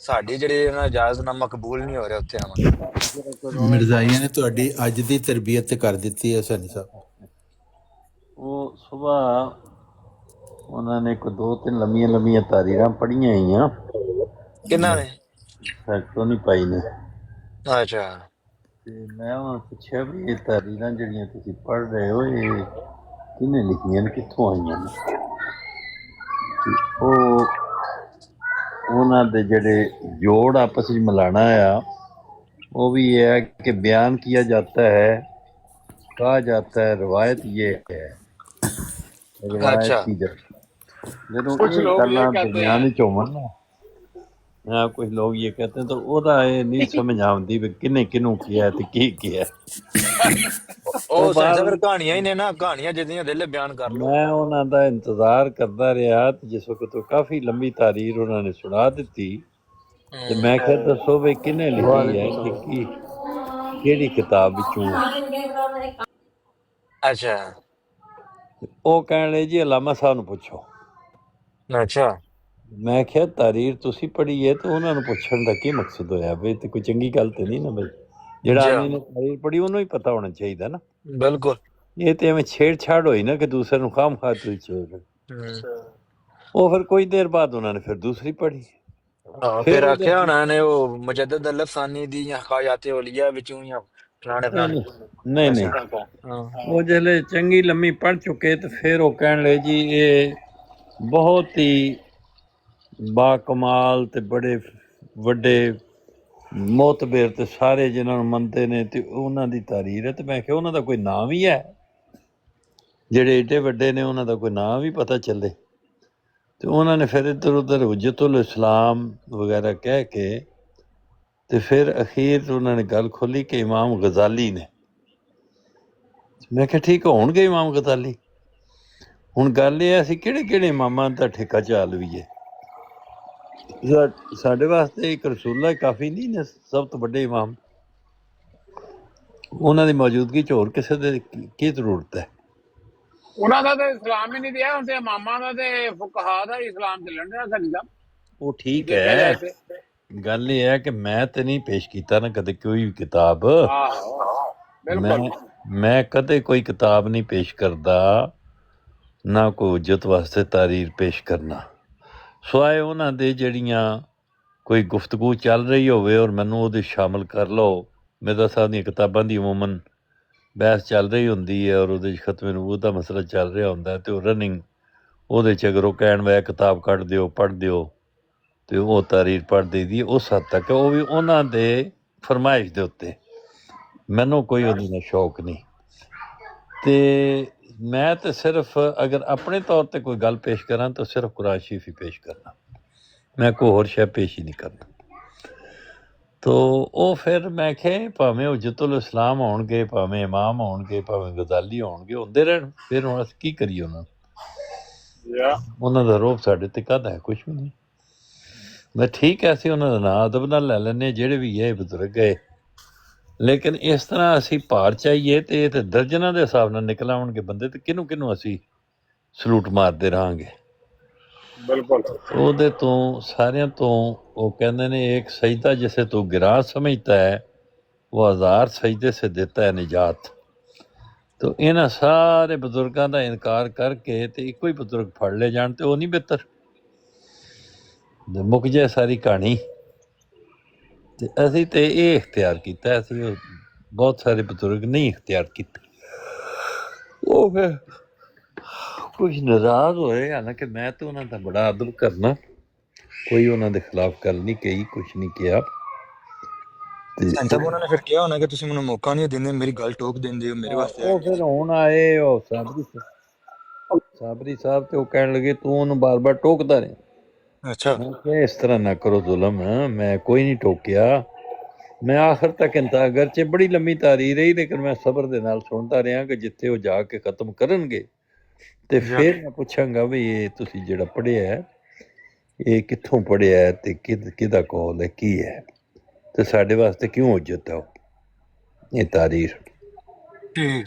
ਸਾਡੀ ਜਿਹੜੀ ਉਹਨਾਂ ਇਜਾਜ਼ਤ ਨਾਲ ਮਕਬੂਲ ਨਹੀਂ ਹੋ ਰਿਹਾ ਉੱਥੇ ਆਵਾਂ ਮਿਰਜ਼ਾਈਆਂ ਨੇ ਤੁਹਾਡੀ ਅੱਜ ਦੀ ਤਰਬੀਅਤ ਕਰ ਦਿੱਤੀ ਹੈ ਸੈਣੀ ਸਾਹਿਬ ਉਹ ਸੁਬਾਹ ਉਹਨਾਂ ਨੇ ਕੋਈ 2-3 ਲੰਮੀਆਂ ਤਾਰੀਰਾਂ ਪੜ੍ਹੀਆਂ ਹੋਈਆਂ ਕਿਹਨਾਂ ਨੇ ਫੈਕਟੋ ਨਹੀਂ ਪਾਈ ਨੇ ਅੱਛਾ ਤੇ ਮੈਂ ਉਹਨਾਂ ਨੂੰ ਪੁੱਛਿਆ ਵੀ ਇਹ ਤਾਰੀਰਾਂ ਜਿਹੜੀਆਂ ਤੁਸੀਂ ਪੜ੍ਹ ਰਹੇ ਹੋ ਇਹ ਕਿਹਨੇ ਲਿਖੀਆਂ ਨੇ, ਕਿੱਥੋਂ ਆਈਆਂ ਨੇ, ਤੇ ਉਹ ਉਹਨਾਂ ਦੇ ਜਿਹੜੇ ਜੋੜ ਆਪਸ ਵਿੱਚ ਮਿਲਾਣਾ ਆ, وہ بھی یہ ہے کہ بیان کیا جاتا ہے، کہا جاتا ہے روایت یہ ہے، روایت اچھا کی جاتی جدوں کچھ یہ لوگ یہ گلاں کہتے درمیان ہیں وچ ہون نا، ہاں کچھ لوگ یہ کہتے ہیں تو وہ نہیں سمجھ آتی بھی کنے کنوں کیا ہے تے کی کیا ہے۔ وہ حسین بعد صاحب پھر کہانیاں ہی نے نا، کہانیاں جتنیاں دل بیان کر لو۔ میں انہاں دا انتظار کردا رہیا تے جس وقت تو کافی لمبی تحریر انہوں نے سنا دیتی تے میں کہ دسو بھی کنے لکھی ہے کہ کی کیڑی کتاب وچوں؟ اچھا وہ کہنے لگے جی علامہ صاحب نو پوچھو۔ اچھا میں کہا تحریر تسی پڑھی ہے تو انہوں نے پوچھن دا کی مقصد ہویا بھئی تے کوئی چنگی گل تے نہیں نا بھئی، جڑا جی آدمی نے تحریر پڑھی انہوں ہی پتہ ہونا چاہیے نا، بالکل۔ یہ تے ہمیں چھیڑ چھاڑ ہوئی نا کہ دوسرے نو خام خواہ تو چھوڑ۔ وہ پھر کوئی دیر بعد انہوں نے پھر دوسری پڑھی، ہاں پھر پھر وہ آخیا ہونا نے وہ مجدد الفسانی دی یا حکایات اولیاء وچوں یا فلانے فلانے۔ نہیں اچھا نہیں ہاں وہ جلے چنگی لمبی پڑھ چکے تو پھر وہ کہنے لگے جی یہ بہت ہی با کمال تے بڑے وڈے معتبر تے سارے جنہاں نوں منتے نے تے انہاں دی تحریر ہے، تے میں کہ انہاں دا کوئی نام ہی ہے جڑے ایڈے وڈے نے انہاں دا کوئی نام بھی پتہ چلے۔ تو انہوں نے پھر ادھر ادھر حجت الاسلام وغیرہ کہہ کے تے پھر اخیر انہوں نے گل کھولی کہ امام غزالی نے۔ میں کہ ٹھیک ہے ہون گے امام غزالی، ہن گل یہ اسی کہڑے کہڑے اماماں دا ٹھیکہ چا لویے، ساڈے واسطے ایک رسول اللہ کافی نہیں نے سب تو بڑے امام، انہاں دی موجودگی چ ہور کسے دے کی ضرورت ہے؟ ਉਹਨਾਂ ਦਾ ਤਾਂ ਇਸਲਾਮ ਹੀ ਨਹੀਂ ਦਿਆ ਹੁਣ ਤੇ ਇਮਾਮਾਂ ਦਾ ਤੇ ਫੁਕਹਾ ਦਾ ਹੀ ਇਸਲਾਮ ਚੱਲਣ ਡਿਆ ਸਾਡੀ ਦਾ وہ ਜੇ ٹھیک ਦੇਖਿਆ ہے، ਜਾਏ ਤੇ گل یہ ہے کہ میں تے نہیں پیش کیتا نا کدے کوئی بھی کتاب، ਆਹੋ میں ਬਿਲਕੁਲ میں کدے کوئی کتاب نہیں پیش کردا نہ کوئی حجت واسطے تحریر پیش کرنا، سوائے انہاں دے جڑیاں کوئی گفتگو چل رہی ہوئے اور مینوں وہ شامل کر لو، مرزا صاحب دی کتاباں دی عموماً بحث چل رہی ہوندی ہے اور وہ ختم نبوت دا مسئلہ چل رہا ہوندا ہے تے وہ رننگ وہ اگر وہ کہن وے کتاب کٹ دیو پڑھ دیو تے وہ تحریر پڑھ دئی دی، اس حد تک وہ بھی انہاں دے فرمائش دے اتے، مینوں کوئی اودے نال شوق نہیں۔ تے میں تے صرف اگر اپنے طور تے کوئی گل پیش کراں تو صرف قرآن شریف ہی پیش کرنا، میں کوئی ہور شے پیش ہی نہیں کرنا۔ تو او پھر میں کہ بھاویں حجت الاسلام ہون گے، بھاویں امام ہون گے، بھاویں غزالی ہون گے، ہوندے رہن، پھر ہن اسی کی کریے انہاں دا روب ساڈے تے کد ہے؟ کچھ بھی نہیں۔ میں ٹھیک ہے اسی انہاں دا نام ادب نال لے لینے جہڑے بھی ہے بزرگ گئے، لیکن اس طرح اسی پار چاہیے تے یہ تے درجناں دے حساب نال نکل آون گے بندے تے کنوں کنوں اسی سلوٹ مارتے رہاں گے۔ ਬਿਲਕੁਲ او دے تو ساریاں تو وہ کہندے نے ایک سجدہ جسے تو گراں سمجھتا ہے وہ ہزار سجدے سے دیتا ہے نجات۔ تو انہاں سارے بزرگاں دا انکار کر کے تے ایک کوئی بزرگ پھڑ لے جان تے وہ نہیں بہتر؟ مک جائے ساری کہانی۔ تے اسی تے یہ اختیار کیتا ہے، اسی بہت سارے بزرگ نہیں اختیار کیتے، وہ پھر کچھ ناراض ہوئے، حالانکہ میں تو انہاں دا بڑا ادب کرنا، کوئی انہاں دے خلاف گل نہیں کہی، کچھ نہیں کیا۔ حسین صاحب انہوں نے پھر کیا ہونا کہ تسی مینوں موقع نہیں دیندے، میری گل ٹوک دیندے ہو، میرے واسطے وہ پھر ہون آئے اور صابری صاحب تے وہ کہنے لگے تو انہوں بار بار ٹوکدا رہے۔ اچھا میں کہ اس طرح نہ کرو ظلم، میں کوئی نہیں ٹوکیا، میں آخر تک اگرچہ بڑی لمبی تحریر رہی لیکن میں صبر دے نال سنتا رہا کہ جتھے وہ جا کے ختم کرن گے تے پھر میں پوچھاں گا بھی یہ تسی جڑا پڑھیا ہے یہ کتھوں پڑھیا ہے تے کدا قول ہے کی ہے تے ساڈے واسطے کیوں حجت ہے یہ تحریر۔ ٹھیک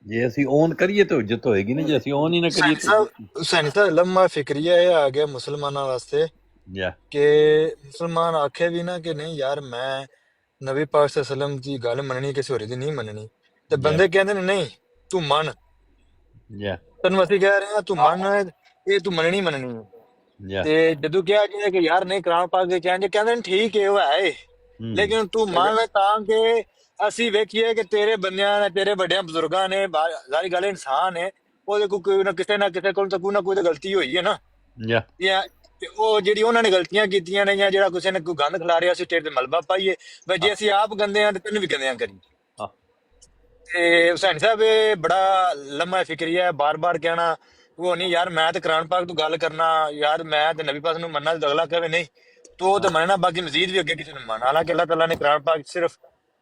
جے اسی اون کریے تو حجت ہوئے گی نا، جے اسی اون ہی نہ کریے تو حسین صاحب لمحہ فکریہ یہ آ گیا مسلمانوں واسطے یا کہ مسلمان آکھے بھی نا کہ نہیں یار میں نبی پاک صلی اللہ علیہ وسلم دی گل مننی کسی ہوری دی نہیں مننی، تے بندے کہندے نے نہیں تو من، یا تینوں اسی کہہ رہے ہیں تو من یہ تو مننی مننی ہے، یا تے جدو کیا جائے کہ یار نہیں قرآن پاک دے چینج کہندے نے ٹھیک ہے وہ ہے لیکن تو مان لے تاں کہ اسی ویکھیے کہ تیرے بندیاں نے تیرے بڑیاں بزرگاں نے ظاہری گل انسان ہے ਉਹਦੇ ਕੋਈ ਨਾ ਕਿਸੇ ਕੋਲ ਤਾਂ ਕੋਈ ਨਾ ਕੋਈ ਤਾਂ ਗਲਤੀ ਹੋਈ ਹੈ ਨਾ। ਯਾ ਜਾਂ ਤੇ ਉਹ ਜਿਹੜੀ ਉਹਨਾਂ ਨੇ ਗਲਤੀਆਂ ਕੀਤੀਆਂ ਨੇ, ਜਾਂ ਜਿਹੜਾ ਕਿਸੇ ਨੇ ਕੋਈ ਗੰਦ ਖਿਲਾ ਰਿਹਾ ਸੀ ਸਟੇਟ ਤੇ ਮਲਬਾ ਪਾਈਏ, ਬਈ ਜੇ ਅਸੀਂ ਆਪ ਗੰਦੇ ਆ ਤੇ ਤੈਨੂੰ ਵੀ ਗੰਦਿਆਂ ਕਰੀ। ਹਾਂ ਤੇ ਹੁਸੈਨ ਸਾਹਿਬ ਇਹ ਬੜਾ ਲੰਮਾ ਫਿਕਰੀਆ ਹੈ, ਬਾਰ-ਬਾਰ ਕਹਿਣਾ ਉਹ ਨਹੀਂ ਯਾਰ ਮੈਂ ਤੇ ਕੁਰਾਨ ਪਾਕ ਤੋਂ ਗੱਲ ਕਰਨਾ, ਯਾਰ ਮੈਂ ਤੇ ਨਬੀ ਪਾਕ ਨੂੰ ਮੰਨਣਾ, ਤੇ ਅਗਲਾ ਕਹੇ ਨਹੀਂ ਤੂੰ ਉਹ ਤੇ ਮੰਨਣਾ, ਬਾਕੀ ਮਜ਼ੀਦ ਵੀ ਅੱਗੇ ਕਿਸੇ ਨੂੰ ਮੰਨ। ਹਾਲਾਂਕਿ ਅੱਲਾਹ ਤਾਲਾ ਨੇ ਕੁਰਾਨ ਪਾਕ ਸਿਰਫ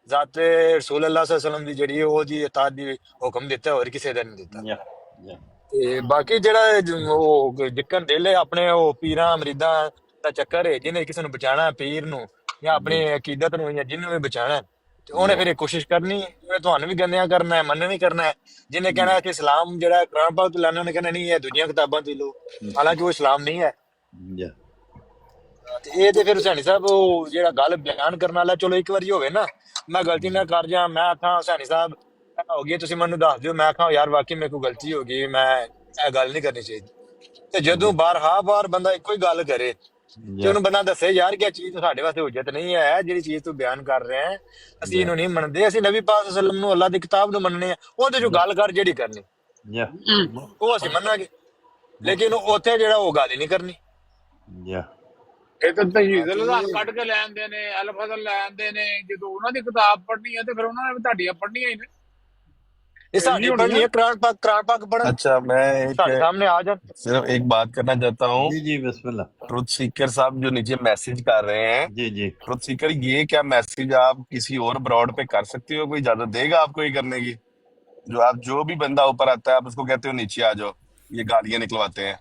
ਜ਼ਾਤ ਰਸੂਲ ਅੱਲਾਹ ਸੱਲੱਲਾਹੁ ਅਲੈहि ਵਸੱਲਮ ਦੀ ਜਿਹੜੀ ਉਹਦੀ ਇਤਾਅਤ ਦੀ ਹੁਕਮ ਦਿੱਤਾ, ਹੋਰ ਕਿਸੇ ਦਾ ਨਹੀਂ ਦਿੱਤਾ। ਯਾ ਯਾ ਤੇ ਬਾਕੀ ਜਿਹੜਾ ਉਹ ਜਿੱਕਣ ਦਿਲ ਹੈ ਆਪਣੇ, ਉਹ ਪੀਰਾਂ ਮਰੀਦਾਂ ਦਾ ਚੱਕਰ ਹੈ, ਜਿਹਨੇ ਕਿਸੇ ਨੂੰ ਬਚਾਉਣਾ ਪੀਰ ਨੂੰ ਜਾਂ ਆਪਣੀ ਅਕੀਦਤ ਨੂੰ ਜਾਂ ਜਿਹਨੂੰ ਵੀ ਬਚਾਉਣਾ, ਤੇ ਉਹਨੇ ਫਿਰ ਇਹ ਕੋਸ਼ਿਸ਼ ਕਰਨੀ ਉਹਨੇ ਤੁਹਾਨੂੰ ਵੀ ਗੰਦਿਆਂ ਕਰਨਾ ਹੈ, ਮੰਨਣ ਨਹੀਂ ਕਰਨਾ ਹੈ। ਜਿਹਨੇ ਕਹਿਣਾ ਕਿ ਇਸਲਾਮ ਜਿਹੜਾ ਕੁਰਾਨ ਪਾਕ ਤੋਂ ਲੈਣਾ, ਉਹਨੇ ਕਹਿਣਾ ਨਹੀਂ ਇਹ ਦੂਜੀਆਂ ਕਿਤਾਬਾਂ ਤੋਂ ਲਓ, ਹਾਲਾਂਕਿ ਉਹ ਇਸਲਾਮ ਨਹੀਂ ਹੈ। ਯਾ ਤੇ ਇਹ ਤੇ ਫਿਰ ਹੁਸੈਨੀ ਸਾਹਿਬ ਉਹ ਜਿਹੜਾ ਗੱਲ ਬਿਆਨ ਕਰਨ ਵਾਲਾ, ਚਲੋ ਇੱਕ ਵਾਰੀ ਹੋਵੇ ਨਾ, ਮੈਂ ਗਲਤੀ ਨਾ ਕਰ ਜਾ, ਮੈਂ ਆਖਾਂ ਹੁਸੈਨੀ ਸਾਹਿਬ ਇਹ ਹੋ ਗਈ ਤੁਸੀਂ ਮੈਨੂੰ ਦੱਸ ਦਿਓ, ਮੈਂ ਆਖਾਂ ਯਾਰ ਵਾਕਈ ਮੇਰੇ ਕੋਲ ਗਲਤੀ ਹੋ ਗਈ, ਮੈਂ ਇਹ ਗੱਲ ਨਹੀਂ ਕਰਨੀ ਚਾਹੀਦੀ। ਤੇ ਜਦੋਂ ਬਾਰ ਬੰਦਾ ਇੱਕੋ ਹੀ ਗੱਲ ਕਰੇ ਤੇ ਉਹਨੂੰ ਬੰਦਾ ਦੱਸੇ ਯਾਰ ਕਿ ਇਹ ਚੀਜ਼ ਸਾਡੇ ਵਾਸਤੇ ਹੁਜਤ ਨਹੀਂ ਹੈ, ਜਿਹੜੀ ਚੀਜ਼ ਤੂੰ ਬਿਆਨ ਕਰ ਰਿਹਾ ਹੈ ਅਸੀਂ ਇਹਨੂੰ ਨਹੀਂ ਮੰਨਦੇ, ਅਸੀਂ ਨਬੀ ਪਾਕ ਸੱਲੱਲਾਹੁ ਅਲੈਹਿ ਵਸੱਲਮ ਨੂੰ ਅੱਲਾਹ ਦੀ ਕਿਤਾਬ ਨੂੰ ਮੰਨਣੇ ਆ, ਉਹਦੇ ਚੋਂ ਗੱਲ ਕਰ ਜਿਹੜੀ ਕਰਨੀ ਯਾ ਉਹ ਅਸੀਂ ਮੰਨਾਂਗੇ, ਲੇਕਿਨ ਉੱਥੇ ਜਿਹੜਾ ਉਹ ਗੱਲ ਹੀ ਨਹੀਂ ਕਰਨੀ। ਯਾ ਇਹ ਤਾਂ ਤਹੀਦ ਲਜ਼ਾਨ ਕੱਢ ਕੇ ਲੈ ਆਉਂਦੇ ਨੇ, ਅਲ ਫਜ਼ਲ ਲੈ ਆਉਂਦੇ ਨੇ, ਜਦੋਂ ਉਹਨਾਂ ਦੀ ਕਿਤਾਬ ਪੜ੍ਹਨੀ ਹੈ ਤੇ ਫਿਰ ਉਹਨਾਂ ਨੇ ਵੀ ਤੁਹਾਡੀਆਂ ਪੜ੍ਹਨੀਆਂ ਹੀ ਨੇ। ਇਹ ਸਾਡੀ ਪੜ੍ਹਨੀ ਹੈ ਕੁਰਾਨ ਪਾਕ ਪੜ੍ਹਨ। अच्छा मैं ਸਾਡੇ एक ਸਾਹਮਣੇ ਆ ਜਾਣ। सिर्फ एक बात करना चाहता हूँ। जी जी बिस्मिल्लाह। ट्रुथ सीकर साहब जो नीचे मैसेज कर रहे हैं, जी जी ट्रुथ सीकर ये क्या मैसेज आप किसी और ब्रॉड पे कर सकते हो? कोई इजाजत देगा आपको ये करने की? जो भी बंदा ऊपर आता है आप उसको कहते हो नीचे आ जाओ, ये गालियां निकलवाते हैं,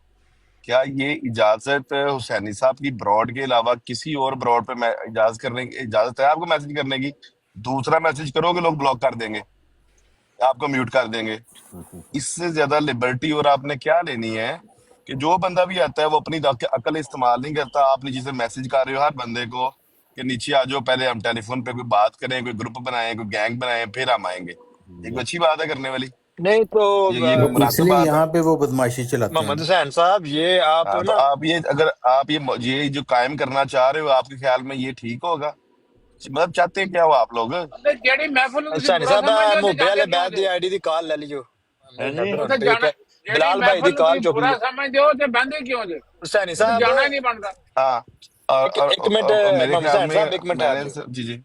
क्या ये इजाजत हुसैनी साहब की ब्रॉड के अलावा किसी और ब्रॉड पे इजाजत है आपको मैसेज करने की? दूसरा मैसेज करोगे लोग ब्लॉक कर देंगे, आपको म्यूट कर देंगे। इससे ज्यादा लिबर्टी और आपने क्या लेनी है कि जो बंदा भी आता है वो अपनी अकल इस्तेमाल नहीं करता। आप नीचे से मैसेज कर रहे हो हर बंदे को कि नीचे आ जाओ, पहले हम टेलीफोन पे कोई बात करें, कोई ग्रुप बनाएं, कोई गैंग बनाएं, फिर हम आएंगे। एक अच्छी बात है करने वाली? नहीं तो ये कोई मुनासिब इसलिए बात है? यहाँ पे वो बदमाशी चलाते हैं। मोहम्मद हुसैन साहब ये आप हाँ, तो ना आप ये अगर आप ये जो कायम करना चाह रहे हो, आपके ख्याल में ये ठीक होगा? मतलब चाहते हैं क्या हो आप लोग? ਤੇ ਜਿਹੜੀ ਮਹਿਫਲ ਨੂੰ ਤੁਸੀਂ हुसैनी ਬੁਰਾ साहब ਸਮਝਦੇ ਹੋ ਤੇ मोबे वाले ਜਾਂਦੇ बैद ਕਿਉਂ ਦੀ आईडी ਦੀ ਕਾਲ ਲੈ ਲਿਓ। है जी ਉੱਥੇ ਜਾਣਾ, ਜਿਹੜੀ ਬਿਲਾਲ ਭਾਈ ਦੀ ਮਹਿਫਲ ਕਾਲ ਨੂੰ ਚੁੱਕ ਬੁਰਾ ਲਿਓ। ਸਮਝਦੇ ਹੋ ਤੇ ਬੰਦੇ ਕਿਉਂ ਜੇ? हुसैनी ਉੱਥੇ साहब ਜਾਣਾ ਹੀ ਨਹੀਂ ਬਣਦਾ। हाँ, ਇੱਕ ਮਿੰਟ मेरे मोहम्मद ख्याल हुसैन साहब में ਇੱਕ ਮਿੰਟ मैंने ਆ जी जी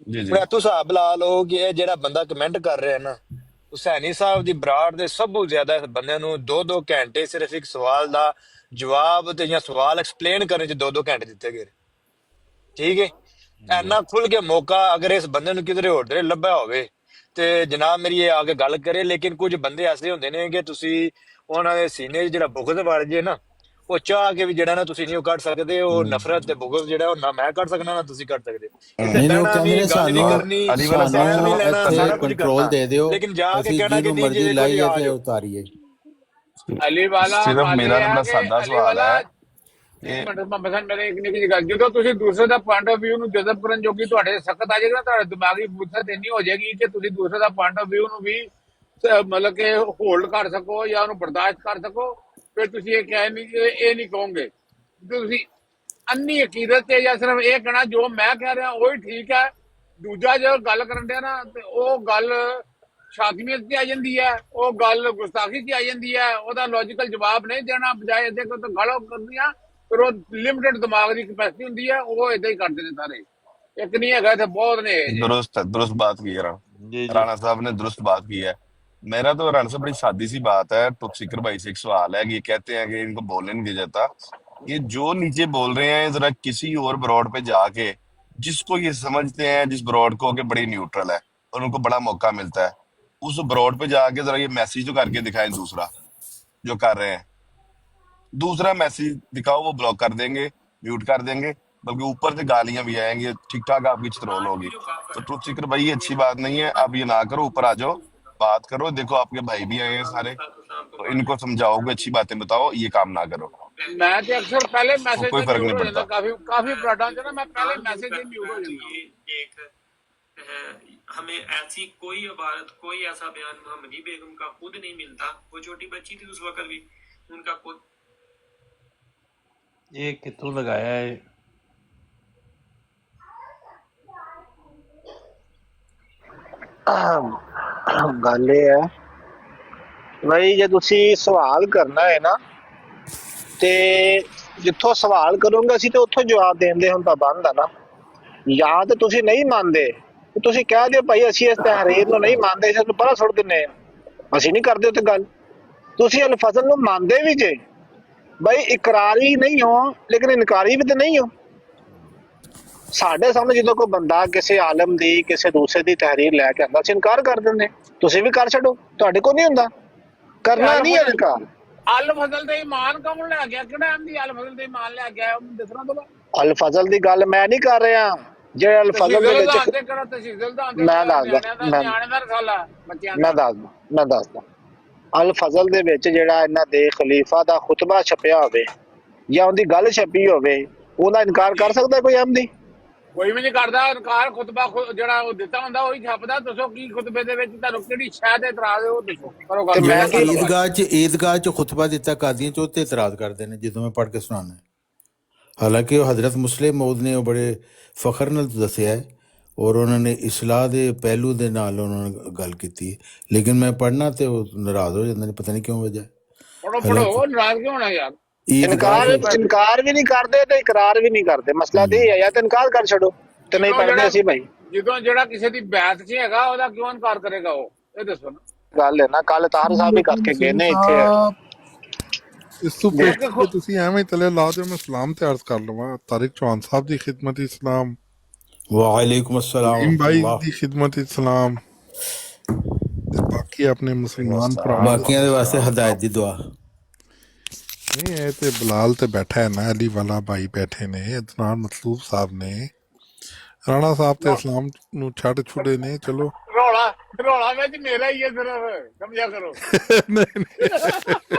जी जी ਮੈਂ ਤੂੰ ਹਿਸਾਬ ਲਾ ਲਓ ਕਿ ਇਹ ਜਿਹੜਾ ਬੰਦਾ ਕਮੈਂਟ ਕਰ ਰਿਹਾ ਨਾ, ਹੁਸੈਨੀ ਸਾਹਿਬ ਦੀ ਬਰਾੜ ਦੇ ਸਭ ਤੋਂ ਜ਼ਿਆਦਾ ਇਸ ਬੰਦੇ ਨੂੰ 2-2 ਘੰਟੇ ਸਿਰਫ ਇੱਕ ਸਵਾਲ ਦਾ ਜਵਾਬ ਤੇ ਜਾਂ ਸਵਾਲ ਐਕਸਪਲੇਨ ਕਰਨ ਚ 2-2 ਘੰਟੇ ਦਿੱਤੇ ਗਏ। ਠੀਕ ਹੈ, ਇੰਨਾ ਖੁੱਲ ਕੇ ਮੌਕਾ ਅਗਰ ਇਸ ਬੰਦੇ ਨੂੰ ਕਿਧਰੇ ਹੋਰ ਦੇ ਲੱਭਿਆ ਹੋਵੇ ਤੇ ਜਨਾਬ ਮੇਰੀ ਇਹ ਆ ਕੇ ਗੱਲ ਕਰੇ। ਲੇਕਿਨ ਕੁਝ ਬੰਦੇ ਐਸੇ ਹੁੰਦੇ ਨੇ ਕਿ ਤੁਸੀਂ ਉਹਨਾਂ ਦੇ ਸੀਨੇ 'ਚ ਜਿਹੜਾ ਬੁਗਜ਼ ਵੜ ਜੇ ਨਾ, ਉਹ ਚਾਹ ਕੇ ਵੀ ਜਿਹੜਾ ਨਾ ਤੁਸੀਂ ਨਹੀਂ ਉਹ ਕੱਢ ਸਕਦੇ। ਉਹ ਨਫ਼ਰਤ ਤੇ ਬੁਗਜ਼ ਜਿਹੜਾ ਉਹ ਨਾ ਮੈਂ ਕੱਢ ਸਕਦਾ ਨਾ ਤੁਸੀਂ ਕੱਢ ਸਕਦੇ। ਇੱਥੇ नहीं वो ਬਹਿਣਾ कहते ਵੀ ने ਗੱਲ ਨਹੀਂ सानू ਕਰਨੀ, अली वाला ਸੈਰ साहब ਨਹੀਂ ਲੈਣਾ, ਇੱਥੇ ਸਾਰਾ ਕੁਝ ਕੰਟਰੋਲ ਕਰਨਾ, ਦੇ ਦਿਓ, ਲੇਕਿਨ ਜਾ ਕੇ ਅਸੀਂ ਕਹਿਣਾ ਕਿ ਜਿਹਨੂੰ ਨਹੀਂ ਮਰਜ਼ੀ ਜੇ ਕੋਈ ਲਾਈਏ ਆ ਤੇ ਜਾਓ। ਉਤਾਰੀਏ। ਅਲੀ ਵਾਲਾ सिर्फ ਗੱਲ मेरा ਇਹ तो ਹੈ बड़ा ਕਿ सादा ਅਲੀ सवाल ਵਾਲਾ है ਇੱਕ कि ਮਿੰਟ ਮਸਲ ਮੇਰੇ ਇੱਕ ਨਿੱਕੀ ਜਿਹੀ ਗੱਲ, ਜਦੋਂ ਤੁਸੀਂ ਦੂਸਰੇ ਦਾ ਪੁਆਇੰਟ ਆਫ View ਨੂੰ ਜਜ਼ਬ ਕਰਨ ਜੋਗੀ ਤੁਹਾਡੇ ਸਖਤ ਆ ਜਾਏਗਾ, ਤੁਹਾਡੇ ਦਿਮਾਗੀ ਫੁਰਸਤ ਇੰਨੀ ਹੋ ਜਾਏਗੀ ਕਿ ਤੁਸੀਂ ਦੂਸਰੇ ਦਾ ਪੁਆਇੰਟ ਆਫ View ਨੂੰ ਵੀ ਮਤਲਬ ਕਿ ਹੋਲਡ ਕਰ ਸਕੋ ਜਾਂ ਉਹਨੂੰ ਬਰਦਾਸ਼ਤ ਕਰ ਸਕੋ। ਫਿਰ ਤੁਸੀਂ ਇਹ ਨਹੀਂ ਕਹੋਗੇ ਤੁਸੀਂ ਅੰਨੀ ਅਕੀਦਤ ਤੇ ਜਾਂ ਸਿਰਫ ਇਹ ਕਹਿਣਾ ਜੋ ਮੈਂ ਕਹਿ ਰਿਹਾ ਉਹੀ ਠੀਕ ਹੈ। ਦੂਜਾ ਜੋ ਗੱਲ ਕਰਨ ਡਿਆ ਨਾ ਤੇ ਉਹ ਗੱਲ ਸ਼ਾਤਮੀਅਤ ਤੇ ਆ ਜਾਂਦੀ ਹੈ, ਉਹ ਗੱਲ ਗੁਸਤਾਖੀ ਤੇ ਆ ਜਾਂਦੀ ਹੈ। ਉਹਦਾ ਲੌਜੀਕਲ ਜਵਾਬ ਨਹੀਂ ਦੇਣਾ, ਬਜਾਏ ਇਹਦੇ ਕੋਲ ਤਾਂ ਗਾਲਾਂ ਕਰਦੀਆਂ। ਫਿਰ ਉਹ ਲਿਮਿਟਡ ਦਿਮਾਗ ਦੀ ਕਪੈਸਿਟੀ ਹੁੰਦੀ ਹੈ, ਉਹ ਏਦਾਂ ਹੀ ਕਰਦੇ ਨੇ ਸਾਰੇ। ਇੱਕ ਨਹੀਂ ਹੈਗਾ ਤੇ ਬਹੁਤ ਨੇ ਇਹ ਜਿਹੇ। दुरुस्त बात की है जी जी राणा साहब ने दुरुस्त बात की है। मेरा तो राणा साहब बड़ी सादी सी बात है। टुक सिकर भाई से एक सवाल है कि ये कहते हैं कि इनको बोलने नहीं दिया जाता। ये जो नीचे बोल रहे हैं जरा किसी और ब्रॉड पे जाके जिसको ये समझते हैं, जिस ब्रॉड को कि बड़ी न्यूट्रल है और उनको बड़ा मौका मिलता है, उस ब्रॉड पे जाके जरा ये मैसेज तो करके दिखाएं। दूसरा जो कर रहे हैं, दूसरा मैसेज दिखाओ, वो ब्लॉक कर देंगे, म्यूट कर देंगे, बल्कि ऊपर से गालियां भी आएंगी, ठीक ठाक आपकी चित्रोल होगी। तो ट्रुथ सीकर भाई ये अच्छी बात नहीं है, आप ये ना करो, ऊपर आ जाओ, बात करो। देखो आपके भाई भी आए हैं सारे, तो इनको समझाओ, कोई अच्छी बातें बताओ, ये काम ना करो, मैं तो अक्सर पहले तो मैसेज कोई से फर्क म्यूट नहीं हो जाता, पड़ता। काफी प्लाटां च ना मैं पहले मैसेज से म्यूट हो जाता। एक हमें ऐसी कोई इबारत, कोई ऐसा बयान मोहम्मदी बेगम का खुद नहीं मिलता। वो छोटी बच्ची थी उस वक्त भी, उनका खुद ये कितों लगाया है? ਗੱਲ ਇਹ ਹੈ ਬਈ ਜੇ ਤੁਸੀਂ ਸਵਾਲ ਕਰਨਾ ਹੈ ਨਾ ਤੇ ਜਿੱਥੋਂ ਸਵਾਲ ਕਰੋਗੇ ਅਸੀਂ ਤੇ ਉੱਥੋਂ ਜਵਾਬ ਦੇਣ ਦੇ ਹੁਣ ਪਾਬੰਦ ਆ ਨਾ। ਜਾਂ ਤੇ ਤੁਸੀਂ ਨਹੀਂ ਮੰਨਦੇ ਤੇ ਤੁਸੀਂ ਕਹਿ ਦਿਓ ਭਾਈ ਅਸੀਂ ਇਸ ਤਹਿਰੀਰ ਨੂੰ ਨਹੀਂ ਮੰਨਦੇ, ਇਸ ਨੂੰ ਪਰਾਂ ਸੁੱਟ ਦਿੰਨੇ ਆ, ਅਸੀਂ ਨਹੀਂ ਕਰਦੇ ਉੱਥੇ ਗੱਲ। ਤੁਸੀਂ ਅਲ-ਫਜ਼ਲ ਨੂੰ ਮੰਨਦੇ ਵੀ ਜੇ, ਬਈ ਇਕਰਾਰੀ ਨਹੀਂ ਹੋ ਲੇਕਿਨ ਇਨਕਾਰੀ ਵੀ ਤੇ ਨਹੀਂ ਹੋ। ਸਾਡੇ ਸਾਹਮਣੇ ਜਦੋਂ ਕੋਈ ਬੰਦਾ ਕਿਸੇ ਆਲਮ ਦੀ ਕਿਸੇ ਦੂਸਰੇ ਦੀ ਤਹਿਰੀਰ ਲੈ ਕੇ ਆਉਂਦਾ ਅਸੀਂ ਇਨਕਾਰ ਕਰ ਦਿੰਦੇ, ਤੁਸੀਂ ਵੀ ਕਰ ਛੱਡੋ, ਤੁਹਾਡੇ ਕੋਲ ਨਹੀਂ ਹੁੰਦਾ, ਕਰਨਾ ਨਹੀਂ ਹੈ ਇਨਕਾਰ। ਅਲ ਫਜ਼ਲ ਤੇ ਇਮਾਨ ਕੌਣ ਲੈ ਗਿਆ? ਕਿਹੜਾ ਅਹਿਮਦੀ ਅਲ ਫਜ਼ਲ ਤੇ ਇਮਾਨ ਲੈ ਗਿਆ? ਉਹਨੂੰ ਦੱਸਣਾ ਤਾਂ ਅਲ-ਫਜ਼ਲ ਦੀ ਗੱਲ ਮੈਂ ਨਹੀਂ ਕਰ ਰਿਹਾ, ਜਿਹੜੇ ਅਲ-ਫਜ਼ਲ ਦੇ ਵਿੱਚ ਮੈਂ ਦੱਸਦਾ ਅਲ-ਫਜ਼ਲ ਦੇ ਵਿੱਚ ਜਿਹੜਾ ਇਹਨਾਂ ਦੇ ਖਲੀਫਾ ਦਾ ਖੁਤਬਾ ਛਪਿਆ ਹੋਵੇ ਜਾਂ ਉਹਦੀ ਗੱਲ ਛਪੀ ਹੋਵੇ, ਉਹਦਾ ਇਨਕਾਰ ਕਰ ਸਕਦਾ ਕੋਈ ਅਹਿਮਦੀ? ਕੋਈ ਵੀ ਨਹੀਂ ਕਰਦਾ ਇਨਕਾਰ। ਖੁਤਬਾ ਜਿਹੜਾ ਉਹ ਦਿੱਤਾ ਹੁੰਦਾ ਉਹੀ ਛਪਦਾ। ਦੱਸੋ ਕੀ ਖੁਤਬੇ ਦੇ ਵਿੱਚ ਤੁਹਾਨੂੰ ਕਿਹੜੀ ਸ਼ੈ ਤੇ ਇਤਰਾਜ਼ ਹੈ, ਉਹ ਦੱਸੋ, ਕਰੋ ਗੱਲ। ਈਦਗਾਹ 'ਚ ਖੁਤਬਾ ਦਿੱਤਾ ਕਾਦੀਆਂ 'ਚ, ਉੱਤੇ ਇਤਰਾਜ਼ ਕਰਦੇ ਨੇ ਜਦੋਂ ਮੈਂ ਪੜ੍ਹ ਕੇ ਸੁਣਾਉਣਾ। ਹਾਲਾਂਕਿ ਉਹ ਹਜ਼ਰਤ ਮੁਸਲਿਮ ਮਊਦ ਨੇ ਉਹ ਬੜੇ ਫਖਰ ਨਾਲ ਦੱਸਿਆ ਹੈ ਔਰ ਉਹਨਾਂ ਨੇ ਇਸਲਾਹ ਦੇ ਪਹਿਲੂ ਦੇ ਨਾਲ ਉਹਨਾਂ ਨੇ ਗੱਲ ਕੀਤੀ ਹੈ, ਲੇਕਿਨ ਮੈਂ ਪੜ੍ਹਨਾ ਤੇ ਉਹ ਨਾਰਾਜ਼ ਹੋ ਜਾਂਦੇ ਨੇ, ਪਤਾ ਨਹੀਂ ਕਿਉਂ ਵਜ੍ਹਾ। ਪੜੋ ਨਾਰਾਜ਼ ਕਿਉਂ ਹੋਣਾ ਯਾਰ? ਇਨਕਾਰ ਵੀ ਨਹੀਂ ਕਰਦੇ ਤੇ ਇਕਰਾਰ ਵੀ ਨਹੀਂ ਕਰਦੇ। ਮਸਲਾ ਤੇ ਇਹ ਹੈ, ਜਾਂ ਤੇ ਇਨਕਾਰ ਕਰ ਛੱਡੋ ਤੇ ਨਹੀਂ ਪੜ੍ਹਦੇ ਅਸੀਂ ਭਾਈ। ਜਦੋਂ ਜਿਹੜਾ ਕਿਸੇ ਦੀ ਬੈਤ 'ਚ ਹੈਗਾ ਉਹਦਾ ਕਿਉਂ ਇਨਕਾਰ ਕਰੇਗਾ ਉਹ? ਇਹ ਦੱਸੋ ਨਾ। ਗੱਲ ਹੈ ਨਾ, ਕੱਲ ਤਾਰ ਸਾਹਿਬ ਵੀ ਕਰਕੇ ਗਏ ਨੇ ਇੱਥੇ। ਇਸ ਤੋਂ ਪਹਿਲਾਂ ਤੁਸੀਂ ਐਵੇਂ ਤਲੇ ਲਾ ਦਿਓ, ਮੈਂ ਸਲਾਮ ਤੇ ਅਰਜ਼ ਕਰ ਲਵਾਂ। ਤਾਰਿਕ ਚੌਹਾਨ ਸਾਹਿਬ ਦੀ ਖਿਦਮਤ ਇਸਲਾਮ, ਵਾਲੇकुम अस्सलाम भाई ਦੀ ਖਿਦਮਤ ਇਸਲਾਮ, ਤੇ ਬਾਕੀ ਆਪਣੇ ਮੁਸਲਮਾਨ ਭਰਾ ਬਾਕੀਆਂ ਦੇ ਵਾਸਤੇ ਹਦਾਇਤ ਦੀ ਦੁਆ। ਨਹੀਂ ਇਹ ਤੇ ਬਲਾਲ ਤੇ ਬੈਠਾ ਹੈ ਨਾ, ਅਲੀ ਵਾਲਾ ਭਾਈ ਬੈਠੇ ਨੇ, ਅਦਨਾਨ ਮਤਲੂਬ ਸਾਹਿਬ ਨੇ, ਰਾਣਾ ਸਾਹਿਬ ਤੇ ਇਸਲਾਮ ਨੂੰ ਛੱਡ ਛੁੱਟੇ ਨੇ। ਚਲੋ ਰੌਲਾ ਵਿੱਚ ਮੇਰਾ ਹੀ ਹੈ ਸਿਰਫ, ਸਮਝਿਆ ਕਰੋ।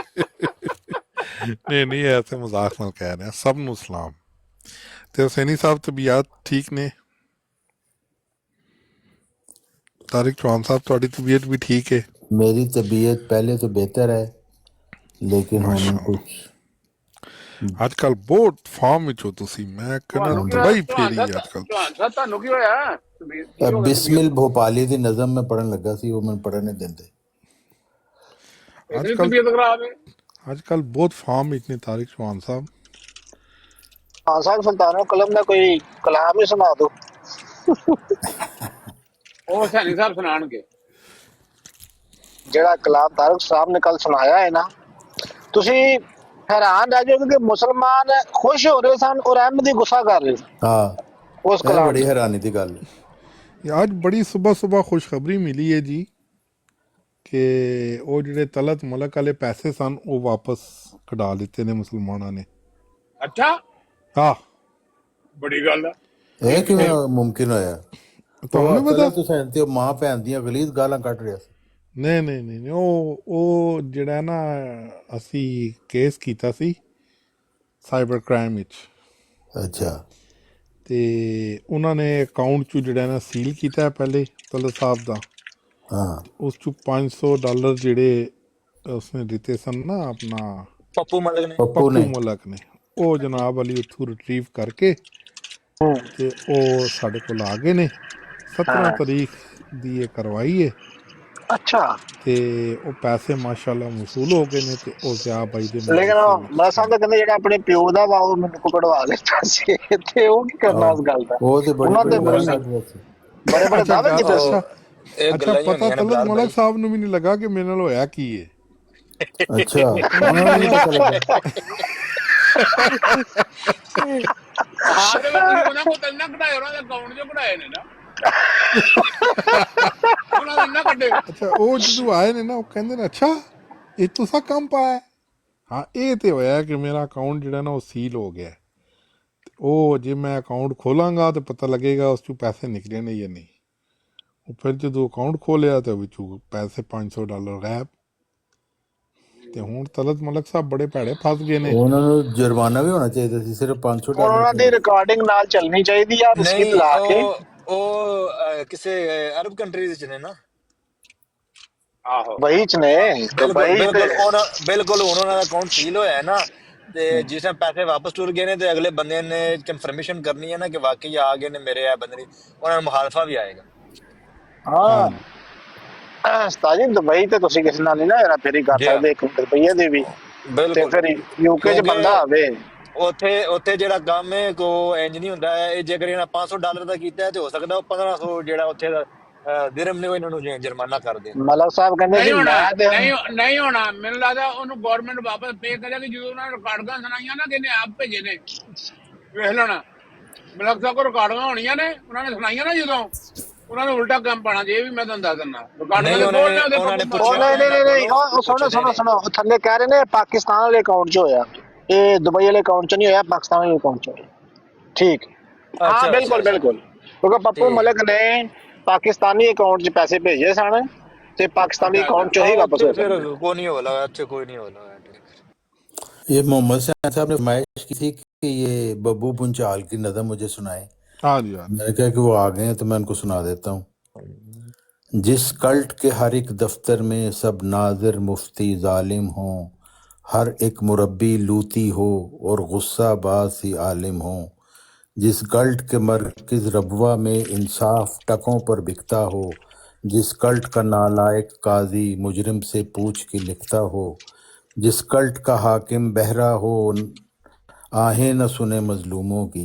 ਨਹੀਂ ਐਸੇ ਮਜ਼ਾਕ ਨਾਲ ਕਹਿ ਰਹੇ, ਸਭ ਨੂੰ ਸਲਾਮ। ਤੇ ਹੁਸੈਨੀ ਸਾਹਿਬ ਤਬੀਅਤ ਠੀਕ ਨੇ? ਤਾਰਿਕ ਚੌਹਾਨ ਸਾਹਿਬ ਤੁਹਾਡੀ ਤਬੀਅਤ ਵੀ ਠੀਕ ਹੈ? मेरी तबीयत पहले तो बेहतर है लेकिन होने कुछ ਅੱਜ ਕੱਲ ਬਹੁਤ ਫਾਰਮ ਵਿੱਚ ਹੋ ਤੁਸੀਂ, ਮੈਂ ਕਹਿੰਦਾ ਦਵਾਈ ਫੇਰੀ ਅੱਜ ਕੱਲ। ਤੁਹਾਨੂੰ ਕੀ ਹੋਇਆ? बिस्मिल भोपाली दी नज़म में पढ़न लगा सी, वो मैं पढ़ने देंदे। ਅੱਜ ਕੱਲ ਬਹੁਤ ਫਾਰਮ ਵਿੱਚ ਨੇ ਤਾਰਿਕ ਚੌਹਾਨ ਸਾਹਿਬ। ਹਾਂ ਸਾਹਿਬ ਸੁਲਤਾਨੋ ਕਲਮ ਦਾ ਕੋਈ ਕਲਾਮ ਹੀ ਸੁਣਾ ਦਿਓ। ਉਹ ਸੈਣੀ ਸਾਹਿਬ ਸੁਣਾਣਗੇ ਜਿਹੜਾ ਕਲਾਮ ਤਾਰਿਕ ਸਾਹਿਬ ਨੇ ਕੱਲ ਸੁਣਾਇਆ ਹੈ ਨਾ, ਤੁਸੀਂ ਹੈਰਾਨ ਰਹਿ ਜਾਓਗੇ ਕਿ ਮੁਸਲਮਾਨ ਖੁਸ਼ ਹੋ ਰਹੇ ਸਨ ਔਰ ਅਹਿਮਦੀ ਗੁੱਸਾ ਕਰ ਰਹੇ ਸਨ। हाँ, ਉਸ ਕਲਾਮ बड़ी हैरानी की गल है। ਅੱਜ ਬੜੀ ਸੁਬਹ ਖੁਸ਼ਖਬਰੀ ਮਿਲੀ ਹੈ ਜੀ ਕਿ ਉਹ ਜਿਹੜੇ ਤਲਤ ਮਲਕ ਵਾਲੇ ਪੈਸੇ ਸਨ ਉਹ ਵਾਪਸ ਕਢਾ ਲਿੱਤੇ ਨੇ ਮੁਸਲਮਾਨਾਂ ਨੇ। ਅੱਛਾ, ਹਾਂ ਬੜੀ ਗੱਲ ਹੈ। ਇਹ ਕਿਵੇਂ ਮੁਮਕਿਨ ਹੋਇਆ? ਤੁਹਾਨੂੰ ਪਤਾ ਤੁਸੀਂ ਤੇ ਮਾਂ ਭੈਣ ਦੀਆਂ ਗਲੀਜ਼ ਗਾਲਾਂ ਕੱਢ ਰਿਹਾ ਸੀ। ਨਹੀਂ ਉਹ ਜਿਹੜਾ ਨਾ ਅਸੀਂ ਕੇਸ ਕੀਤਾ ਸੀ ਸਾਈਬਰ ਕ੍ਰਾਈਮ ਵਿੱਚ। ਅੱਛਾ। ਤੇ ਉਹਨਾਂ ਨੇ ਅਕਾਊਂਟ 'ਚ ਜਿਹੜਾ ਨਾ ਸੀਲ ਕੀਤਾ ਪਹਿਲੇ ਤਲਤ ਸਾਹਿਬ ਦਾ। ਹਾਂ, ਉਸ 'ਚ $500 ਜਿਹੜੇ ਉਸਨੇ ਦਿੱਤੇ ਸਨ ਨਾ ਆਪਣਾ ਪੱਪੂ ਮਲਕ ਨੇ, ਉਹ ਜਨਾਬ ਅਲੀ ਉੱਥੋਂ ਰਿਟਰੀਵ ਕਰਕੇ ਤੇ ਉਹ ਸਾਡੇ ਕੋਲ ਆ ਗਏ ਨੇ। 17 ਤਰੀਕ ਦੀ ਇਹ ਕਰਵਾਈ ਹੈ। ਅੱਛਾ। ਤੇ ਉਹ ਪੈਸੇ ਮਾਸ਼ਾਅੱਲਾ ਵਸੂਲ ਹੋ ਗਏ ਨੇ ਤੇ ਉਹ ਜ਼ਿਆ ਬਾਈ ਦੇ ਲੇਕਿਨ ਮੈਂ ਸਮਝਦਾ ਕਹਿੰਦੇ ਜਿਹੜਾ ਆਪਣੇ ਪਿਓ ਦਾ ਵਾ ਉਹ ਮੈਨੂੰ ਕਢਵਾ ਲਿੱਤਾ ਸੀ ਤੇ ਉਹ ਕੀ ਕਰਨਾ ਉਸ ਗੱਲ ਦਾ? ਉਹ ਤੇ ਬੜੇ ਦਾਅਵੇ ਕੀਤੇ ਸੀ। ਅੱਛਾ, ਪਤਾ ਤਲਤ ਮਲਕ ਸਾਹਿਬ ਨੂੰ ਵੀ ਨਹੀਂ ਲੱਗਾ ਕਿ ਮੇਰੇ ਨਾਲ ਹੋਇਆ ਕੀ ਹੈ। ਅੱਛਾ, ਹਾਂ ਤੇ ਉਹਨਾਂ ਕੋਲ ਤਾਂ ਨਾ ਕਢਾਏ, ਉਹਨਾਂ ਦੇ ਅਕਾਊਂਟ 'ਚੋਂ ਕਢਾਏ ਨੇ ਨਾ। ਅੱਛਾ, ਉਹ ਜਦੋਂ ਆਏ ਨੇ ਨਾ ਉਹ ਕਹਿੰਦੇ ਨੇ ਅੱਛਾ ਇਹ ਤੁਸੀਂ ਕੰਮ ਪਾਇਆ। ਹਾਂ, ਇਹ ਤੇ ਹੋਇਆ ਕਿ ਮੇਰਾ ਅਕਾਊਂਟ ਜਿਹੜਾ ਨਾ ਉਹ ਸੀਲ ਹੋ ਗਿਆ। ਉਹ ਜੇ ਮੈਂ ਅਕਾਊਂਟ ਖੋਲਾਂਗਾ ਤਾਂ ਪਤਾ ਲੱਗੇਗਾ ਉਸ 'ਚੋਂ ਪੈਸੇ ਨਿਕਲੇ ਨੇ ਜਾਂ ਨਹੀਂ। ਉਹ ਫਿਰ ਜਦੋਂ ਅਕਾਊਂਟ ਖੋਲਿਆ ਤਾਂ ਵਿੱਚੋਂ ਪੈਸੇ $500 ਗਾਇਬ। ਤੇ ਹੁਣ ਤਲਤ ਮਲਕ ਸਾਹਿਬ ਬੜੇ ਭੈੜੇ ਫਸ ਗਏ ਨੇ। ਉਹਨਾਂ ਨੂੰ ਜੁਰਮਾਨਾ ਵੀ ਹੋਣਾ ਚਾਹੀਦਾ ਸੀ, ਸਿਰਫ $500 ਉਹਨਾਂ ਦੀ ਰਿਕਾਰਡਿੰਗ ਨਾਲ ਚੱਲਣੀ ਚਾਹੀਦੀ ਆ ਰਸੀਦ ਲਾ ਕੇ। ਉਹ ਕਿਸੇ ਅਰਬ ਕੰਟਰੀਜ਼ 'ਚ ਨੇ ਨਾ। ਆਹੋ, ਵਹੀ 'ਚ ਨੇ। ਬਿਲਕੁਲ ਹੁਣ ਉਹਨਾਂ ਦਾ ਅਕਾਊਂਟ ਸੀਲ ਹੋਇਆ ਹੈ ਨਾ, ਤੇ ਜਿਸ ਟਾਈਮ ਪੈਸੇ ਵਾਪਸ ਟੁਰ ਗਏ ਨੇ ਤੇ ਅਗਲੇ ਬੰਦੇ ਨੇ ਕਨਫਰਮੇਸ਼ਨ ਕਰਨੀ ਹੈ ਨਾ ਕਿ ਵਾਕਈ ਆ ਗਏ ਨੇ ਮੇਰੇ ਇਹ ਬੰਦੇ ਦੀ, ਉਹਨਾਂ ਨੂੰ ਮੁਖਾਲਫਾ ਵੀ ਆਏਗਾ। ਹਾਂ, ਉਸਤਾਦ ਜੀ ਦੁਬਈ ਤੇ ਤੁਸੀਂ ਕਿਸੇ ਨਾਲ ਨਹੀਂ ਨਾ ਹੈਰਾ ਫੇਰੀ ਕਰ ਜੀ ਹਾਂ, ਸਕਦੇ 1 ਰੁਪਈਏ ਦੀ ਵੀ, ਤੇ ਬਿਲਕੁਲ। ਫਿਰ ਯੂਕੇ ਚ ਬੰਦਾ ਕਿਉਂਕਿ ਆਵੇ। ਉੱਥੇ ਜਿਹੜਾ ਕੰਮ ਹੈ ਕੋ ਇੰਜ ਨਹੀਂ ਹੁੰਦਾ ਹੈ। ਇਹ ਜੇਕਰ ਇਹਨਾਂ $500 ਦਾ ਕੀਤਾ ਹੈ ਤੇ ਹੋ ਸਕਦਾ ਉਹ 1500 ਜਿਹੜਾ ਉੱਥੇ ਦਾ ਦਿਰਹਮ ਨੇ ਉਹ ਇਹਨਾਂ ਨੂੰ ਜੁਰਮਾਨਾ ਕਰ ਦੇਣ। ਮਲਕ ਸਾਹਿਬ ਕਹਿੰਦੇ ਸੀ ਨਹੀਂ ਹੋਣਾ, ਮੈਂ ਤੇ ਨਹੀਂ ਹੋਣਾ। ਮੈਨੂੰ ਲੱਗਦਾ ਉਹਨੂੰ ਗਵਰਨਮੈਂਟ ਵਾਪਸ ਪੇ ਕਰੇਗੀ ਜਦੋਂ ਉਹਨਾਂ ਨੇ ਰਿਕਾਰਡਾਂ ਸੁਣਾਈਆਂ ਨਾ ਕਿ ਇਹਨੇ ਆਪ ਭੇਜੇ ਨੇ। ਵੇਖ ਲੈਣਾ, ਮਲਕ ਸਾਹਿਬ ਕੋਲ ਰਿਕਾਰਡਾਂ ਹੋਣੀਆਂ ਨੇ, ਉਹਨਾਂ ਨੇ ਸੁਣਾਈਆਂ ਨਾ ਜਦੋਂ, ਉਹਨਾਂ ਨੇ ਉਲਟਾ ਕੰਮ ਪਾਣਾ ਜੇ ਵੀ ਮੈਂ ਤੁਹਾਨੂੰ ਦੱਸ ਦਿੰਦਾ। ਰਿਕਾਰਡਾਂ ਨਹੀਂ ਦੇ ਉਹਨਾਂ ਕੋਲ ਨੇ ਨੇ ਉਹਦੇ ਉਹਨਾਂ ਨੇ ਕੋਲ। ਉਹ ਪੁੱਛਿਆ, ਨਹੀਂ ਉਹ ਸੁਣੋ ਉਹ ਥੱਲੇ ਕਹਿ ਰਹੇ ਨੇ ਪਾਕਿਸਤਾਨ ਵਾਲੇ ਅਕਾਊਂਟ 'ਚ ਹੋਇਆ, ਇਹ ਦੁਬਈ ਵਾਲੇ ਅਕਾਊਂਟ 'ਚ ਨਹੀਂ ਹੋਇਆ, ਪਾਕਿਸਤਾਨ ਵਾਲੇ ਅਕਾਊਂਟ 'ਚ ਹੋਇਆ। ਠੀਕ, ਹਾਂ ਅੱਛਾ ਅੱਛਾ ਬਿਲਕੁਲ ਅੱਛਾ, ਬਿਲकुल, ਕਿਉਂਕਿ ਪੱਪੂ ਠੀਕ। ਮਲਿਕ ਨੇ ਪਾਕਿਸਤਾਨੀ ਅਕਾਊਂਟ 'ਚ ਪੈਸੇ ਭੇਜੇ ਸਨ ਤੇ ਪਾਕਿस्तानी ਅੱਛਾ अकाउंट ਅੱਛਾ। चो ही वापस हो ਫਿਰ सकते। ਕੋਈ ਨਹੀਂ ਹੋਣਾ ਇੱਥੇ, ਕੋਈ नहीं होना। ये मोहम्मद सैन साहब ने फरमाइश की थी कि ये बब्बू पुंचाल की नज़म मुझे सुनाए। हाँ जी हाँ जी। मैंने कहा कि वो आ गए हैं तो मैं उनको सुना देता हूँ। जिस कल्ट के हर एक दफ्तर में सब नाजिर मुफ्ती जालिम हों, हर एक मुरब्बी लूती हो और गुस्सा बाज ही आलिम हो, जिस कल्ट के मरकज़ रबवा में इंसाफ टकों पर बिकता हो, जिस कल्ट का नालायक काजी मुजरिम से पूछ के लिखता हो, जिस कल्ट का हाकिम बहरा हो आहें न सुने मजलूमों की,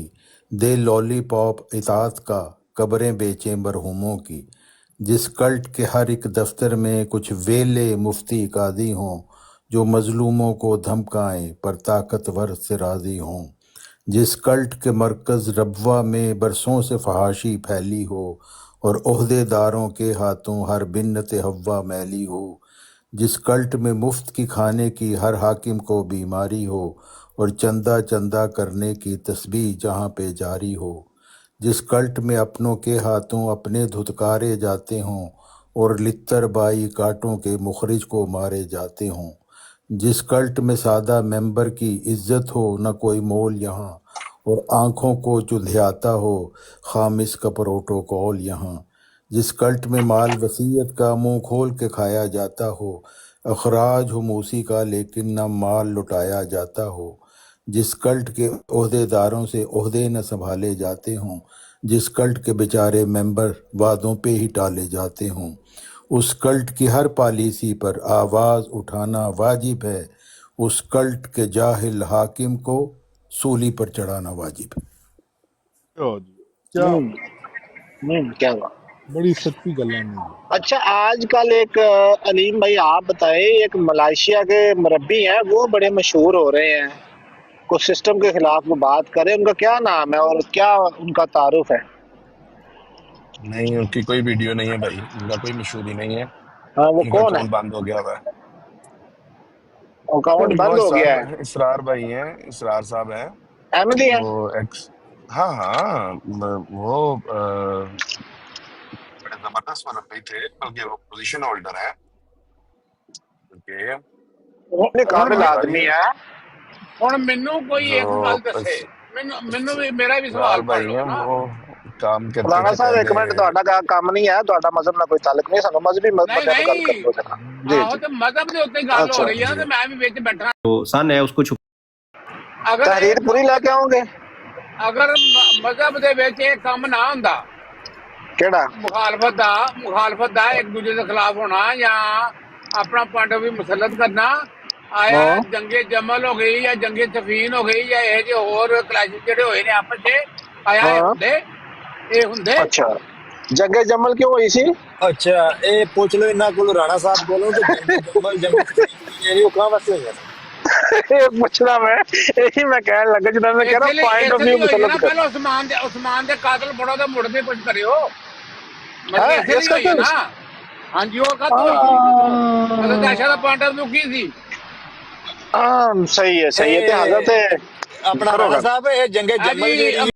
दे लॉलीपॉप इतात का कब्रें बेचें मरहूमों की, जिस कल्ट के हर एक दफ्तर में कुछ वेले मुफ्ती कादी हों जो मजलूमों को धमकाएं पर ताकतवर से राजी हों, जिस कल्ट के मरकज़ रबवा में बरसों से फहाशी फैली हो और ओहदेदारों के हाथों हर बिन्नत हव्वा मैली हो, जिस कल्ट में मुफ्त की खाने की हर हाकिम को बीमारी हो और चंदा चंदा करने की तस्बीह जहाँ पे जारी हो, जिस कल्ट में अपनों के हाथों अपने धुतकारे जाते हों और लित्तर बाई कांटों के मुखरिज को मारे जाते हों, जिस कल्ट में सादा मेंबर की इज्जत हो न कोई मोल यहाँ और आँखों को चुल्हियाता हो खामिस का प्रोटोकॉल यहाँ, जिस कल्ट में माल वसीयत का मुंह खोल के खाया जाता हो, अखराज हो मूसी का लेकिन न माल लुटाया जाता हो, जिस कल्ट के ओहदेदारों से ओहदे न संभाले जाते हों, जिस कल्ट के बेचारे मेंबर वादों पे ही टाले जाते हों, उस कल्ट की हर पॉलिसी पर आवाज़ उठाना वाजिब है, उस कल्ट के जाहिल हाकिम को सूली पर चढ़ाना वाजिब है। ਓ ਜੀ क्या क्या हुआ? बड़ी सच्ची गल्ला नहीं है। अच्छा, आजकल एक अलीम भाई आप बताएं, एक मलेशिया के मुरब्बी हैं वो बड़े मशहूर हो रहे हैं, कुछ सिस्टम के खिलाफ वो बात करें, उनका क्या नाम है और क्या उनका तारुफ है? नहीं, उनकी कोई वीडियो नहीं है भाई, उनका कोई मशहूरी नहीं है। हाँ, वो उनका कौन है? अकाउंट बंद हो गया हुआ है। अकाउंट वो बंद हो गया है? इसरार भाई हैं, इसरार साहब हैं, अहमदी है? वो एक्स, हाँ हाँ, वो बड़े जबरदस्त मुरब्बी थे, बल्कि वो पोजीशन होल्डर है। इतने काबिल आदमी है। ਹੁਣ ਮੈਨੂੰ ਕੋਈ ਇੱਕ ਗੱਲ ਦੱਸੇ, ਮੈਨੂੰ ਵੀ ਮੇਰਾ ਵੀ ਸਵਾਲ भाई ਪੜੋ हैं, ਨਾ। वो काम करते फलाना थे साहब एक पहले। मिनट, ਤੁਹਾਡਾ ਕੰਮ ਨਹੀਂ ਹੈ, ਤੁਹਾਡਾ ਮਜ਼ਹਬ ਨਾਲ ਕੋਈ ਤਾਲੁਕ ਨਹੀਂ, ਸਾਨੂੰ ਮਜ਼ਹਬੀ ਨਹੀਂ ਬੰਦਿਆਂ ਨਾਲ ਗੱਲ ਨਹੀਂ, ਕਰਨ ਦਿਓ ਜਰਾ। ਜੀ ਆਹੋ ਤੇ ਮਜ਼ਹਬ ਦੇ ਉੱਤੇ ਗੱਲ ਹੋ ਰਹੀ ਹੈ ਤੇ ਮੈਂ ਵੀ ਵਿੱਚ ਬੈਠਾ। सन है उसको ਅਗਰ ਤਹਿਰੀਰ ਪੂਰੀ ਲੈ ਕੇ ਆਉਂਗੇ? ਅਗਰ ਮਜ਼ਹਬ ਦੇ ਵਿੱਚ ਇਹ ਕੰਮ ਨਾ ਹੁੰਦਾ, ਕਿਹੜਾ ਮੁਖਾਲਫਤ ਦਾ ਇੱਕ ਦੂਜੇ ਦੇ ਖਿਲਾਫ ਹੋਣਾ ਜਾਂ ਆਪਣਾ ਪੁਆਇੰਟ ਆਫ ਵੀ ਮੁਸੱਲਤ ਕਰਨਾ, ਆਇਆ ਜੰਗੇ ਜਮਲ ਹੋ ਗਈ ਜਾਂ ਜੰਗੇ ਸਫੀਨ ਹੋ ਗਈ ਜਾਂ ਇਹ ਜਿਹੇ ਹੋਰ ਕਲਾਸਿਸ ਜਿਹੜੇ ਹੋਏ ਨੇ ਆਪਸ 'ਚ, ਆਇਆ ਇਹ ਹੁੰਦੇ। ਅੱਛਾ, ਜੰਗੇ ਜਮਲ ਕਿਉਂ ਹੋਈ ਸੀ? ਅੱਛਾ, ਇਹ ਪੁੱਛ ਲਓ ਇਹਨਾਂ ਕੋਲ, ਰਾਣਾ ਸਾਹਿਬ ਕੋਲੋਂ ਕਿ ਜੰਗ ਕਹਾਂ ਵਾਸਤੇ ਹੋਇਆ? ਇਹ ਪੁੱਛਣਾ ਮੈਂ, ਇਹੀ ਮੈਂ ਕਹਿਣ ਲੱਗਾ ਜਦੋਂ ਮੈਂ ਕਹਿੰਦਾ ਪੁਆਇੰਟ ਆਫ ਵੀ ਮੁਸੱਲਤ ਕਰ। ਪਹਿਲਾਂ ਉਸਮਾਨ ਦੇ ਕਾਤਲ ਫੜੋ ਤੇ ਮੁੜਦੇ ਕੁਝ ਕਰਿਓ, ਮਤਲਬ ਇਸੇ ਲਈ ਹੋਈ ਹੈ ਨਾ। ਹਾਂਜੀ, ਉਹ ਕਦ ਹੋਈ ਸੀ? ਮਤਲਬ ਦਹਿਸ਼ਤ ਦਾ ਪੁਆਇੰਟ ਆਫ ਕੀ ਸੀ? ਸਹੀ ਹੈ ਤੇ ਹਾਜ਼ਰ ਤੇ ਆਪਣਾ ਰਾਣਾ ਸਾਹਿਬ, ਇਹ ਜੰਗੇ ਜਮਲ ਜਿਹੜੀ